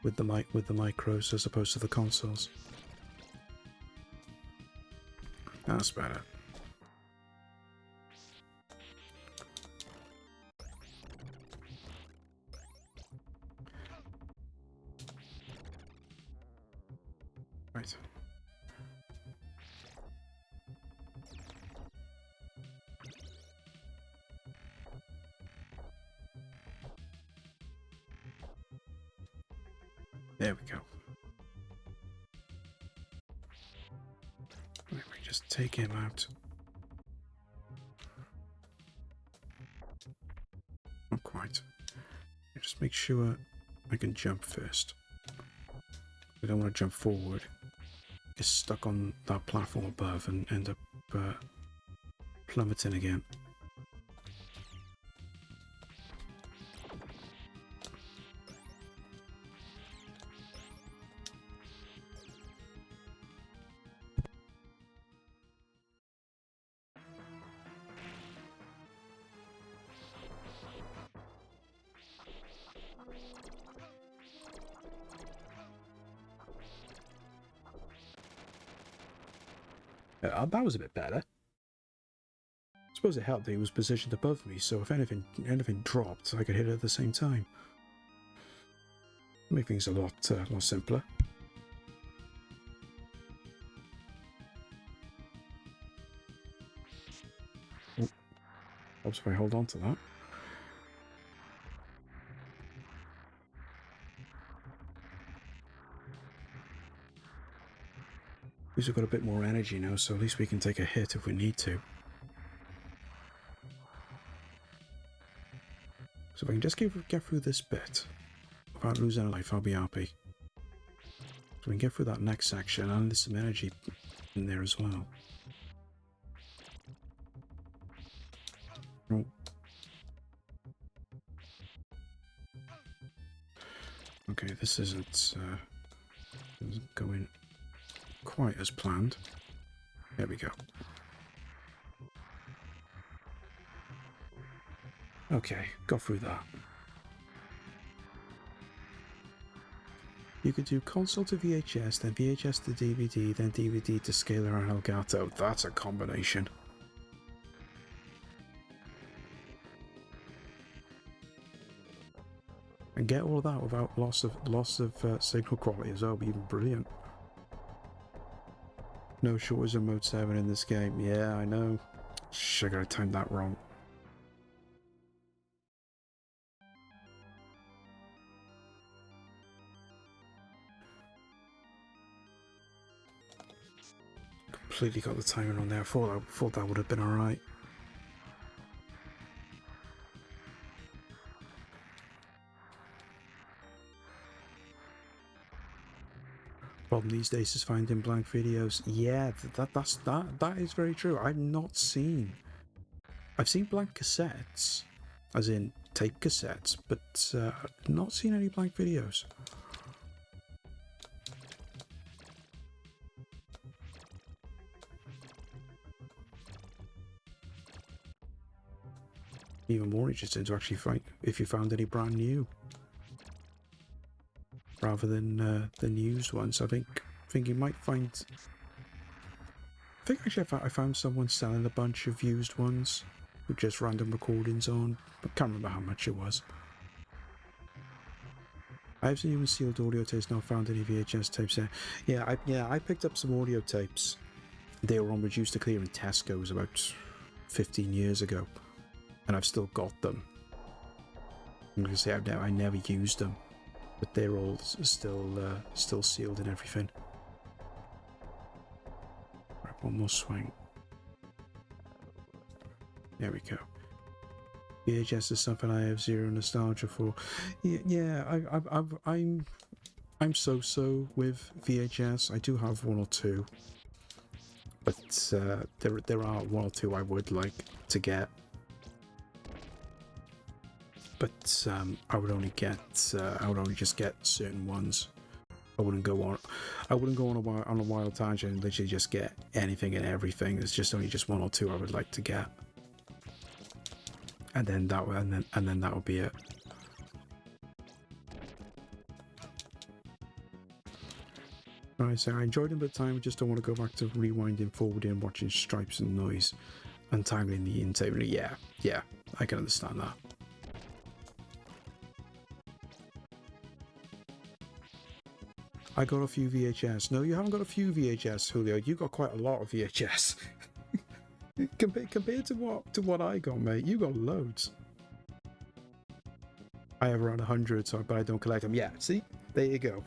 micros as opposed to the consoles. That's better. Right. There we go. Let me just take him out. Not quite. Just make sure I can jump first. I don't want to jump forward. Get stuck on that platform above and end up plummeting again. That was a bit better. I suppose it helped that he was positioned above me, so if anything dropped, I could hit it at the same time. Make things a lot simpler. Oh, helps if I hold on to that. At least we've got a bit more energy now, so at least we can take a hit if we need to. So if I can just get through this bit without losing a life, I'll be happy. So we can get through that next section, and there's some energy in there as well. Oh. Okay, this isn't... Doesn't go in quite as planned. There we go. Okay, got through that. You could do console to VHS, then VHS to DVD, then DVD to Scalar and Elgato. That's a combination. And get all of that without loss of signal quality as well. Would be even brilliant. No shortage of Mode 7 in this game. Yeah, I know. Shit, I gotta time that wrong. Completely got the timing on there. I thought that would have been alright. Problem these days is finding blank videos. Yeah, that is very true. I've seen blank cassettes, as in tape cassettes, but not seen any blank videos. Even more interested to actually find if you found any brand new, rather than the used ones. I think you might find. I think actually I found someone selling a bunch of used ones with just random recordings on. I can't remember how much it was. I haven't even sealed audio tapes. Not found any VHS tapes there. Yeah, I picked up some audio tapes. They were on reduced to clear in Tesco's about 15 years ago. And I've still got them. I'm going to say I never used them, but they're all still sealed and everything. Right, one more swing. There we go. VHS is something I have zero nostalgia for. Yeah, I'm so with VHS. I do have one or two, but there are one or two I would like to get. But I would only just get certain ones. I wouldn't go on a wild tangent and literally just get anything and everything. There's just only one or two I would like to get, and then that would be it. Alright, so I enjoyed them at the time. I just don't want to go back to rewinding, forwarding, watching stripes and noise, untangling the intake. Yeah, I can understand that. I got a few VHS. No, you haven't got a few VHS, Julio. You got quite a lot of VHS. Compared to what I got, mate, you got loads. I have around 100, but I don't collect them. Yeah, see? There you go.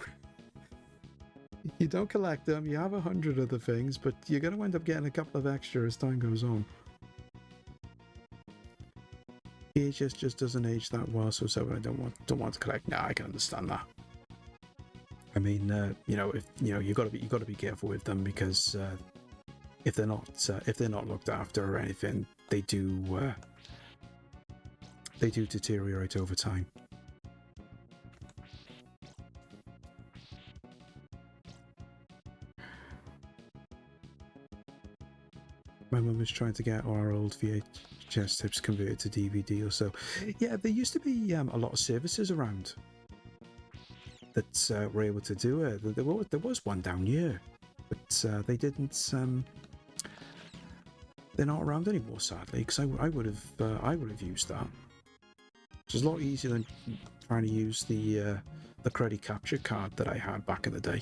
You don't collect them, you have 100 of the things, but you're going to end up getting a couple of extra as time goes on. VHS just doesn't age that well, so I don't want to collect. Nah, I can understand that. I mean, if you got to be careful with them, because if they're not looked after or anything, they do deteriorate over time. My mum is trying to get our old VHS tapes converted to DVD or so. Yeah, there used to be a lot of services around that were able to do it. There was one down here, but they didn't. They're not around anymore, sadly, because I would have used that. It's a lot easier than trying to use the credit capture card that I had back in the day.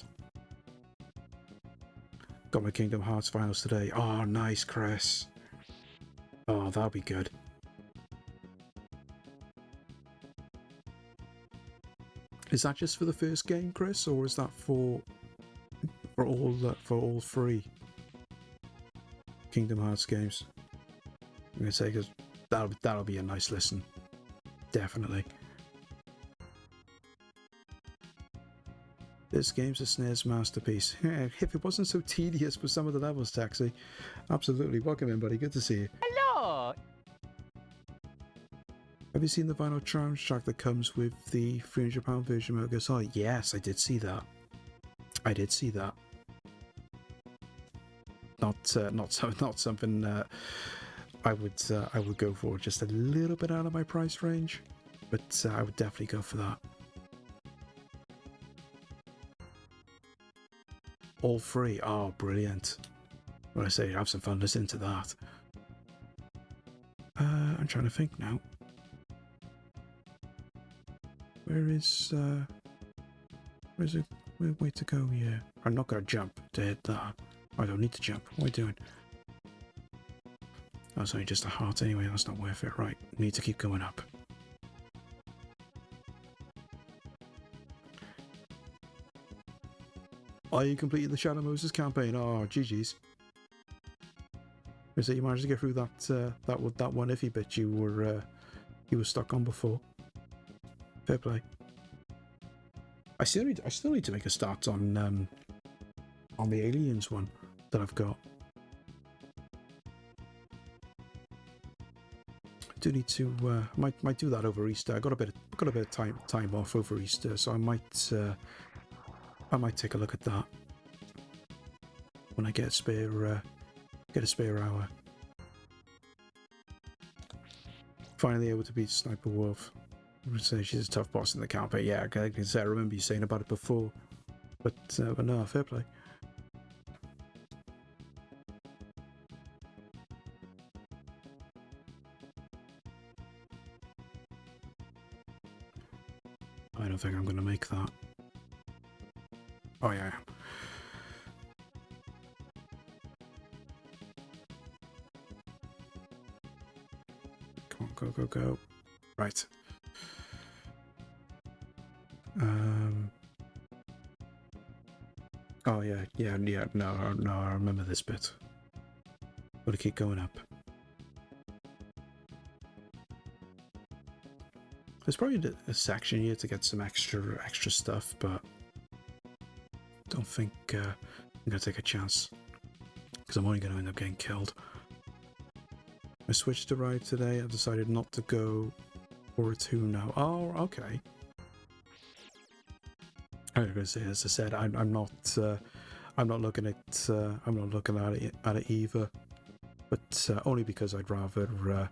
Got my Kingdom Hearts finals today. Oh, nice, Chris. Oh, that'll be good. Is that just for the first game, Chris, or is that for all three Kingdom Hearts games? I'm gonna say, because that'll be a nice listen, definitely. This game's a SNES masterpiece. If it wasn't so tedious with some of the levels, Taxi. Absolutely. Welcome in, buddy. Good to see you. Hello! Have you seen the vinyl soundtrack that comes with the £300 version of Ghost? Oh, yes, I did see that. I did see that. Not something I would go for. Just a little bit out of my price range, but I would definitely go for that. All free. Oh, brilliant! What I say, have some fun listening to that. I'm trying to think now. Where's it? Way to go, yeah. I'm not gonna jump to hit that. I don't need to jump. What are you doing? That's only just a heart anyway, that's not worth it. Right, need to keep going up. Oh, you completed the Shadow Moses campaign. Oh, GG's. Is that you managed to get through that one iffy bit you were stuck on before? Fair play. I still need to make a start on the Aliens one that I've got. I do need to might do that over Easter. I got a bit of time off over Easter, so I might take a look at that when I get a spare hour. Finally able to beat Sniper Wolf. I would say she's a tough boss in the campaign. Yeah, I remember you saying about it before, but no, fair play. I don't think I'm going to make that. Oh yeah. Come on, go. Right. Oh yeah. No, I remember this bit. Gotta keep going up. There's probably a section here to get some extra stuff, but don't think I'm gonna take a chance because I'm only gonna end up getting killed. My Switch arrived today. I've decided not to go for a 2 now. Oh, okay. I was gonna say, as I said, I'm not looking at it either, but only because I'd rather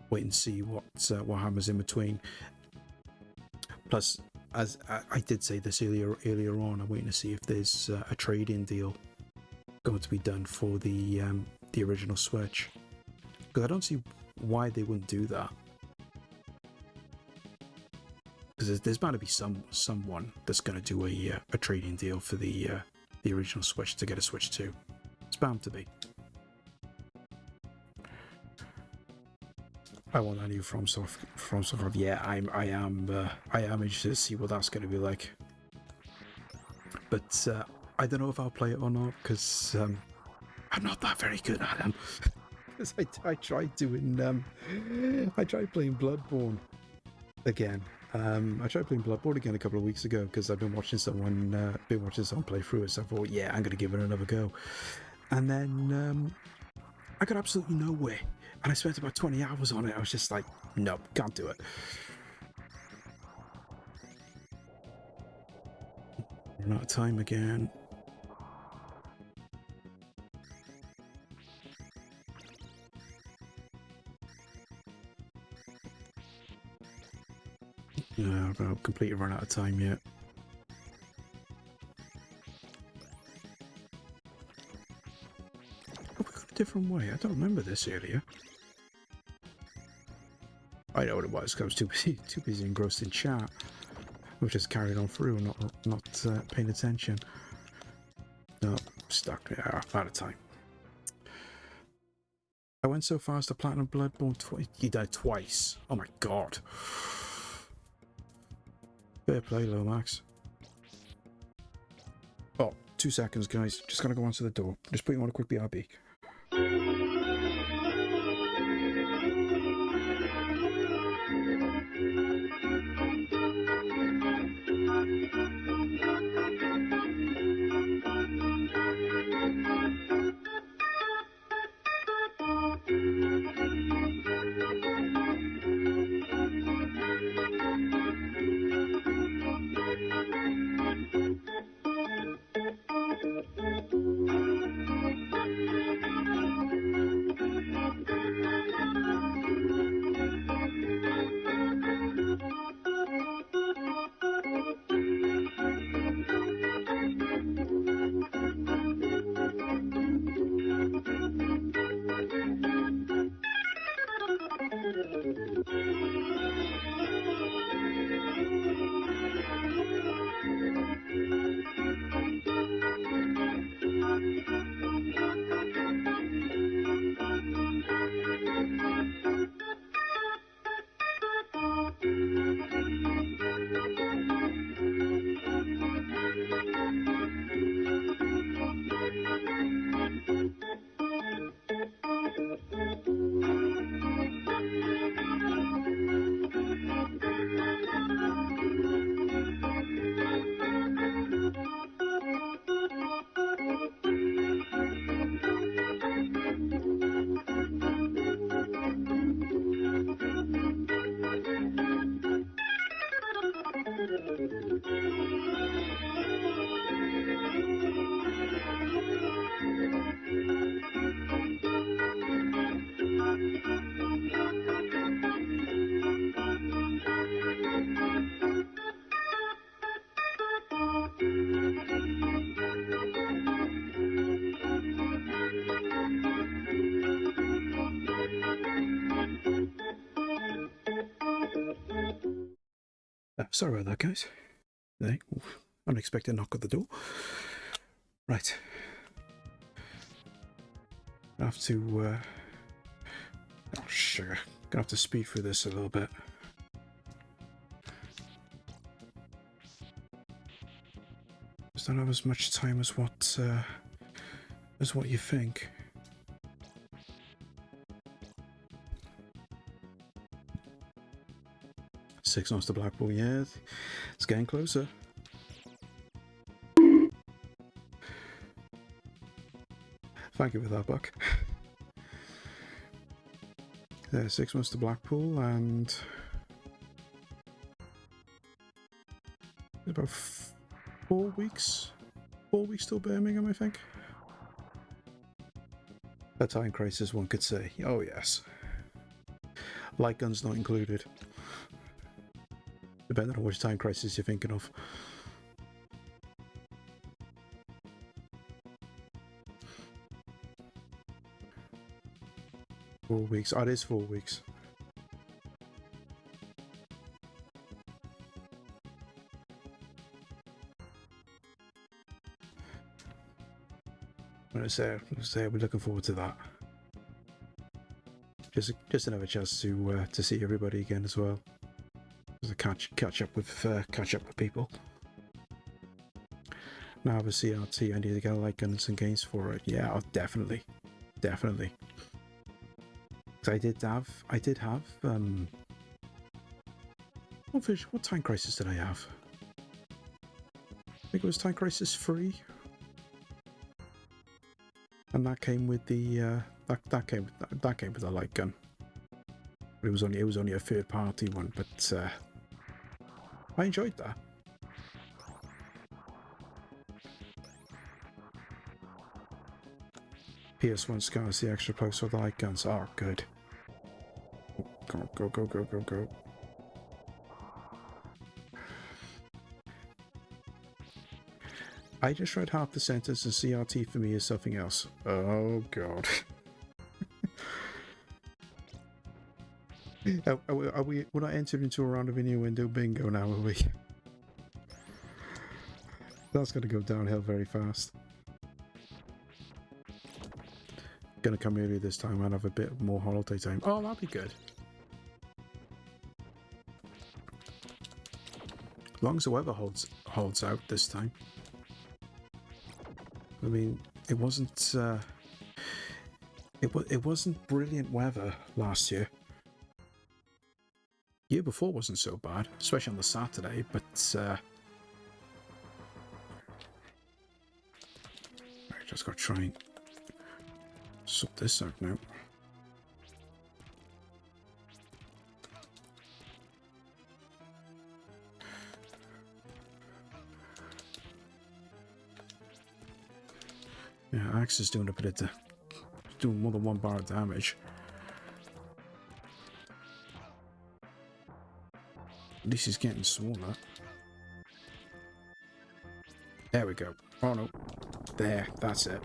wait and see what happens in between. Plus, as I did say this earlier on, I'm waiting to see if there's a trade-in deal going to be done for the original Switch, because I don't see why they wouldn't do that. Because there's bound to be someone that's going to do a trade-in deal for the original Switch to get a Switch 2. It's bound to be. I want a new From Software. Yeah, I am interested to see what that's going to be like. But I don't know if I'll play it or not, because I'm not that very good at them. Because I tried playing Bloodborne again. I tried playing Bloodborne again a couple of weeks ago because I've been watching someone play through it. So I thought, yeah, I'm going to give it another go. And then I got absolutely nowhere. And I spent about 20 hours on it. I was just like, nope, can't do it. Run out of time again. No, I've completely run out of time yet. Have we gone a different way? I don't remember this area. I know what it was, because I was too busy engrossed in chat. We just carried on through and not paying attention. No, stuck. Yeah, out of time. I went so fast to Platinum Bloodborne twice. You died twice. Oh my god. Fair play, Lomax. Oh, 2 seconds, guys. Just gonna go answer the door. Just put you on a quick BRB. Sorry about that, guys. Hey, unexpected knock at the door. Right. I have to, oh, sugar. Gonna have to speed through this a little bit. Just don't have as much time as what you think. Six months to Blackpool, yeah. It's getting closer. Thank you for that, Buck. 6 months to Blackpool, and about 4 weeks. 4 weeks till Birmingham, I think. A time crisis, one could say. Oh yes. Light guns not included. Depending on which time crisis you're thinking of. Four weeks. Oh, it is 4 weeks. Let's say we're looking forward to that. Just another chance to see everybody again as well. Just catch up with people. Now with CRT, I need to get light guns and games for it. Yeah, oh, definitely. I did have what time crisis did I have? I think it was Time Crisis 3. And that came with the that came with a light gun. But it was only a third party one, but I enjoyed that. PS1 scars the extra post with the light guns. Oh, good. Go. I just read half the sentence and CRT for me is something else. Oh, God. We're not entered into a round of innuendo bingo now, are we? That's going to go downhill very fast. Gonna come earlier this time and have a bit more holiday time. Oh, that'll be good. As long as the weather holds out this time. I mean, it wasn't it wasn't brilliant weather last year. Year before wasn't so bad, especially on the Saturday, but I just got to try and sort this out now. Yeah, Axe is doing a bit of doing more than 1 bar of damage. At least he's getting smaller. There we go. Oh no. There, that's it.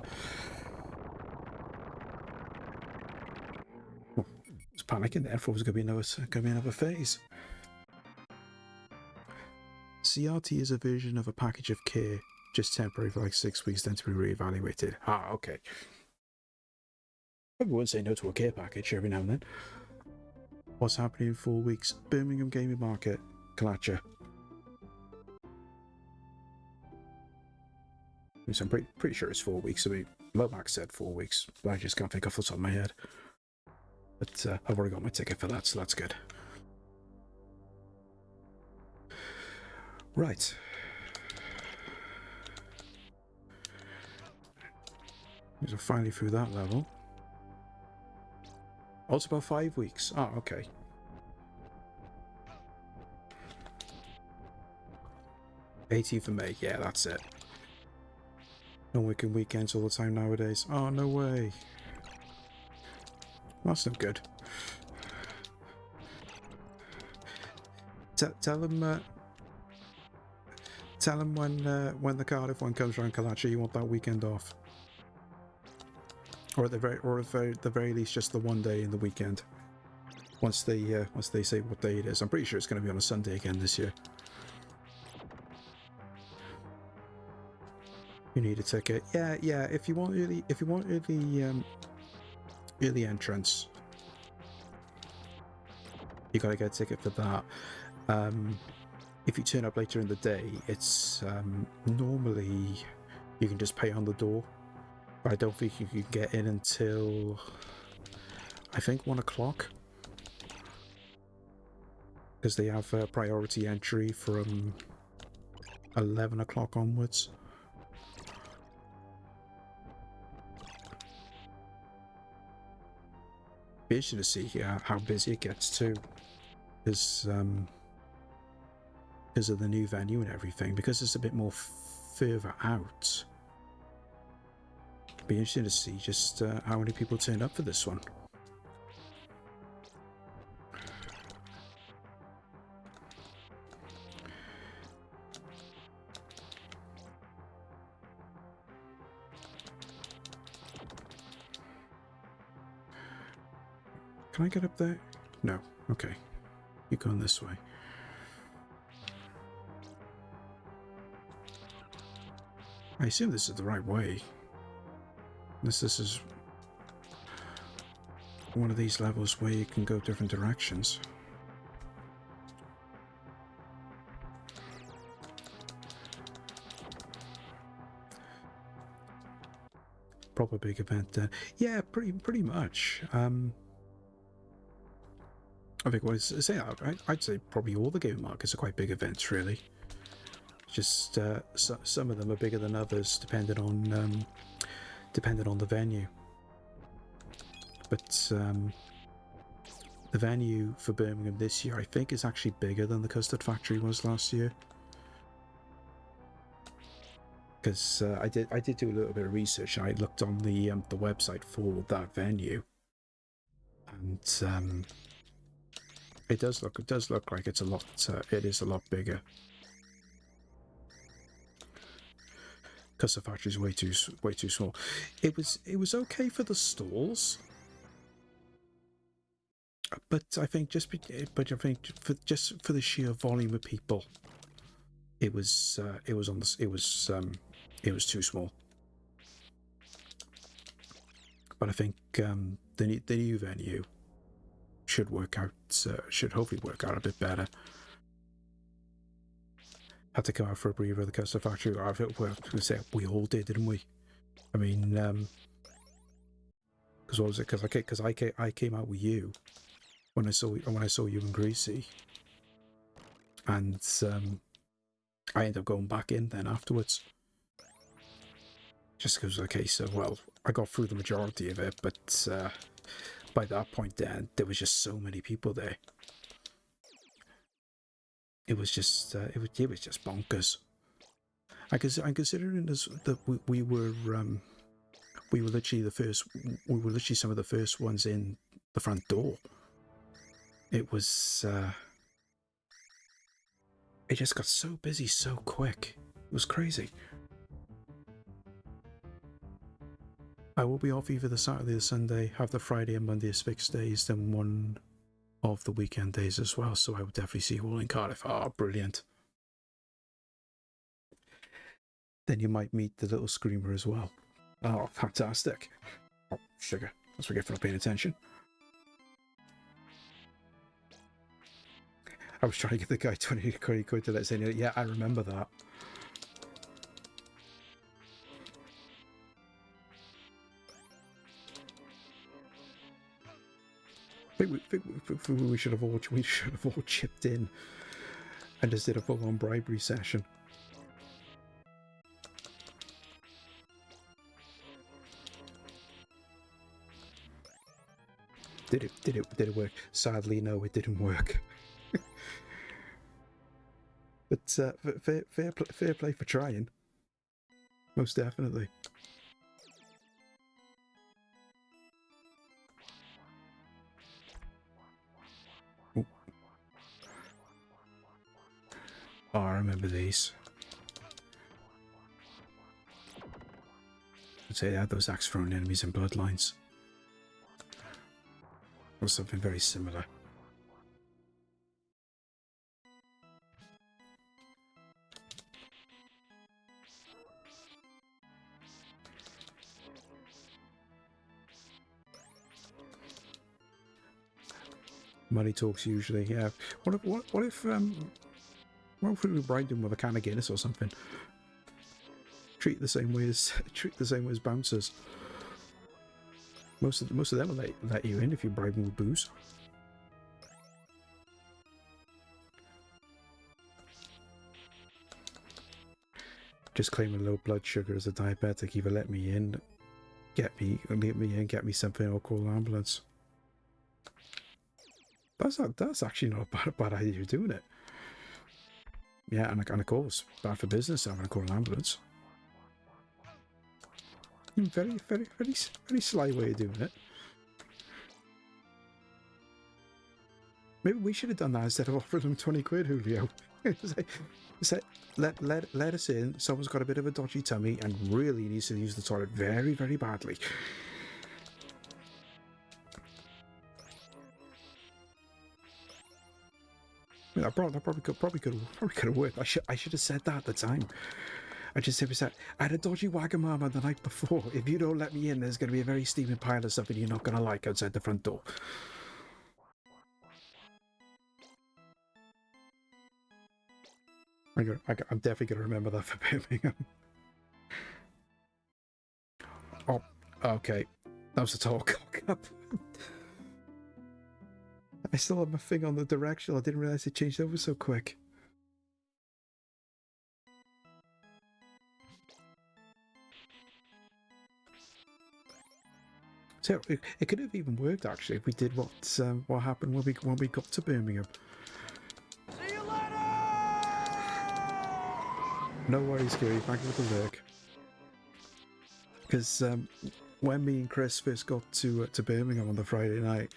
Oh, I was panicking there. I thought it was going to be another phase. CRT is a version of a package of care, just temporary for like 6 weeks, then to be re-evaluated. Ah, okay. I wouldn't say no to a care package every now and then. What's happening in 4 weeks? Birmingham Gaming Market, Kalacha. I'm pretty sure it's 4 weeks. I mean, Lomax said 4 weeks, but I just can't think off the top of my head. But I've already got my ticket for that, so that's good. Right. So finally through that level. Oh, it's about 5 weeks. Oh, okay. 18th of May, yeah, that's it. No working weekends all the time nowadays. Oh, no way. That's no good. Tell them when the Cardiff one comes around, Kalacha, you want that weekend off. Or at the very least, just the one day in the weekend. Once they say what day it is, I'm pretty sure it's going to be on a Sunday again this year. You need a ticket. Yeah. If you want early entrance, you got to get a ticket for that. If you turn up later in the day, it's normally you can just pay on the door. But I don't think you can get in until I think 1 o'clock. Because they have priority entry from 11 o'clock onwards. Be interesting to see how busy it gets too. Because of the new venue and everything. Because it's a bit more further out. Be interesting to see just how many people turn up for this one. Can I get up there? No. Okay. You're going this way. I assume this is the right way. This is one of these levels where you can go different directions. Proper big event then. Yeah, pretty much. I think I'd say probably all the game markets are quite big events, really. Just some of them are bigger than others, depending on the venue. But the venue for Birmingham this year, I think, is actually bigger than the Custard Factory was last year. Because I did do a little bit of research, and I looked on the website for that venue, and it does look like it is a lot bigger. Custard Factory's way too small. It was okay for the stalls, but I think for the sheer volume of people, it was too small. But I think the new venue should hopefully work out a bit better. Had to come out for a breather at the Custard Factory. We all did, didn't we? I mean, because what was it? Because I came out with you when I saw you in Greasy, and I ended up going back in then afterwards. Just because, I got through the majority of it, but by that point then, there was just so many people there. It was just bonkers. I'm considering this that we were literally some of the first ones in the front door. It was it just got so busy so quick. It was crazy. I will be off either the Saturday or Sunday, have the Friday and Monday as fixed days, then one of the weekend days as well, so I would definitely see you all in Cardiff. Oh, brilliant. Then you might meet the little screamer as well. Oh, fantastic. Oh, sugar. That's what we get for not paying attention. I was trying to get the guy 20 quid to let say, yeah, I remember that. We should have all chipped in and just did a full-on bribery session. Did it work? Sadly, no, it didn't work. But fair play for trying. Most definitely. Ooh. Oh, I remember these. I'd say they had those axe-throwing enemies in Bloodlines. Or something very similar. Money talks usually, yeah. What if we bribed him with a can of Guinness or something? Treat the same way as bouncers. Most of them will let you in if you bribe them with booze. Just claiming low blood sugar as a diabetic, either let me in, get me something, or call an ambulance. That's actually not a bad idea of doing it. Yeah, and of course, bad for business having to call an ambulance. Very sly way of doing it. Maybe we should have done that instead of offering them 20 quid, Julio. Let us in. Someone's got a bit of a dodgy tummy and really needs to use the toilet very, very badly. That probably could have worked. I should have said that at the time. I just simply said, I had a dodgy Wagamama the night before. If you don't let me in, there's going to be a very steaming pile of something you're not going to like outside the front door. I'm definitely going to remember that for Birmingham. Oh, okay. That was a total cock-up. I still have my finger on the directional. I didn't realise it changed over so quick. So it could have even worked actually if we did what happened when we got to Birmingham. See you later! No worries, Gary. Thank you for the lurk. Because when me and Chris first got to Birmingham on the Friday night,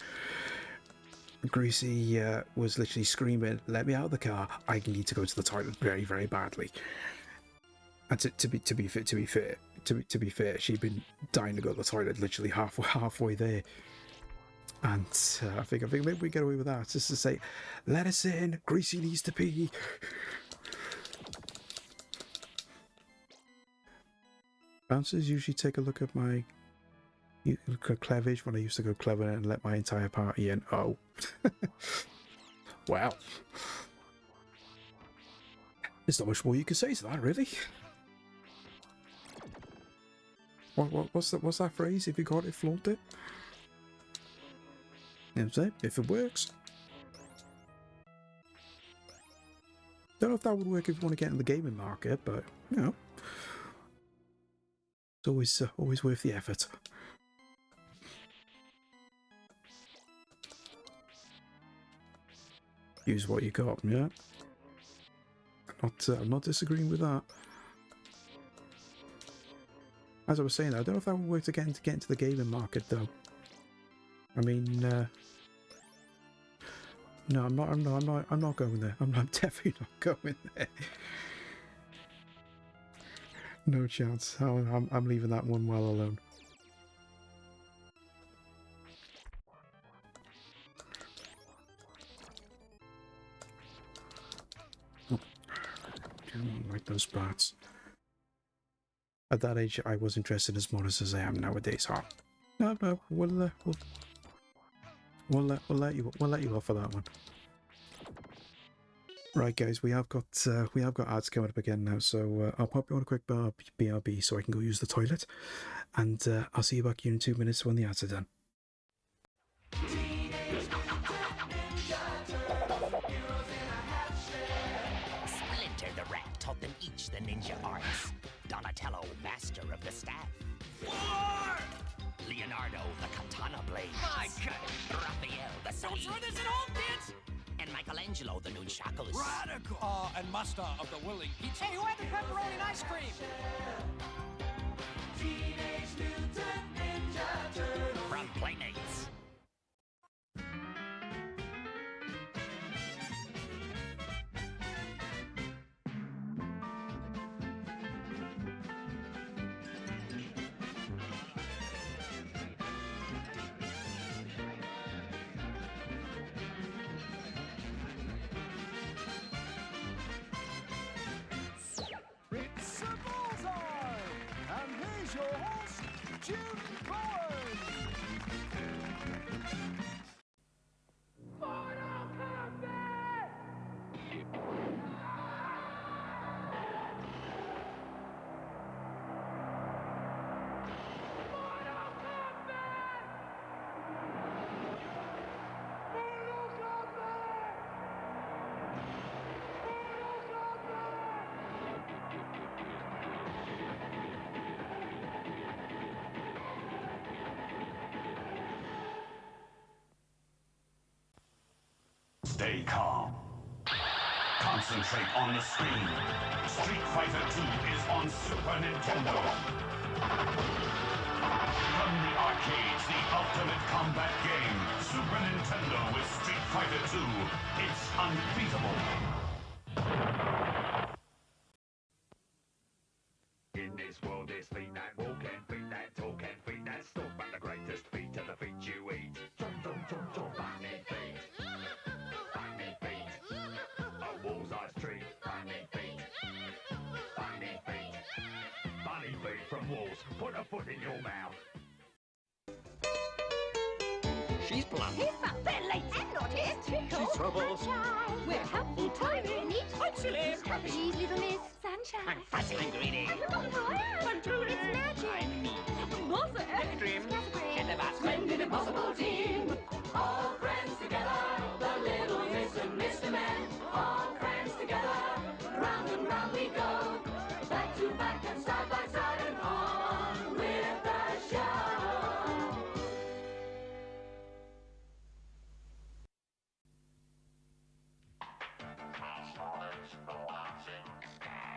Greasy was literally screaming, "Let me out of the car! I need to go to the toilet very, very badly." And to be fair, she'd been dying to go to the toilet, literally halfway there. And I think maybe we get away with that, just to say, "Let us in. Greasy needs to pee." Bouncers usually take a look at my cleavage when I used to go clever and let my entire party in. Oh. Wow. There's not much more you can say to that, really. What's that phrase? If you got it, flaunt it. You know what I'm saying? If it works. Don't know if that would work if you want to get in the gaming market, but you know, it's always worth the effort. Use what you got, yeah. I'm not disagreeing with that. As I was saying, I don't know if that would work again to get into the gaming market, though. I mean, no, I'm not going there. I'm definitely not going there. No chance. I'm leaving that one well alone. I don't like those parts. At that age, I was interested as much as I am nowadays. Huh? No, we'll let you off for that one. Right, guys, we have got ads coming up again now, so I'll pop you on a quick BRB so I can go use the toilet, and I'll see you back here in 2 minutes when the ads are done. Splinter the Rat taught them each the ninja arts. Donatello, master of the staff. War! Leonardo, the katana blade. My God! Raphael, the Don't try this at home, kids! and Michelangelo the Nunchakus. Radical! And master of the willing pizza. Hey, who had the pepperoni and ice cream? Teenage Mutant Ninja Turtles. From Playmates. It's a bullseye! And here's your host, Jim Cohen! Mortal Kombat! Mortal Kombat! Mortal Kombat! Mortal Kombat! Stay calm. Concentrate on the screen. Street Fighter 2 is on Super Nintendo. From the arcades, the ultimate combat game. Super Nintendo with Street Fighter 2. It's unbeatable. In this world, there's feet that walk and feet that talk and feet that stalk, but the greatest feet are the feet you eat. Jump, jump, jump, jump, bunny feet. Bunny feet. A bullseye's treat. Bunny feet. Bunny feet. Bunny feet from walls. Put a foot in your mouth. She's blunt. He's fat, bit late and naughty. Twinkle. She's troubles. Sunshine. We're helpful, tiny, neat. I'm silly. Scrappy. She's little Miss Sunshine. I'm fuzzy and greedy. I'm the bottom boy. I'm truly. It's magic. I'm mean. Martha. Extreme. Scatterbrain. Get the bus. Splendid impossible team. All friends together. The little Miss and Mr. Man. All friends together. Round and round we go. Back to back and side by side and on with the show.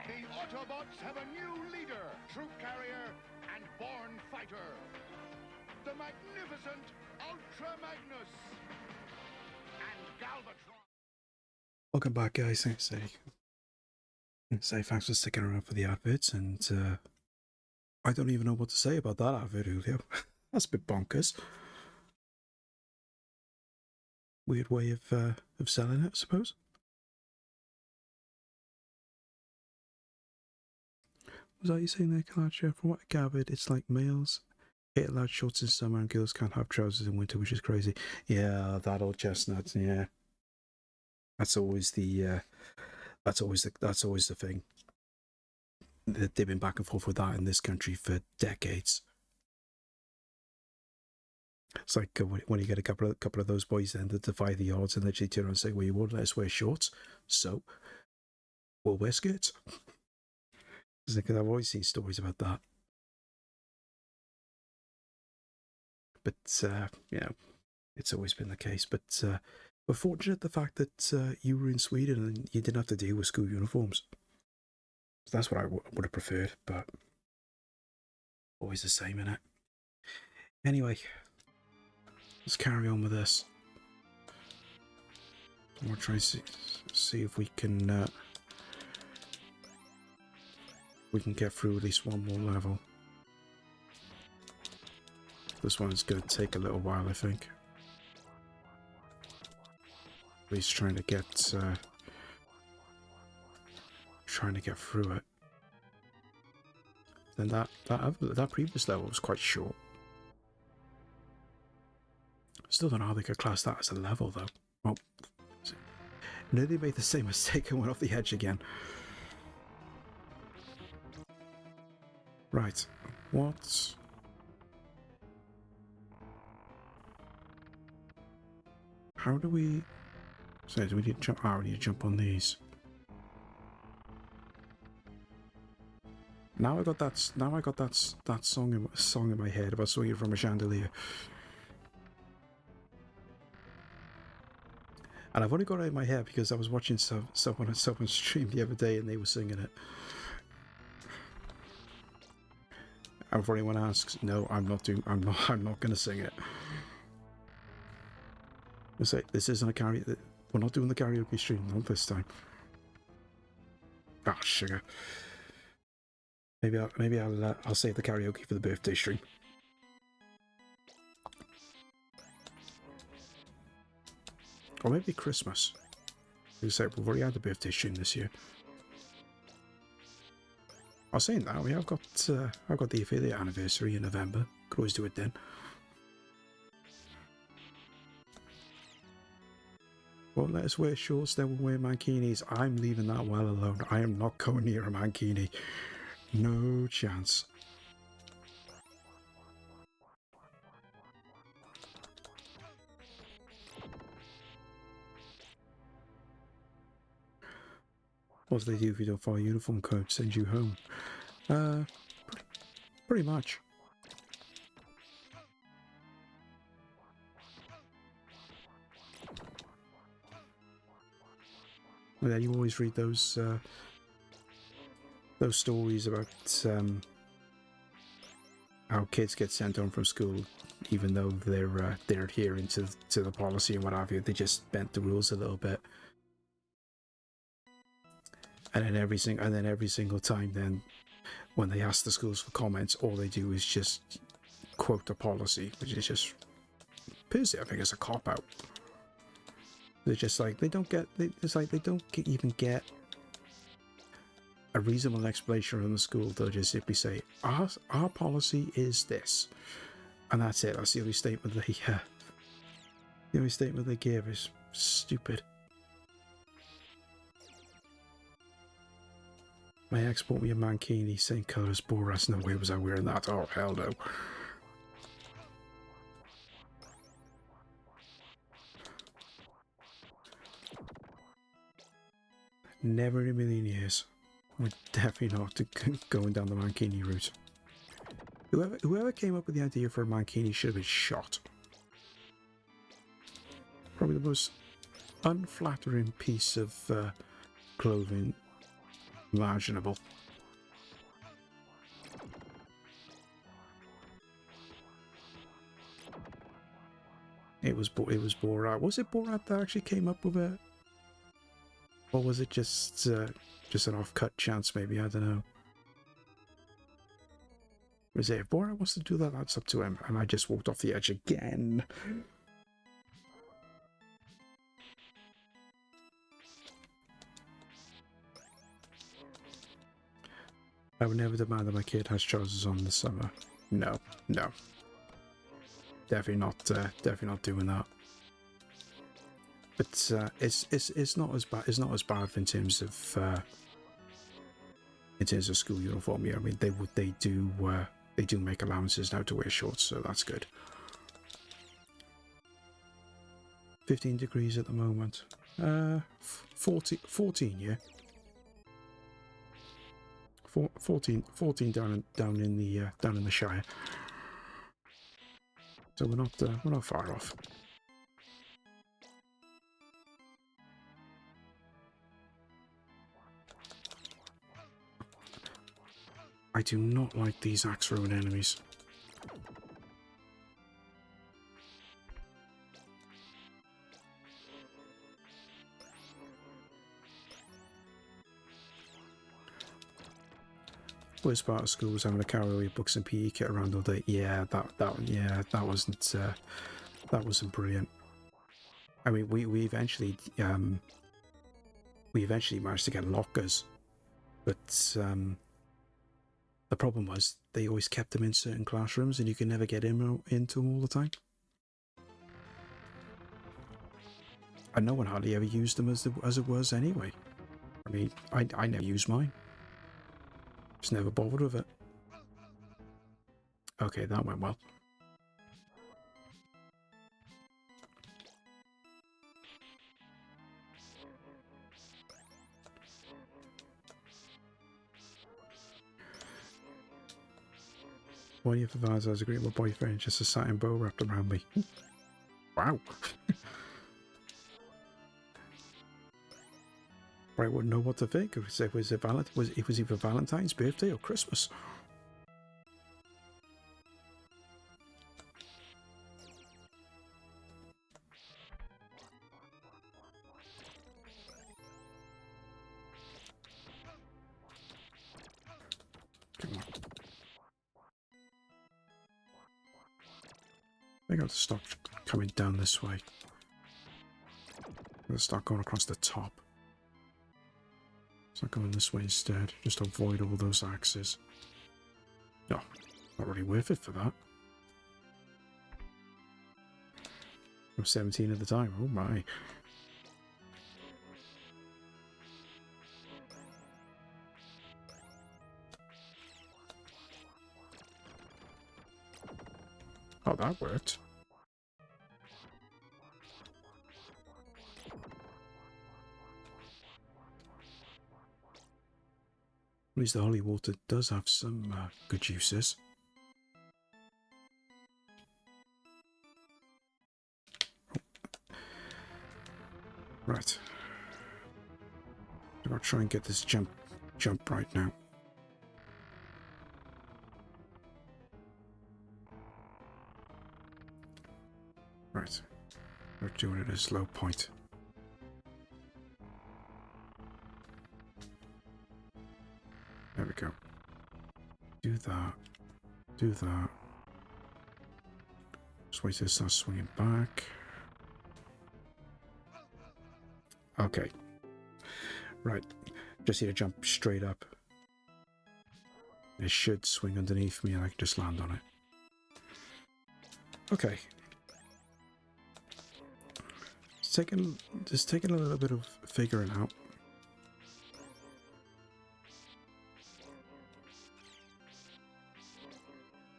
The Autobots have a new leader, troop carrier, and born fighter. The magnificent Ultra Magnus and Galvatron. Welcome back, guys. Say thanks for sticking around for the adverts, and I don't even know what to say about that advert, Julio. That's a bit bonkers. Weird way of selling it, I suppose. Was that you saying there, Calacha? From what I gathered, it's like males hit loud shorts in summer and girls can't have trousers in winter, which is crazy. Yeah, that old chestnut. Yeah, that's always the thing. They've been back and forth with that in this country for decades. It's like when you get a couple of those boys then that defy the odds and literally turn around and say, "Well, you won't let us wear shorts, so we'll wear skirts." Because I've always seen stories about that. But, it's always been the case. But we're fortunate the fact that you were in Sweden and you didn't have to deal with school uniforms. So that's what I would have preferred, but always the same, innit? Anyway, let's carry on with this. We'll try and see if we can get through at least one more level. This one's going to take a little while, I think. At least trying to get through it. Then that previous level was quite short. Still don't know how they could class that as a level, though. Well, nearly made the same mistake and went off the edge again. Right, what? How do we? So do we need to jump? Oh, we need to jump on these. Now I got that song in my head about swinging from a chandelier. And I've only got it in my head because I was watching someone stream the other day and they were singing it. And for anyone asks, no, I'm not going to sing it. I say this isn't a karaoke. We're not doing the karaoke stream, not this time. Ah, sugar. Maybe I'll save the karaoke for the birthday stream. Or maybe Christmas. We've already had the birthday stream this year. I was saying that I've got the affiliate anniversary in November. Could always do it then. Won't let us wear shorts, then we'll wear mankinis. I'm leaving that well alone. I am not going near a mankini. No chance. What do they do if you don't follow uniform code? Send you home? Pretty much. And then you always read those stories about how kids get sent home from school, even though they're adhering to the policy and what have you. They just bent the rules a little bit. And then every single time, then when they ask the schools for comments, all they do is just quote the policy, which is just personally, I think it's a cop out. They're just like they don't even get a reasonable explanation from the school. They'll just simply say, "Our policy is this," and that's it. That's the only statement they give is stupid. My ex bought me a mankini, same colour as Boras. No way was I wearing that. Oh, hell no. Never in a million years. We're definitely not going down the mankini route. Whoever came up with the idea for a mankini should have been shot. Probably the most unflattering piece of clothing imaginable. It was Borat. Was it Borat that actually came up with it? Or was it just an off-cut chance, maybe? I don't know. Was it, if Borat wants to do that, that's up to him. And I just walked off the edge again. I would never demand that my kid has trousers on this summer. No. Definitely not doing that. But it's not as bad. It's not as bad in terms of school uniform. Yeah, I mean they do make allowances now to wear shorts, so that's good. 15 degrees at the moment. 14, yeah. 14 down in the Shire. So we're not far off. I do not like these axe throwing enemies. Worst part of school was having to carry all your books and PE kit around all day. Yeah, that wasn't brilliant. I mean, we eventually managed to get lockers, but the problem was they always kept them in certain classrooms, and you could never get into them all the time. And no one hardly ever used them as it was anyway. I mean, I never used mine. Just never bothered with it. Okay, that went well. Why do you have to advise I was agreeing with my boyfriend? Just a satin bow wrapped around me. Wow. I wouldn't know what to think. It was either Valentine's, birthday, or Christmas. Come on. I got to stop coming down this way. I'm going to start going across the top. Start going this way instead, just to avoid all those axes. No, not really worth it for that. I'm 17 at the time, oh my. Oh, that worked. At least the holy water does have some good uses. Right. I'll try and get this jump right now. Right. We're doing it at a slow point. There we go. Do that. Do that. Just wait till it starts swinging back. Okay. Right. Just need to jump straight up. It should swing underneath me and I can just land on it. Okay. Just taking a little bit of figuring out.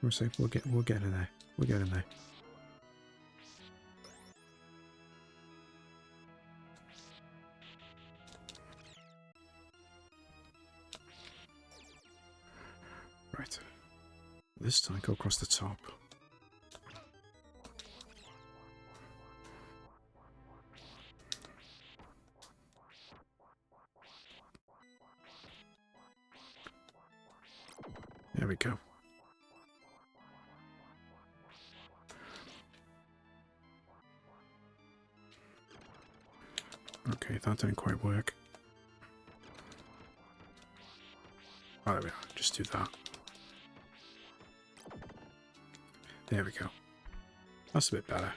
We'll see. We'll get in there. We'll get in there. Right. This time go across the top. There we go. Okay, that didn't quite work. Oh, there we are. Just do that. There we go. That's a bit better.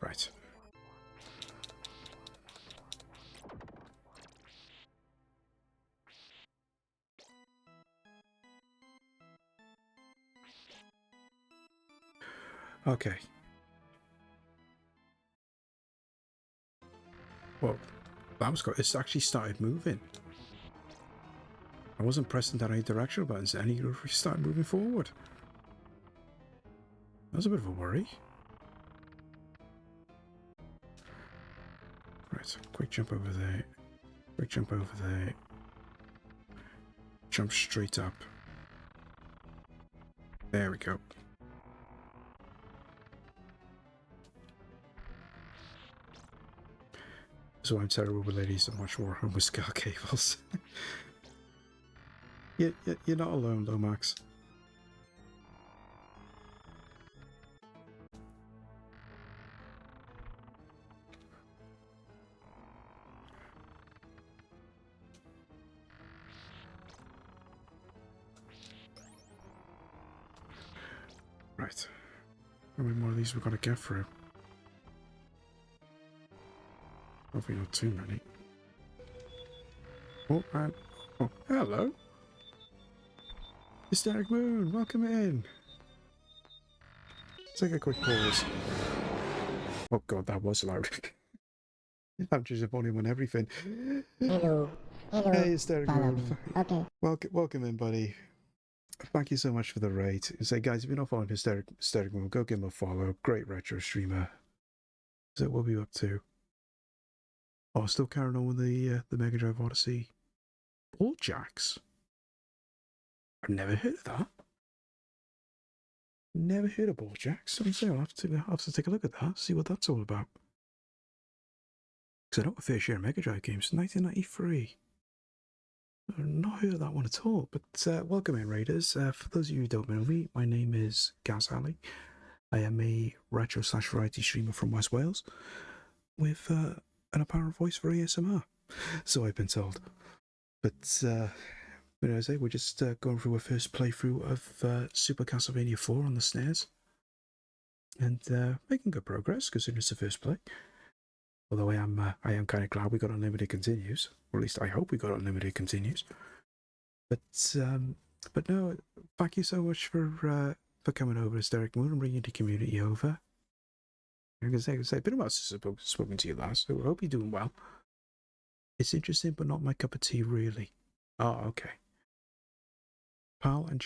Right. Okay. Well, that was good. It's actually started moving. I wasn't pressing down any directional buttons and it started moving forward. That was a bit of a worry. Right, quick jump over there. Quick jump over there. Jump straight up. There we go. So I'm terrible with ladies and much more home with scale cables. You're not alone though, Max. Right. How many more of these we've got to get through? Hopefully not too many. Oh, and... Oh, hello! Hysteric Moon, welcome in! Take a quick pause. Oh god, that was loud. I'm just volume on everything. Hello. Hello. Hey, Hysteric Moon. Okay. Welcome in, buddy. Thank you so much for the raid. Say, guys, if you're not following Hysteric Moon, go give him a follow. Great retro streamer. So what are we up to? Oh, still carrying on with the Mega Drive Odyssey. All jacks. I've never heard of that. Never heard of Balljack. So I'll have to take a look at that, see what that's all about. Because I don't have a fair share of Mega Drive games. 1993. I've not heard of that one at all. But welcome in, Raiders. For those of you who don't know me, my name is Gaz Alley. I am a retro/variety streamer from West Wales with an apparent voice for ASMR. So I've been told. But as I say, we're just going through a first playthrough of Super Castlevania 4 on the SNES. And making good progress, considering it's the first play. Although I am kind of glad we got unlimited continues, or at least I hope we got unlimited continues. But no, thank you so much for coming over, as Derek Moon, and bringing the community over. Like I say, it's been a while since I've spoken to you last, so I hope you're doing well. It's interesting, but not my cup of tea, really. Oh, okay. PAL and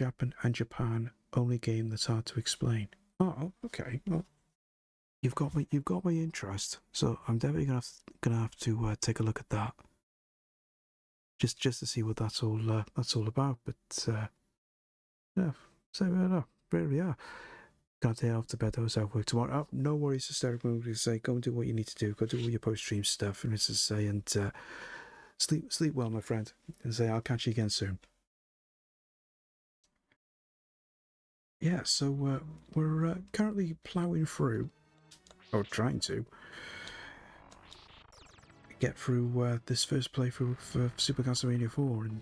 Japan only game that's hard to explain. Oh, okay. Well, you've got my interest, so I'm definitely gonna have to take a look at that. Just to see what that's all about. But yeah, so no, there we are. Gonna take off to bed. Those have work tomorrow. Oh, no worries, Hysteric Moon. To say, go and do what you need to do. Go do all your post-stream stuff, and sleep well, my friend. And say, I'll catch you again soon. Yeah, so we're currently ploughing through, or trying to get through this first playthrough for Super Castlevania 4, and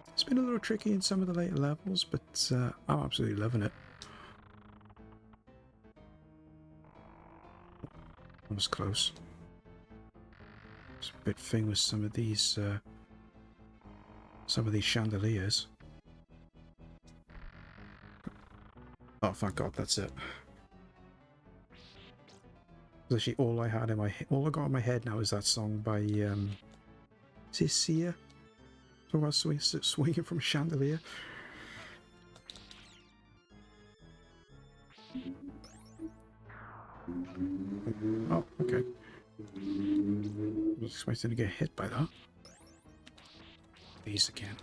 it's been a little tricky in some of the later levels, but I'm absolutely loving it. That was close. It's a bit thing with some of these chandeliers. Oh, thank God, that's it. Actually, all I got in my head now is that song by is it Sia? Talking about swinging from a chandelier. Oh, okay. I was expecting to get hit by that. These again.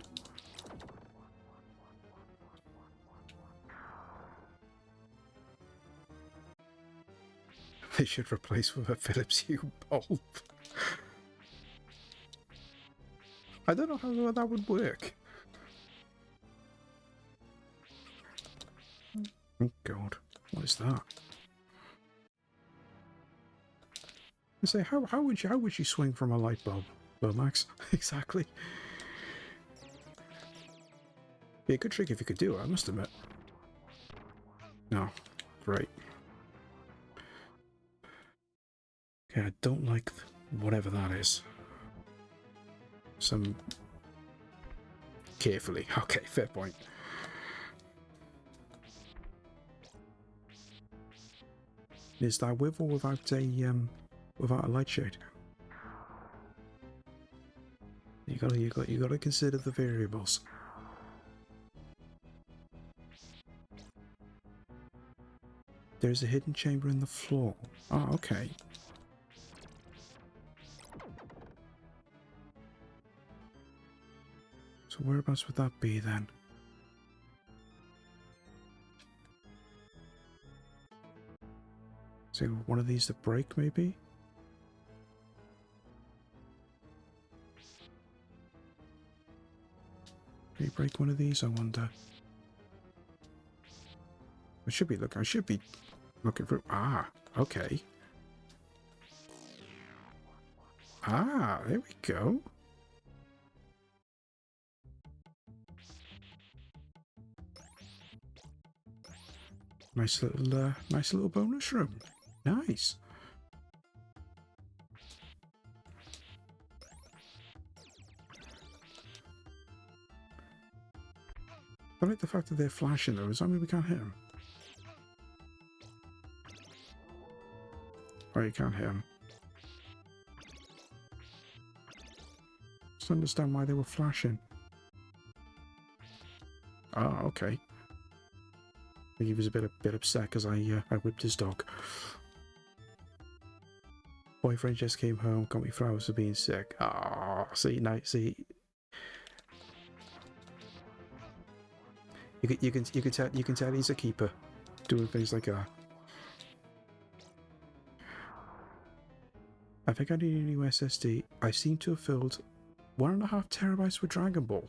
They should replace with a Philips Hue bulb. I don't know how that would work. Oh God, what is that? I say, how would you swing from a light bulb, Max? Exactly. Be a good trick if you could do it, I must admit. No, great. Okay, I don't like whatever that is. Some carefully. Okay, fair point. Is that with or without a light shade? You gotta consider the variables. There's a hidden chamber in the floor. Oh, okay. So whereabouts would that be then? So one of these to break, maybe? Can you break one of these, I wonder? I should be looking for... Ah, okay. Ah, there we go. Nice little bonus room. Nice. I like the fact that they're flashing though. Does that mean we can't hit them? Oh, you can't hit them. Just understand why they were flashing. Oh, okay. I think he was a bit upset because I whipped his dog. Boyfriend just came home, got me flowers for being sick. Ah, see, now, see. You can tell he's a keeper, doing things like that. I think I need a new SSD. I seem to have filled 1.5 terabytes with Dragon Ball.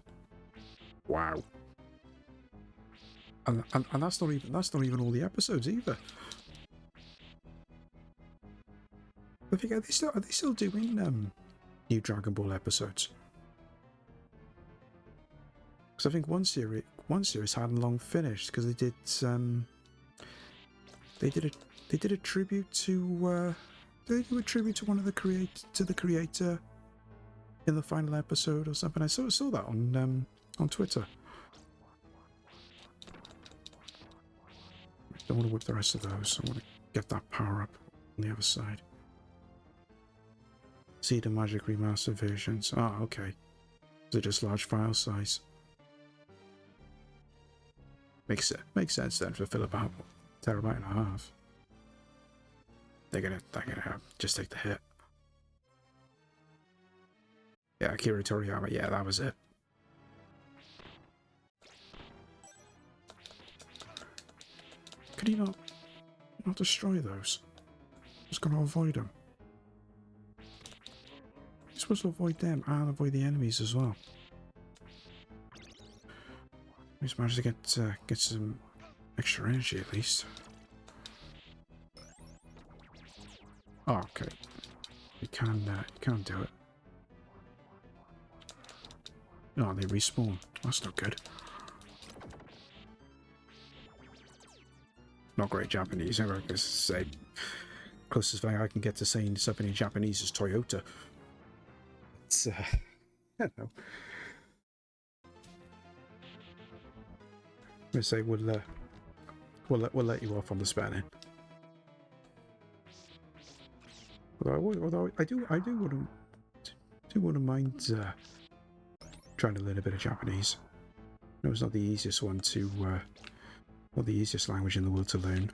Wow. And that's not even all the episodes either. I think are they still doing new Dragon Ball episodes? Because I think one series hadn't long finished because they did a tribute to did they do a tribute to one of the creator in the final episode or something? I saw that on Twitter. I don't want to whip the rest of those. I want to get that power up on the other side. See the Magic Remastered versions. Ah, okay. They're just large file size. Makes sense then to fill about a terabyte and a half. They're gonna just take the hit. Yeah, Akira Toriyama, yeah, that was it. Could he not destroy those? Just gonna avoid them. You're supposed to avoid them and avoid the enemies as well. Just managed to get some extra energy at least. Oh, okay. You can do it. No, they respawn. That's not good. Not great Japanese. I guess say closest thing I can get to saying something in Japanese is Toyota. It's I don't know. I'm gonna say we'll let you off on the Spanish. Although I do wouldn't mind trying to learn a bit of Japanese. No, it's not the easiest one to not the easiest language in the world to learn.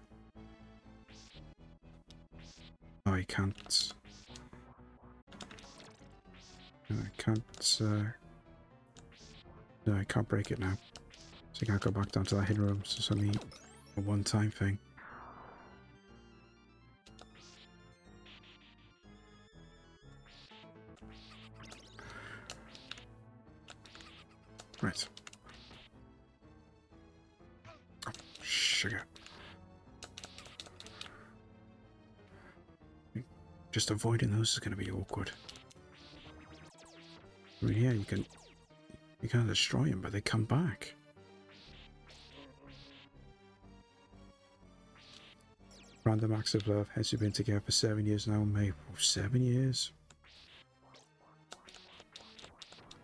I can't. No, I can't. No, I can't break it now. So I can't go back down to that hidden room. So it's only a one-time thing. Right. Oh, sugar. Just avoiding those is going to be awkward. I mean, yeah, you can destroy them, but they come back. Random acts of love. Has you been together for 7 years now, mate? Oh, 7 years?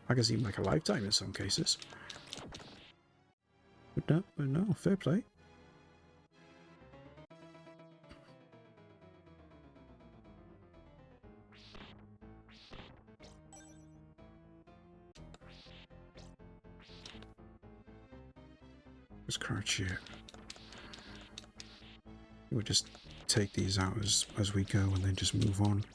I can seem like a lifetime in some cases. But no, fair play. Just crouch here. We'll just take these out as we go and then just move on.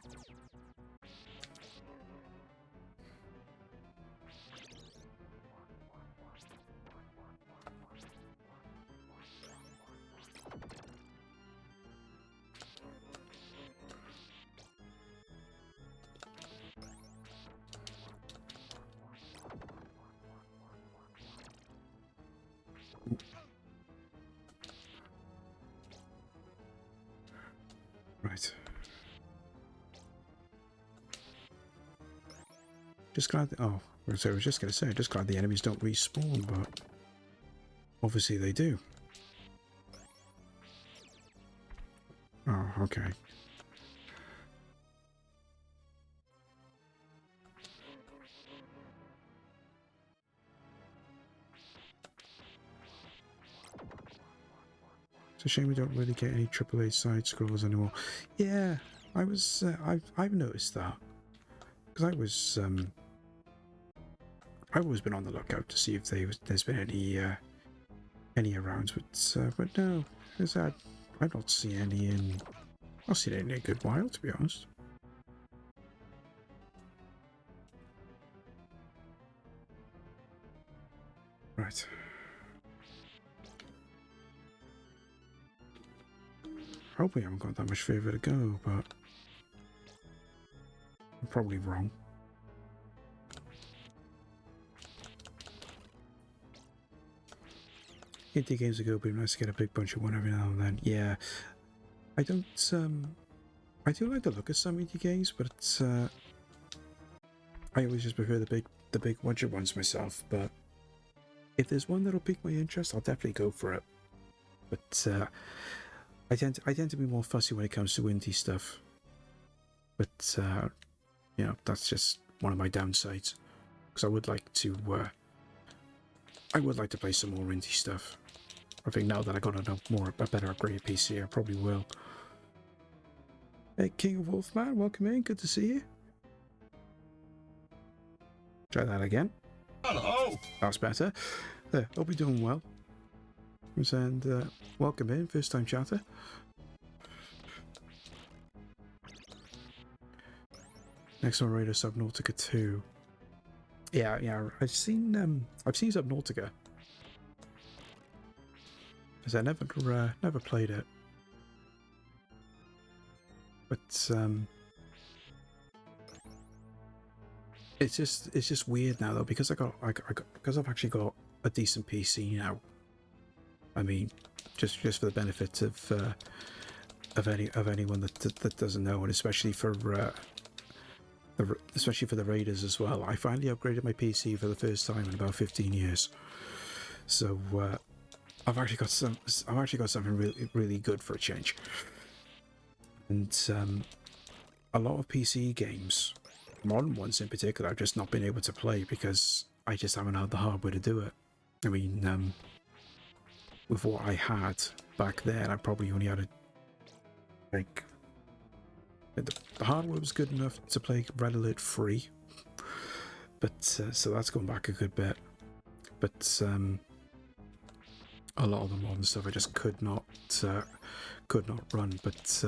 Right. Just glad. So I was just going to say, just glad the enemies don't respawn, but obviously they do. Oh, okay. It's a shame we don't really get any AAA side scrolls anymore. Yeah, I was. I've noticed that because I've always been on the lookout to see if there's been any around, but no, I've not seen any in. I've seen any in a good while, to be honest. Right. probably haven't got that much further to go, but I'm probably wrong. Indie games ago, but nice to get a big bunch of one every now and then. Yeah, I don't. I do like the look of some indie games, but it's. I always just prefer the big bunch ones myself. But if there's one that'll pique my interest, I'll definitely go for it. But I tend to be more fussy when it comes to indie stuff. But you know, that's just one of my downsides. Because I would like to. I would like to play some more indie stuff. I think now that I got a better upgraded PC, I probably will. Hey, King of Wolfman, welcome in. Good to see you. Try that again. Hello. That's better. There, hope you're doing well. And welcome in, first time chatter. Next on radar, Subnautica 2. Yeah, I've seen Subnautica. Because I never played it. But it's just weird now though, because because I've actually got a decent PC now. I mean, just for the benefit of anyone that doesn't know, and especially for the raiders as well. I finally upgraded my PC for the first time in about 15 years. So I've actually got something really good for a change. And a lot of PC games, modern ones in particular, I've just not been able to play because I just haven't had the hardware to do it. I mean, with what I had back then, I probably only had the hardware was good enough to play Red Alert free, but so that's gone back a good bit. But a lot of the modern stuff I just could not run. But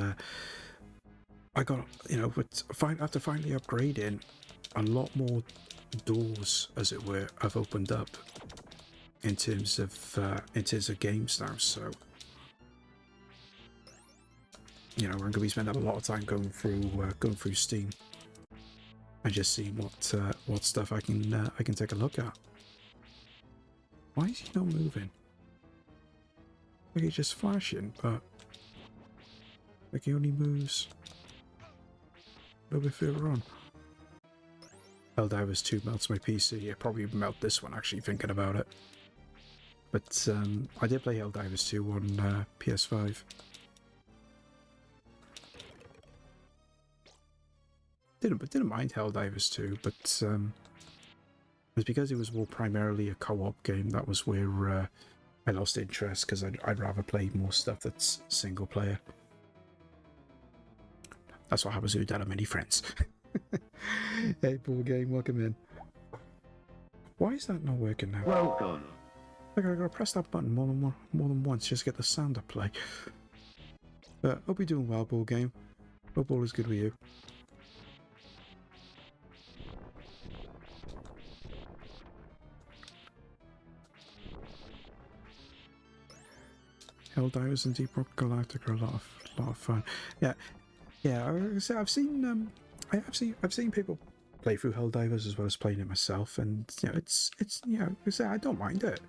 I got, you know, after finally upgrading, a lot more doors, as it were, have opened up in terms of games now. So, you know, I'm going to be spending a lot of time going through Steam and just seeing what stuff I can take a look at. Why is he not moving? Like he's just flashing, but like he only moves a little bit further on. Helldivers 2 melts my PC. It probably melt this one, actually, thinking about it. But I did play Helldivers 2 on PS5. Didn't mind Helldivers 2, but it was because it was more primarily a co-op game. That was where I lost interest, because I'd rather play more stuff that's single player. That's what happens when you don't have many friends. Hey, Ball Game, welcome in. Why is that not working now? Welcome. I gotta press that button more than once just to get the sound to play. But hope you're doing well, Ball Game. Hope all is good with you. Helldivers and Deep Rock Galactic are a lot of fun. Yeah. I've seen people play through Helldivers as well as playing it myself, and you know, it's you know, I don't mind it.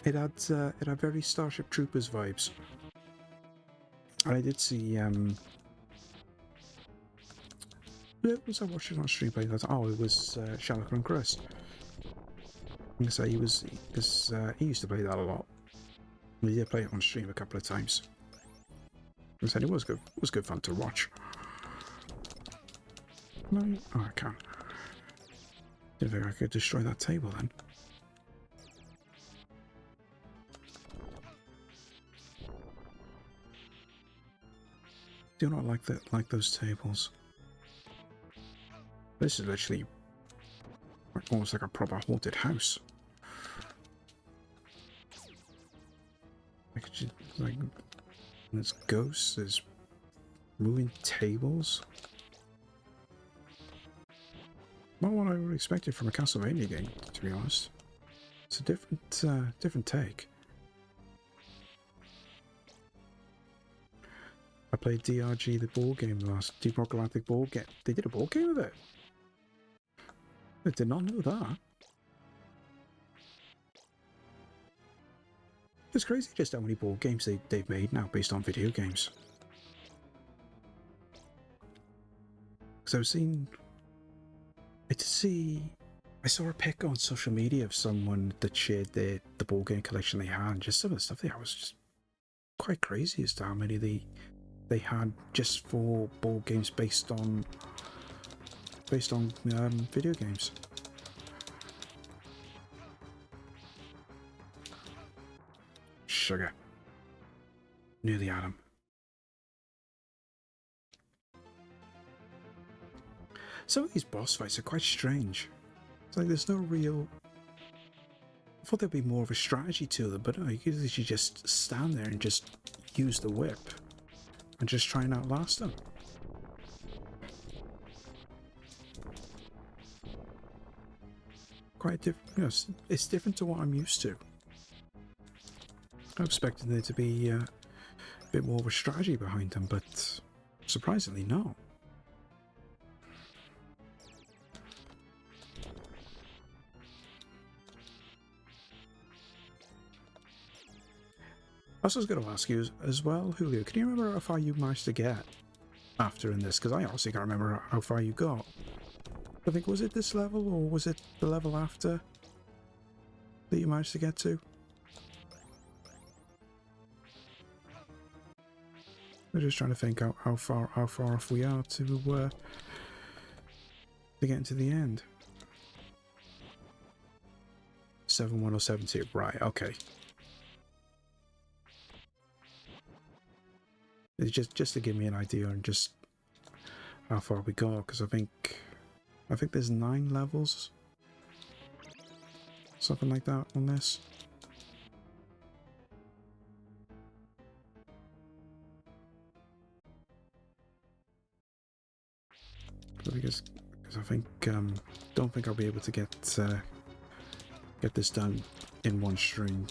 It had very Starship Troopers vibes, and I did see who was I watching on stream playing that? Oh, it was Shallow and Chris. I'm gonna say he used to play that a lot. We did play it on stream a couple of times. I said it was good. It was good fun to watch. No, oh, I can't. Didn't think I could destroy that table then. Do not like those tables. This is literally almost like a proper haunted house. Like there's ghosts, there's moving tables. Not what I would have expected from a Castlevania game, to be honest. It's a different take. I played DRG, the board game, last Deep Rock Galactic board game. They did a board game of it. I did not know that. It's crazy just how many board games they've made now based on video games. Because I saw a pic on social media of someone that shared the board game collection they had, and just some of the stuff they had was just quite crazy as to how many they had just for board games based on video games. Sugar. Near the atom. Some of these boss fights are quite strange. It's like there's no real... I thought there'd be more of a strategy to them, but no, you could literally just stand there and just use the whip and just try and outlast them. Quite different. You know, it's different to what I'm used to. I expected there to be a bit more of a strategy behind them, but surprisingly, no. I was going to ask you as well, Julio, can you remember how far you managed to get after in this? Because I honestly can't remember how far you got. I think, was it this level or was it the level after that you managed to get to? I'm just trying to think how far off we are to get into the end. 7-1 or 7-2, right? Okay. It's just to give me an idea on just how far we got, because I think there's 9 levels, something like that on this. Because I think don't think I'll be able to get this done in one stream,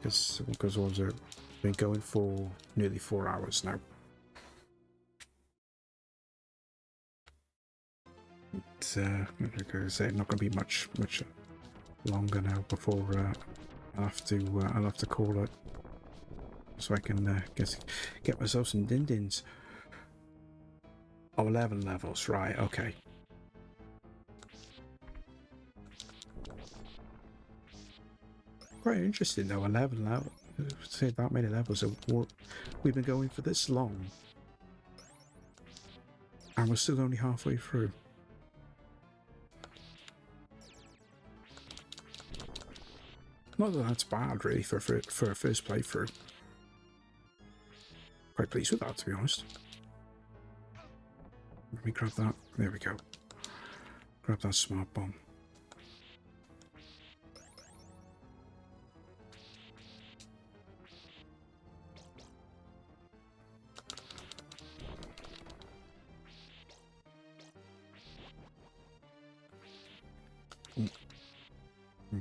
because also been going for nearly 4 hours now. It's like I say, not going to be much longer now before I'll have to call it, so I can get myself some din-dins. Oh, 11 levels, right? Okay. Quite interesting though. 11 levels. Say that many levels. So we've been going for this long, and we're still only halfway through. Not that that's bad, really, for a first playthrough. Quite pleased with that, to be honest. Let me grab that. There we go. Grab that smart bomb.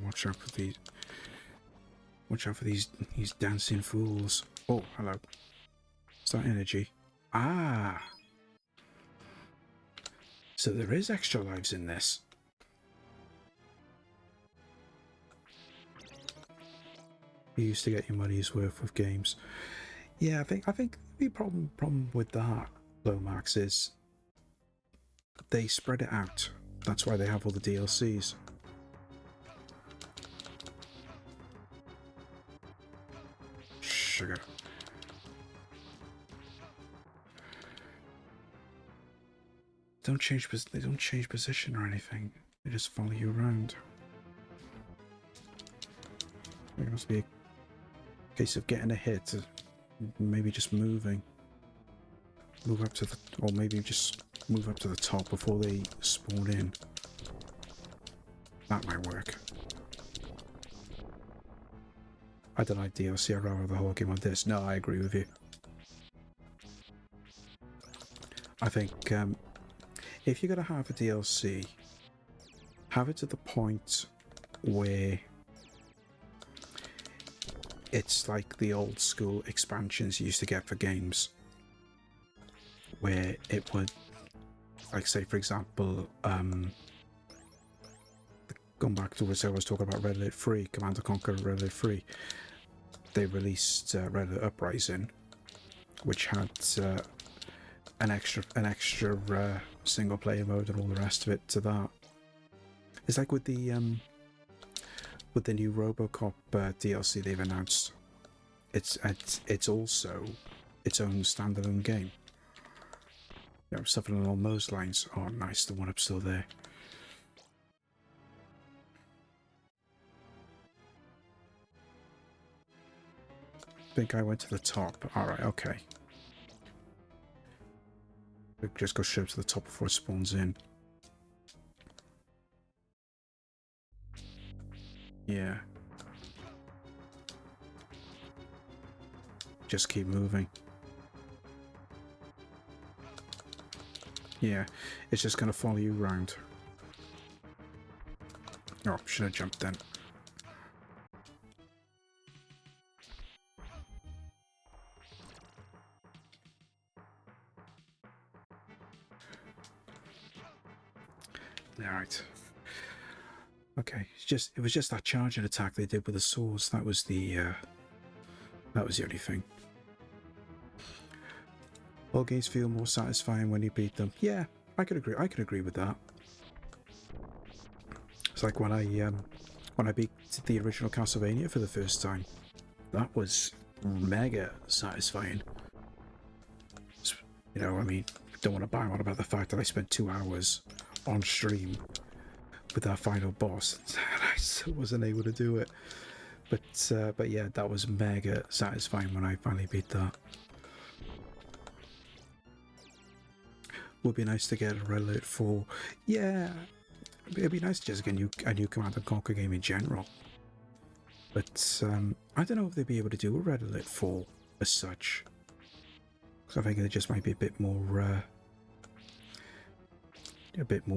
Watch out for these. Watch out for these dancing fools. Oh, hello. Is that energy? Ah. So there is extra lives in this. You used to get your money's worth with games. Yeah, I think the problem with that, Lomax, is they spread it out. That's why they have all the DLCs. Sugar. They don't change position or anything. They just follow you around. It must be a case of getting a hit, maybe just moving. Move up to the, or maybe just move up to the top before they spawn in. That might work. I don't like DLC, I'd rather the whole game on this. No, I agree with you. I think if you're going to have a DLC, have it to the point where it's like the old school expansions you used to get for games, where it would, like, say for example, going back to what I was talking about, Red Alert 3, Command & Conquer Red Alert 3, they released Red Alert Uprising, which had an extra single player mode and all the rest of it to that. It's like with the new RoboCop DLC they've announced. It's also its own standalone game. You know, something along those lines. Oh, nice, the one-up's still there. I think I went to the top. Alright, okay. We just go straight to the top before it spawns in. Yeah. Just keep moving. Yeah, it's just gonna follow you around. Oh, should have jumped then. Alright. Okay, it was just that charging attack they did with the swords. That was the only thing. All games feel more satisfying when you beat them. Yeah, I could agree with that. It's like when I beat the original Castlevania for the first time. That was mega satisfying. You know, I mean, don't want to bang on about the fact that I spent 2 hours on stream with that final boss and I still wasn't able to do it. But yeah, that was mega satisfying when I finally beat that. Would be nice to get a Red Alert 4. Yeah, it'd be nice to just get a new Command & Conquer game in general. But I don't know if they'd be able to do a Red Alert 4 as such. So I think it just might be a bit more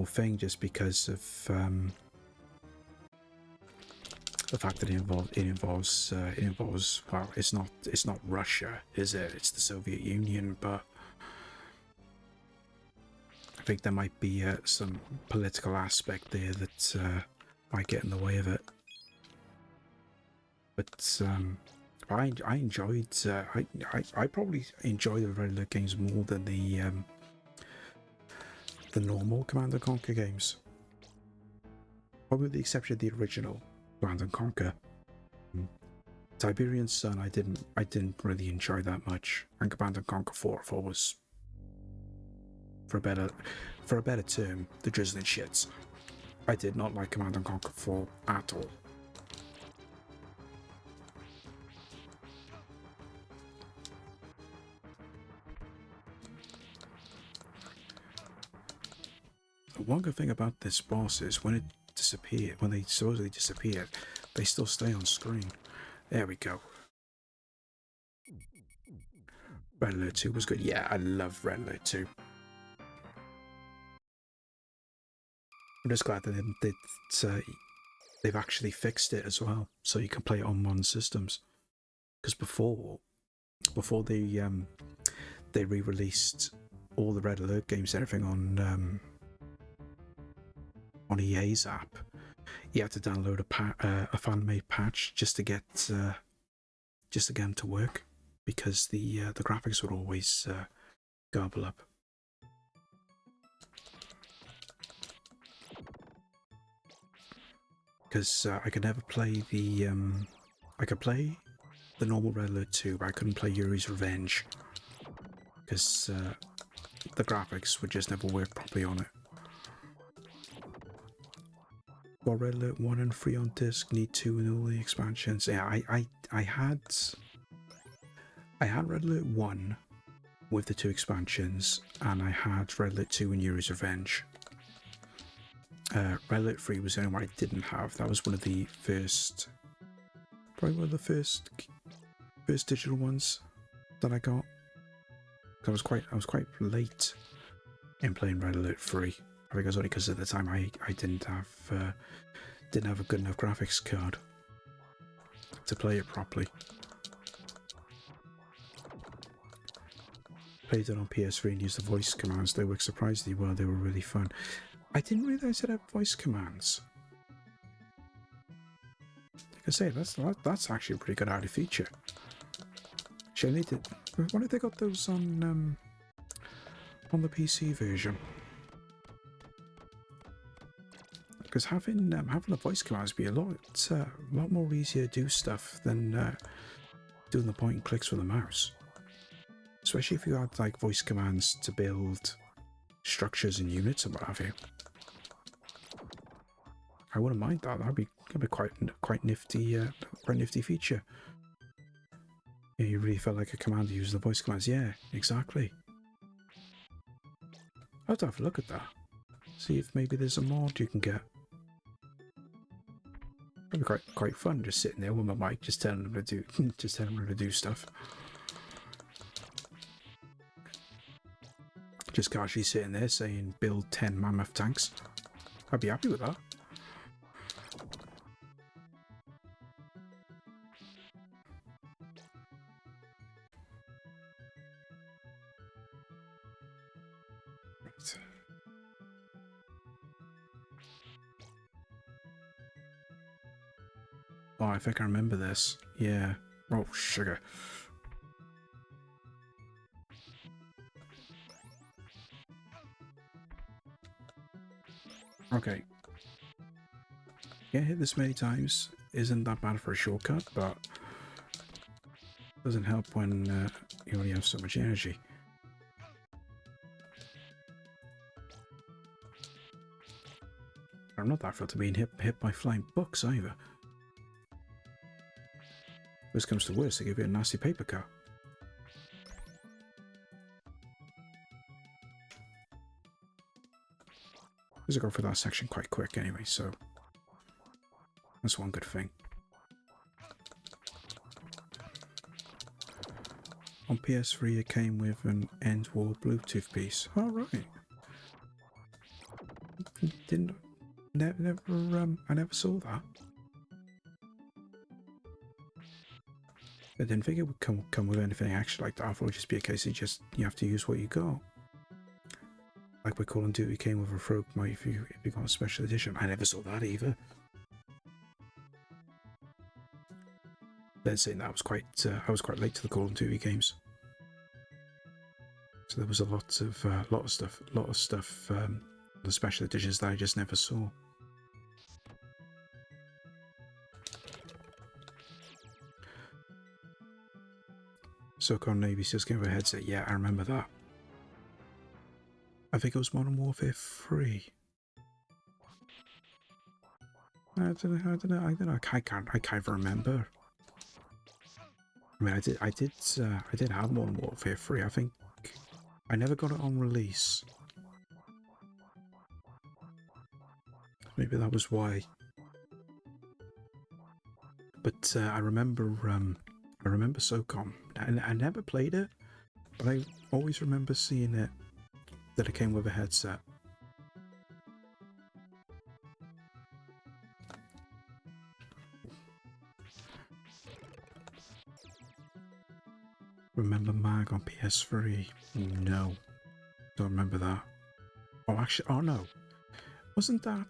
thing, just because of the fact that it involves well, it's not Russia, is it? It's the Soviet Union, but I think there might be some political aspect there that might get in the way of it. But I enjoyed. I probably enjoy the Red Alert games more than the normal Command & Conquer games. Probably with the exception of the original Command & Conquer. Tiberian Sun I didn't really enjoy that much, and Command & Conquer 4 I thought was, for a better term, the drizzling shits. I did not like Command & Conquer 4 at all. One good thing about this boss is when they supposedly disappear, they still stay on screen. There we go. Red Alert 2 was good. Yeah, I love Red Alert 2. I'm just glad that they've actually fixed it as well, so you can play it on modern systems. Because before they re-released all the Red Alert games, everything on EA's app, you had to download a fan-made patch just to get them to work, because the graphics would always garble up. Because I could never play I could play the normal Red Alert 2, but I couldn't play Yuri's Revenge because the graphics would just never work properly on it. Got Red Alert 1 and 3 on disc, need 2 and all the expansions. Yeah, I had Red Alert 1 with the 2 expansions, and I had Red Alert 2 and Yuri's Revenge. Red Alert 3 was the only one I didn't have. That was one of the first, probably one of the first digital ones that I got. I was quite late in playing Red Alert 3. I think it was only because at the time I didn't have a good enough graphics card to play it properly. played it on PS3 and used the voice commands. They were surprisingly well. They were really fun. I didn't realise it had voice commands. Like I say, that's actually a pretty good added feature. Actually, I wonder if they got those on the PC version. Because having the voice commands be a lot more easier to do stuff than doing the point and clicks with the mouse. Especially if you had like voice commands to build structures and units and what have you. I wouldn't mind that. That'd be quite nifty, quite nifty feature. Yeah, you really felt like a commander using the voice commands. Yeah, exactly. I'll have to have a look at that. See if maybe there's a mod you can get. That'd be quite fun, just sitting there with my mic, just telling them to do, just telling them to do stuff. Just casually sitting there saying, "Build 10 mammoth tanks." I'd be happy with that. Right. Oh, I think I remember this. Yeah. Oh, sugar. Okay. Getting hit this many times isn't that bad for a shortcut, but doesn't help when you only have so much energy. I'm not that thrilled to being hit by flying books either. Worst comes to worst, they give you a nasty paper cut. Let's go for that section quite quick anyway, so that's one good thing. On PS3 it came with an end wall Bluetooth piece. Alright. I never saw that. I didn't think it would come with anything actually like that. I thought it would just be a case of you have to use what you got. Like with Call of Duty came with a Rogue Might if you got a special edition. I never saw that either. Then saying that I was quite late to the Call of Duty games. So there was a lot of stuff, the special editions that I just never saw. SOCOM Navy says give a headset. Yeah, I remember that. I think it was Modern Warfare 3. I don't know. I can't remember. I mean, I did have Modern Warfare 3. I think I never got it on release. Maybe that was why. But I remember SOCOM. I never played it, but I always remember seeing it. That it came with a headset. Remember Mag on PS3? No. Don't remember that. Oh, actually, oh no. Wasn't that,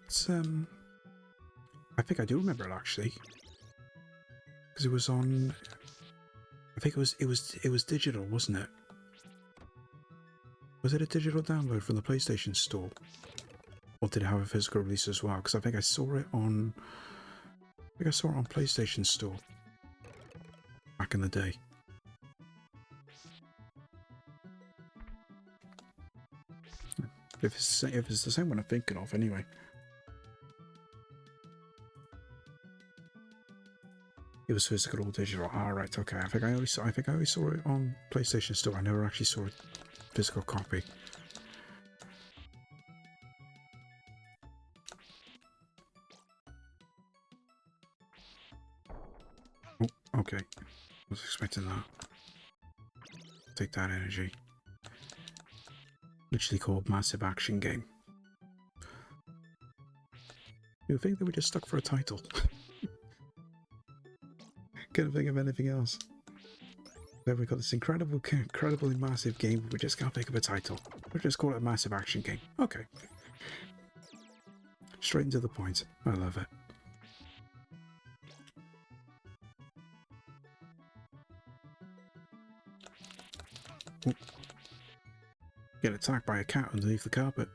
I think I do remember it actually. Because it was on, I think it was digital, wasn't it? Was it a digital download from the PlayStation Store? Or did it have a physical release as well? Because I think I saw it on PlayStation Store back in the day. If it's the same one I'm thinking of, anyway. It was physical or digital. Ah, right, okay. I think I only saw it on PlayStation Store. I never actually saw a physical copy. Oh, okay. Was expecting that. Take that energy. Literally called Massive Action Game. You'd think they were just stuck for a title. Couldn't think of anything else. Then we've got this incredibly massive game, but we just can't pick up a title. We'll just call it a massive action game. Okay. Straight into the point. I love it. Ooh. Get attacked by a cat underneath the carpet.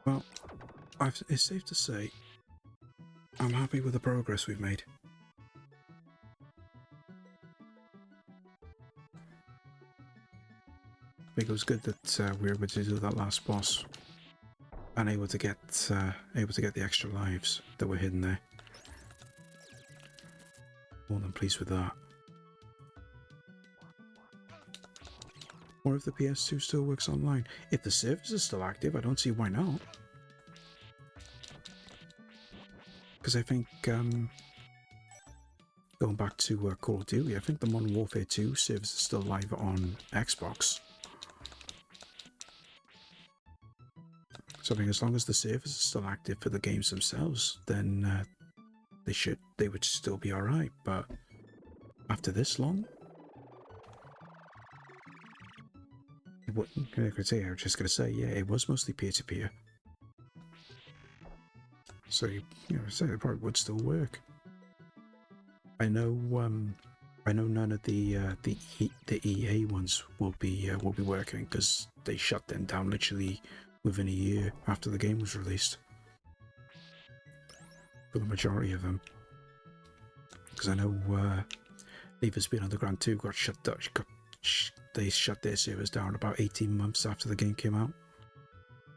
Well, it's safe to say I'm happy with the progress we've made. I think it was good that we were able to do that last boss and able to get the extra lives that were hidden there. More than pleased with that. Or if the PS2 still works online. If the service is still active, I don't see why not. Because I think, going back to Call of Duty, I think the Modern Warfare 2 service is still live on Xbox. So I think as long as the service is still active for the games themselves, then they would still be alright. But after this long, I was just going to say, yeah, it was mostly peer-to-peer. So it probably would still work. I know none of the EA ones will be working because they shut them down literally within a year after the game was released. For the majority of them, because I know Need for Speed Underground 2 got shut down. They shut their servers down about 18 months after the game came out,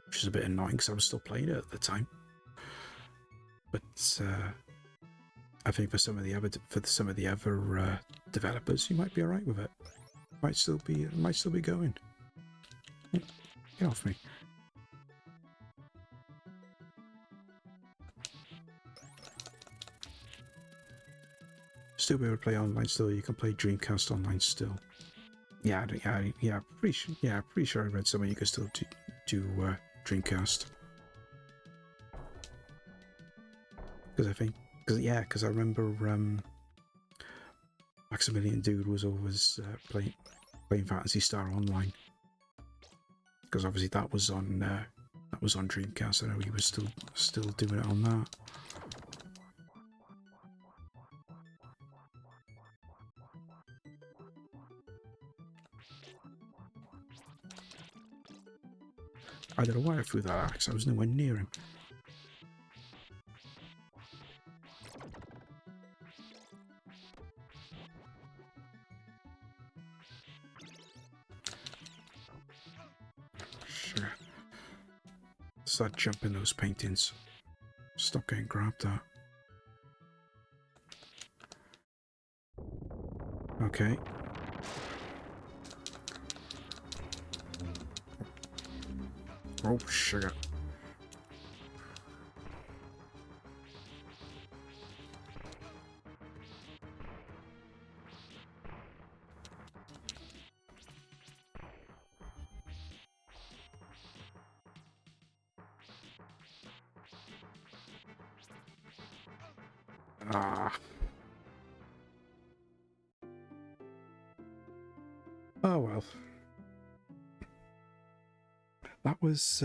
which is a bit annoying because I was still playing it at the time. But I think for some of the other developers, you might be alright with it. Might still be going. Get off me. Still be able to play online still. You can play Dreamcast online still. Yeah, pretty sure I read somewhere you can still do Dreamcast. Because I remember Maximilian Dude was always playing Phantasy Star Online. Because obviously that was on Dreamcast. I know he was still doing it on that. I don't know why I threw that axe. I was nowhere near him. Sure. Start jumping those paintings. Stop getting grabbed at. Okay. Oh, sugar. Ah. Oh well. That was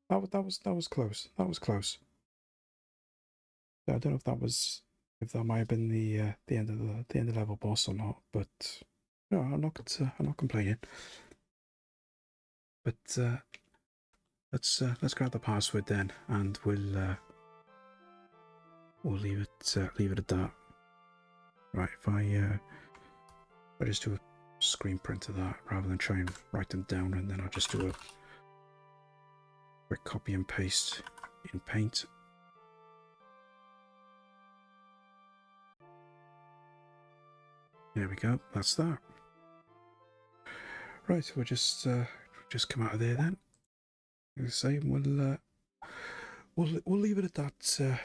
that was close. That was close. I don't know if that might have been the end of level boss or not, but no, I'm not complaining. But let's grab the password then, and we'll leave it at that. Right, if I just do a screen print of that rather than try and write them down, and then I'll just do a quick copy and paste in Paint. There we go. That's that. Right, we'll just come out of there then. Like I say, we'll leave it at that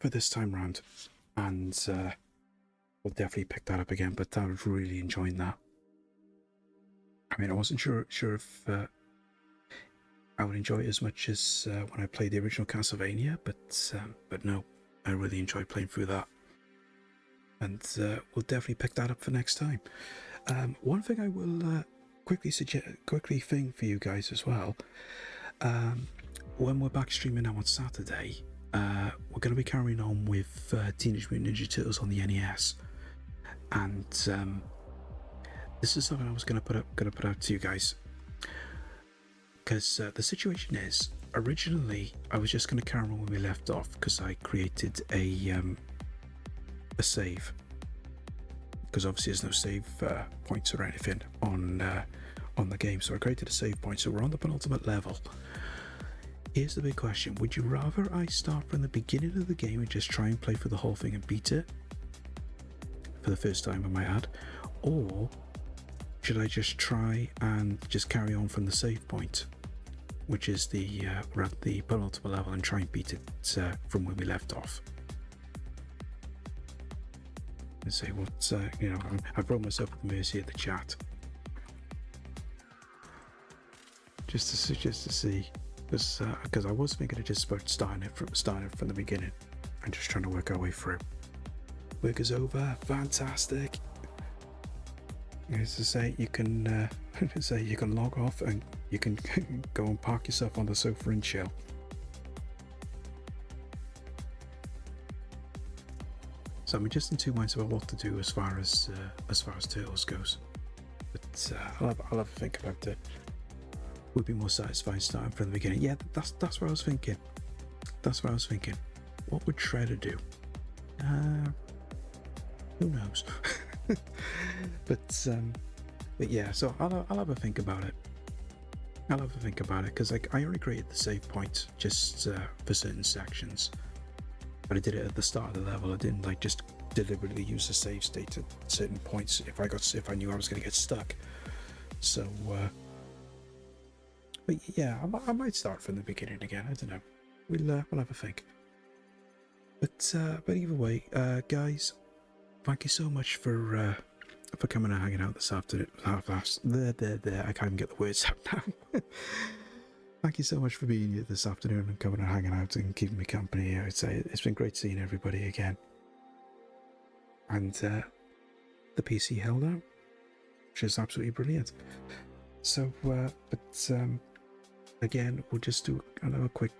for this time round, and we'll definitely pick that up again. But I was really enjoying that. I mean, I wasn't sure if I would enjoy it as much as when I played the original Castlevania, but no, I really enjoyed playing through that. And we'll definitely pick that up for next time. One thing I will quickly thing for you guys as well. When we're back streaming now on Saturday, we're going to be carrying on with Teenage Mutant Ninja Turtles on the NES, and this is something I was going to put out to you guys, because the situation is, originally I was just going to carry on when we left off, because I created a save, because obviously there's no save points or anything on the game, so I created a save point. So we're on the penultimate level. Here's the big question: would you rather I start from the beginning of the game and just try and play for the whole thing and beat it for the first time, I might add, or should I just try and just carry on from the save point, which is the penultimate level, and try and beat it from where we left off? Let's see what I've brought myself at the mercy of the chat, just to see, because I was thinking of just about starting it from the beginning and just trying to work our way through. Work is over. Fantastic. As to say, you can you can log off and you can go and park yourself on the sofa and chill. So I'm just in two minds about what to do as far as Turtles goes, but I'll have a think about it. Would be more satisfying starting from the beginning. Yeah, that's what I was thinking. That's what I was thinking. What would Shredder do? Who knows? but yeah. So I'll have a think about it. I'll have a think about it, because I already created the save point just for certain sections, but I did it at the start of the level. I didn't just deliberately use the save state at certain points if I knew I was going to get stuck. So. But yeah, I might start from the beginning again. I don't know. We'll have a think. But either way, guys, thank you so much for coming and hanging out this afternoon. There. I can't even get the words out now. Thank you so much for being here this afternoon and coming and hanging out and keeping me company. I would say it's been great seeing everybody again. And the PC held out, which is absolutely brilliant. So, again, we'll just do another quick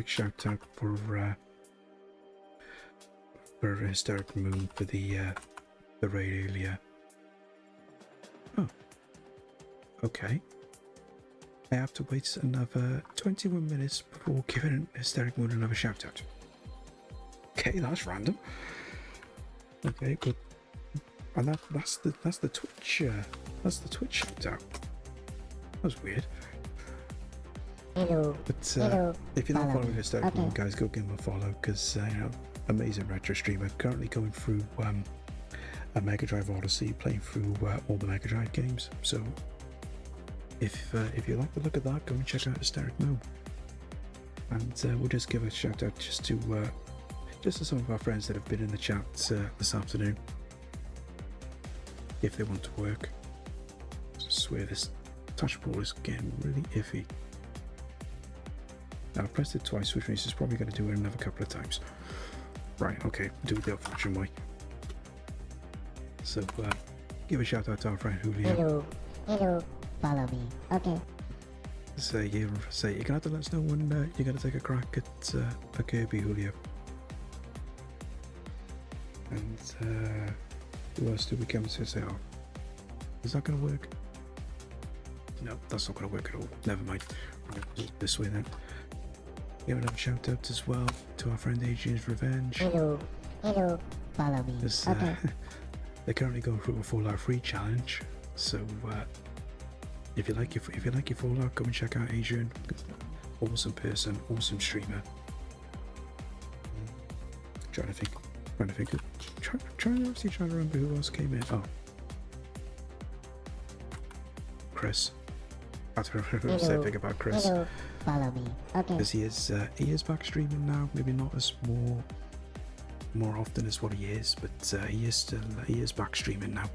shout out for Hysteric Moon for the raid earlier. Oh, okay. I have to wait another 21 minutes before giving Hysteric Moon another shout out. Okay, that's random. Okay, good. And that's the Twitch shout out. That was weird. Hello. But Hello. If you're not following Hysteric Moon, Okay. guys, go give him a follow, because amazing retro streamer, currently going through a Mega Drive Odyssey, playing through all the Mega Drive games. So if you like the look of that, go and check out Hysteric Moon. And we'll just give a shout out just to some of our friends that have been in the chat this afternoon, if they want to work. I swear this touch ball is getting really iffy. Now I've pressed it twice, which means it's probably going to do it another couple of times. Right, okay, do it the old-fashioned way. So give a shout out to our friend Julio. Hello. Follow me. Okay. Say you're gonna have to let us know when you're gonna take a crack at a Kirby, Julio. And who else do we come to say? Oh, is that gonna work? No, that's not gonna work at all. Never mind. Right, we'll do it this way then. Give another shout out as well to our friend Adrian's Revenge. Hello. Follow me. Okay. They're currently going through a Fallout 3 challenge, so if you like your Fallout, go and check out Adrian. Awesome person, awesome streamer. Trying to think. Trying to remember who else came in. Oh, Chris. I don't know what to think about Chris. Hello. Follow me. Okay. Because he is back streaming now. Maybe not as more often as what he is, but he is back streaming now.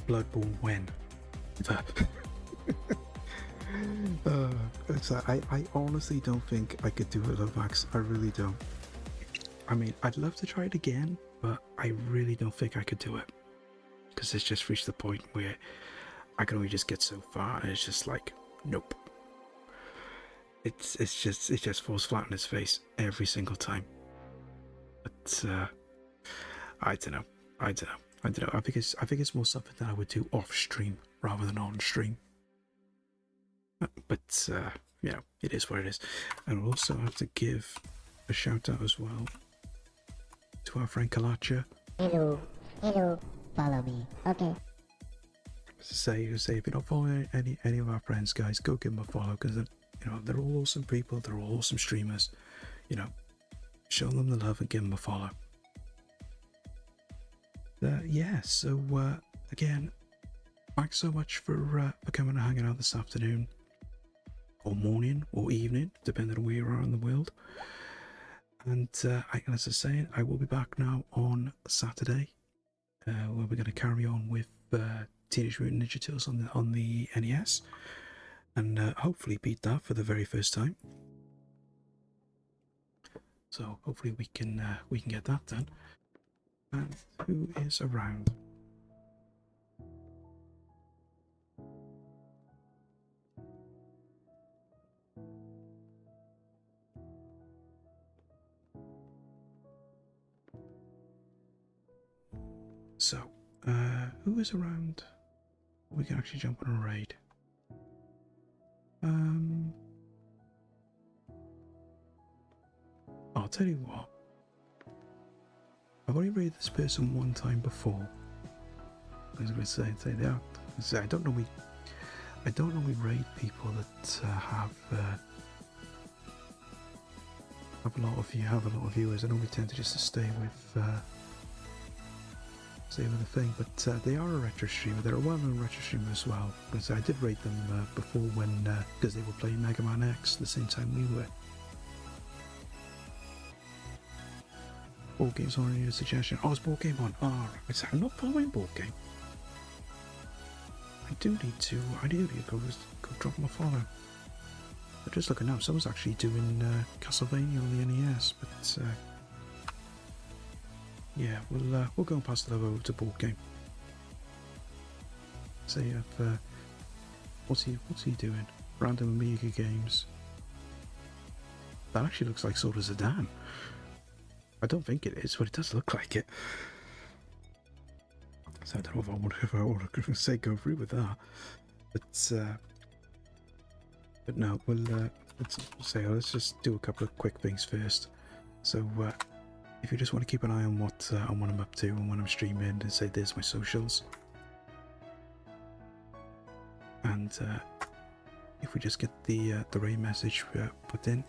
Bloodborne when? I honestly don't think I could do it, Lovax. I really don't. I mean, I'd love to try it again, but I really don't think I could do it. Because it's just reached the point where I can only just get so far, and it's just like, nope. It just falls flat on its face every single time. But I don't know. I think it's more something that I would do off stream rather than on stream. But you know, it is what it is. And I'll also have to give a shout out as well to our friend Kalacha. Hello, follow me. Okay. Say if you're not following any of our friends, guys, go give them a follow, because you know, they're all awesome people, they're all awesome streamers. You know, show them the love and give them a follow. Yeah, so again, thanks so much for coming and hanging out this afternoon, or morning, or evening, depending on where you are in the world. And as I was saying, I will be back now on Saturday, where we're going to carry on with Teenage Mutant Ninja Turtles on the NES, and hopefully beat that for the very first time. So hopefully we can get that done. And who is around? So, who is around? We can actually jump on a raid. I'll tell you what. I've only raided this person one time before. I was going to say that. I don't normally raid people that have a lot of viewers. I normally tend to just stay with the thing. But they are a retro streamer. They're a well-known retro streamer as well. Because I did raid them before when because they were playing Mega Man X the same time we were. Board games on your suggestion. Oh, it's board game on. Oh, right. I'm not following board game. I do need to go drop them a follow. I'm just looking now. Someone's actually doing Castlevania on the NES, but yeah, we'll go and pass the love over to board game. See if what's he doing? Random Amiga games. That actually looks like Sword of Zidane. I don't think it is, but it does look like it. So I don't know if I want to say go through with that. But no, let's just do a couple of quick things first. So if you just want to keep an eye on what I'm up to and when I'm streaming, and say there's my socials. And if we just get the raid message put in.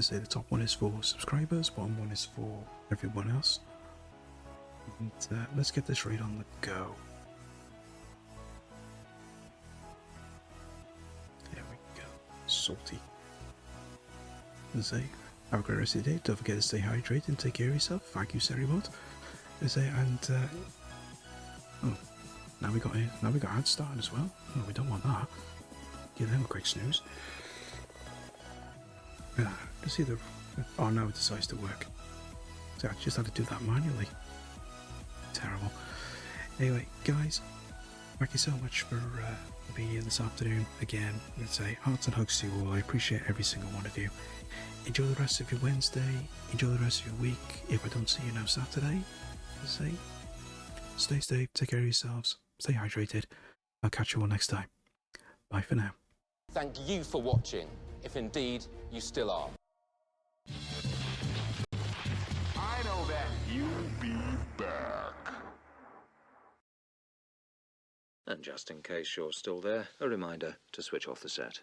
Say the top one is for subscribers, bottom one is for everyone else. And let's get this raid on the go. There we go. Salty. And say, have a great rest of the day. Don't forget to stay hydrated and take care of yourself. Thank you, Seribot. And oh, now we got ads starting as well. Oh, we don't want that. Give them a quick snooze. Just either. Oh, now it decides to work. So I just had to do that manually. Terrible. Anyway, guys, thank you so much for being here this afternoon. Again, I'm going to say hearts and hugs to you all. I appreciate every single one of you. Enjoy the rest of your Wednesday. Enjoy the rest of your week. If I don't see you now Saturday, say, stay safe, take care of yourselves, stay hydrated. I'll catch you all next time. Bye for now. Thank you for watching, if indeed you still are. I know that you'll be back. And just in case you're still there, a reminder to switch off the set.